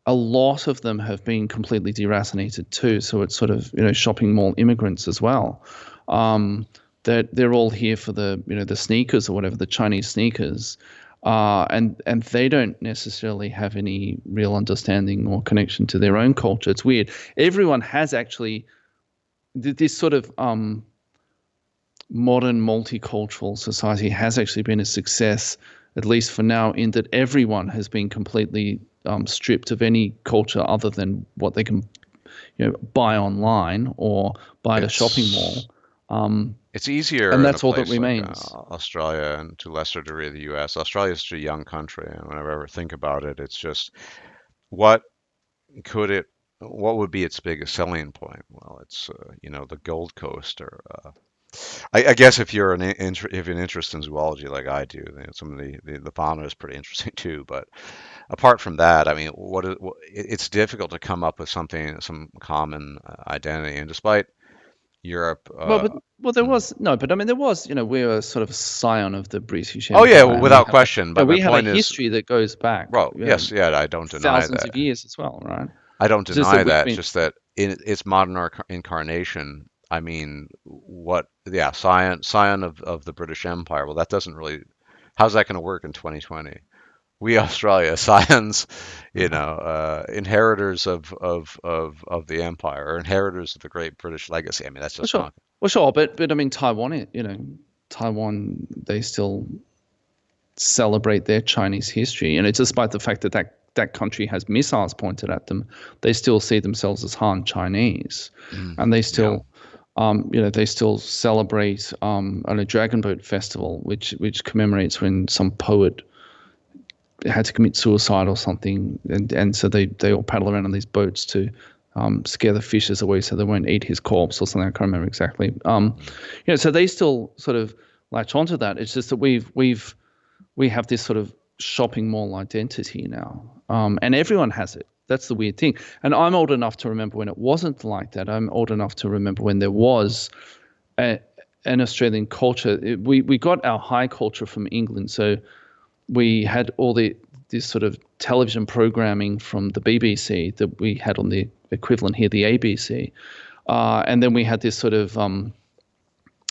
a lot of them have been completely deracinated too. So it's sort of shopping mall immigrants as well. That they're all here for the sneakers or whatever, the Chinese sneakers, and they don't necessarily have any real understanding or connection to their own culture. It's weird. Everyone has actually this sort of modern multicultural society has actually been a success, at least for now, in that everyone has been completely stripped of any culture other than what they can buy online or buy at a shopping mall. it's Um, it's easier and in a that's all that place like remains. Australia and to a lesser degree the U.S. Australia is such a young country, and whenever I ever think about it, it's just what could it what would be its biggest selling point? Well, it's the Gold Coast, or I guess if you're if an interest in zoology like I do, then some of the fauna is pretty interesting too. But apart from that, I mean, it's difficult to come up with some common identity. And despite Europe, Well, there mm. was no, but I mean, there was, we're a sort of scion of the British Oh yeah, well, Empire, and without question. But my we have a point is, history that goes back, well, yes, yeah, I don't deny thousands that. of years as well, right? I don't It's just that deny we've that. It's been just that in its modern incarnation, I mean, yeah, scion of the British Empire. Well, that doesn't really, how's that going to work in 2020? We Australia, scions, inheritors of the empire, or inheritors of the great British legacy. I mean, that's well, just sure, not. well, sure, but I mean, Taiwan, Taiwan, they still celebrate their Chinese history, and it's despite the fact that that country has missiles pointed at them, they still see themselves as Han Chinese, Mm, and they yeah, still, they still celebrate on a dragon boat festival, which commemorates when some poet had to commit suicide or something, and so they all paddle around on these boats to scare the fishes away so they won't eat his corpse or something. I can't remember exactly. mm, So they still sort of latch onto that. It's just that we have this sort of shopping mall identity now, and everyone has it. That's the weird thing. And I'm old enough to remember when it wasn't like that. I'm old enough to remember when there was a, an Australian culture. We got our high culture from England, so we had all this sort of television programming from the BBC that we had on the equivalent here, the ABC, and then we had this sort of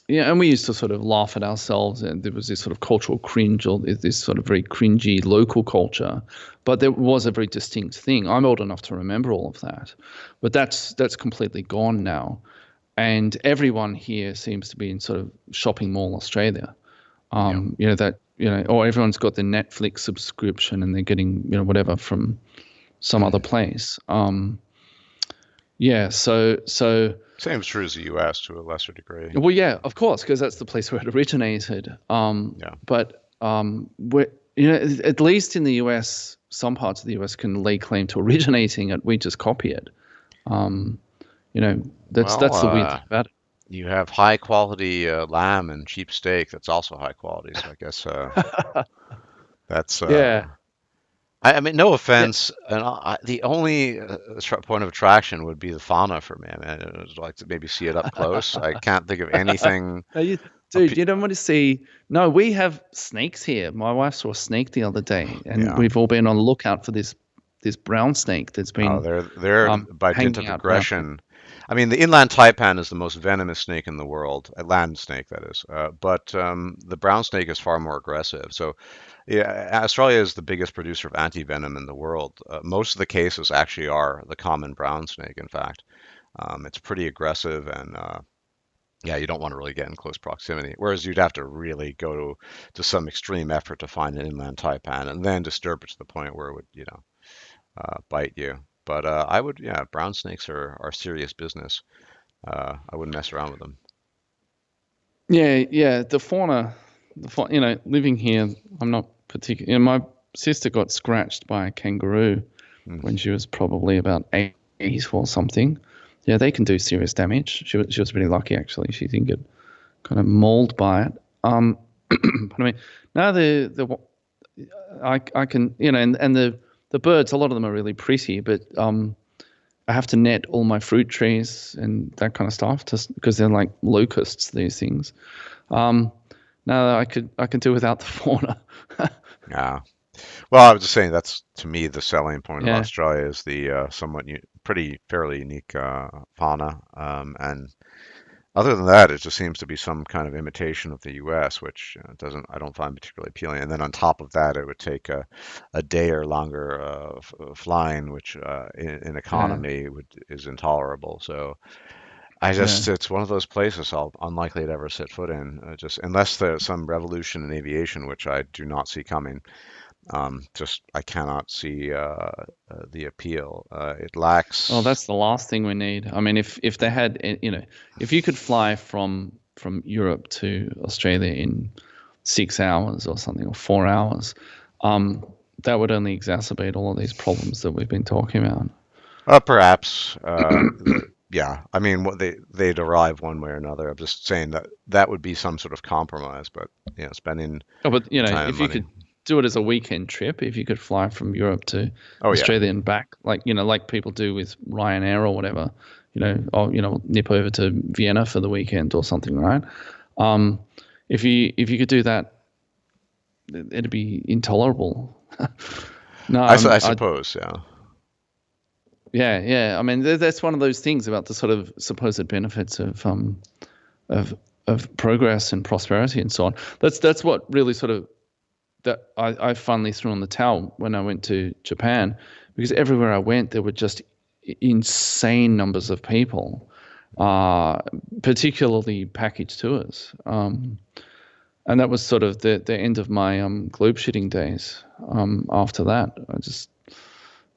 yeah, and we used to sort of laugh at ourselves, and there was this sort of cultural cringe, or this sort of very cringy local culture, but there was a very distinct thing. I'm old enough to remember all of that, but that's completely gone now, and everyone here seems to be in sort of shopping mall Australia. Yeah. Or everyone's got their Netflix subscription and they're getting whatever from some other place. Yeah, so Same is true as the U.S. to a lesser degree. well, yeah, of course, because that's the place where it originated. Yeah. But at least in the US, some parts of the US can lay claim to originating it. We just copy it. Um, you know, that's Well, that's the weird thing about it. you have high quality lamb and cheap steak that's also high quality. So I guess that's Yeah, I mean, no yeah. offense, and the only point of attraction would be the fauna for me. I mean, I'd like to maybe see it up close. I can't think of anything. No, dude, appe- you don't want to see. No, we have snakes here. My wife saw a snake the other day, and Yeah. we've all been on the lookout for this brown snake that's Oh, been they're by dint hanging of out around here. aggression. I mean, the inland taipan is the most venomous snake in the world, a land snake that is. But the brown snake is far more aggressive. So, yeah, Australia is the biggest producer of anti-venom in the world. Most of the cases actually are the common brown snake, in fact. It's pretty aggressive and yeah, you don't want to really get in close proximity. Whereas you'd have to really go to some extreme effort to find an inland taipan and then disturb it to the point where it would, bite you. But I would, yeah, brown snakes are serious business. I wouldn't mess around with them. Yeah, yeah. Living here, I'm not particular. My sister got scratched by a kangaroo Mm. when she was probably about 8 or something. Yeah, they can do serious damage. She was really lucky actually. She didn't get kind of mauled by it. But I mean, now I can and the birds. A lot of them are really pretty, but I have to net all my fruit trees and that kind of stuff just because they're like locusts. These things. Um, no, I can do without the fauna. Yeah. Well, I was just saying that's to me the selling point of Yeah, Australia is the somewhat pretty fairly unique fauna. And other than that, it just seems to be some kind of imitation of the U.S., which doesn't I don't find particularly appealing. And then on top of that, it would take a day or longer flying, which in yeah, economy is intolerable. So I yeah. just it's one of those places I'll unlikely to ever set foot in, just unless there's some revolution in aviation, which I do not see coming. Just I cannot see the appeal. It Well, lacks. that's the last thing we need. I mean, if they had, if you could fly from Europe to Australia in 6 hours or something, or 4 hours, um, that would only exacerbate all of these problems that we've been talking about. Perhaps, yeah. I mean, what they'd arrive one way or another. I'm just saying that that would be some sort of compromise, but spending Oh, but the time and if you money. could do it as a weekend trip, if you could fly from Europe to Oh yeah, Australia and back, like people do with Ryanair or whatever, or nip over to Vienna for the weekend or something, right? Um, if you could do that, it'd be intolerable. No, I I suppose, yeah. yeah, yeah. I mean, that's one of those things about the sort of supposed benefits of progress and prosperity and so on. That's what really sort of that I finally threw on the towel when I went to Japan, because everywhere I went there were just insane numbers of people, uh, particularly package tours. And that was sort of the end of my globe shitting days. After that, I just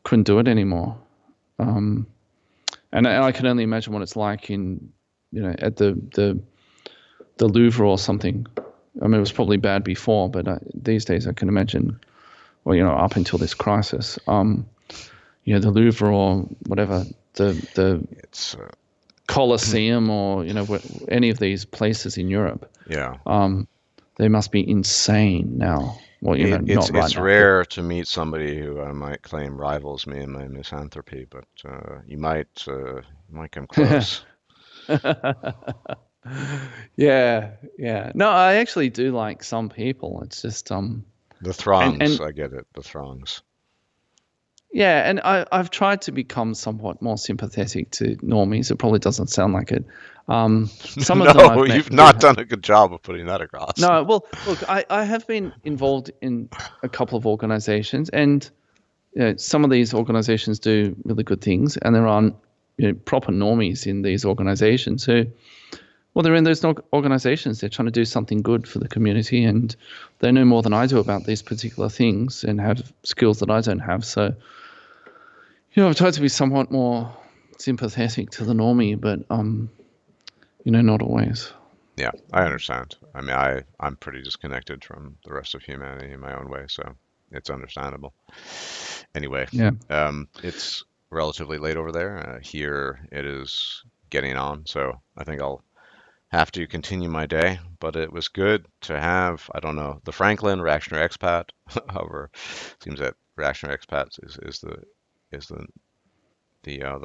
couldn't do it anymore. Um, and I can only imagine what it's like in at the Louvre or something. I mean, it was probably bad before, but these days I can imagine. Well, up until this crisis, the Louvre or whatever, the It's Colosseum or any of these places in Europe, yeah. um, they must be insane now. Well, It's not right it's now, but rare to meet somebody who I might claim rivals me in my misanthropy, but you might come yeah. close. Yeah, yeah. No, I actually do like some people. It's just The and throngs, I get it. The throngs. yeah, and I've tried to become somewhat more sympathetic to normies. It probably doesn't sound like it. Some of them No, I've met you've who not have. done a good job of putting that across. No, well, look, I have been involved in a couple of organizations, and some of these organizations do really good things, and there are proper normies in these organizations who, well, they're in those organizations. They're trying to do something good for the community, and they know more than I do about these particular things and have skills that I don't have. So, I've tried to be somewhat more sympathetic to the normie, but not always. Yeah, I understand. I mean, I'm pretty disconnected from the rest of humanity in my own way, so it's understandable. Anyway, Yeah, it's relatively late over there. Here it is getting on, so I think I'll have to continue my day. But it was good to have, I don't know, the Franklin Reactionary Expat. However, seems that Reactionary Expat is the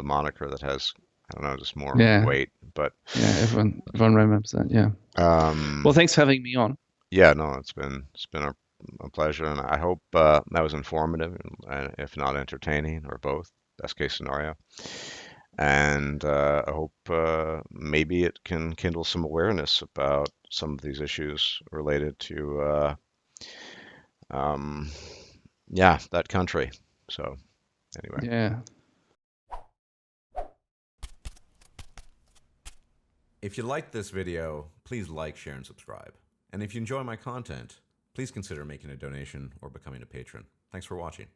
moniker that has, I don't know, just more yeah, weight. But yeah. Everyone remembers that. Yeah. Well, um, thanks for having me on. yeah, no, it's been a pleasure, and I hope that was informative, and if not entertaining, or both, best case scenario. And I hope maybe it can kindle some awareness about some of these issues related to, um, yeah, that country. So anyway. Yeah. If you liked this video, please like, share, and subscribe. And if you enjoy my content, please consider making a donation or becoming a patron. Thanks for watching.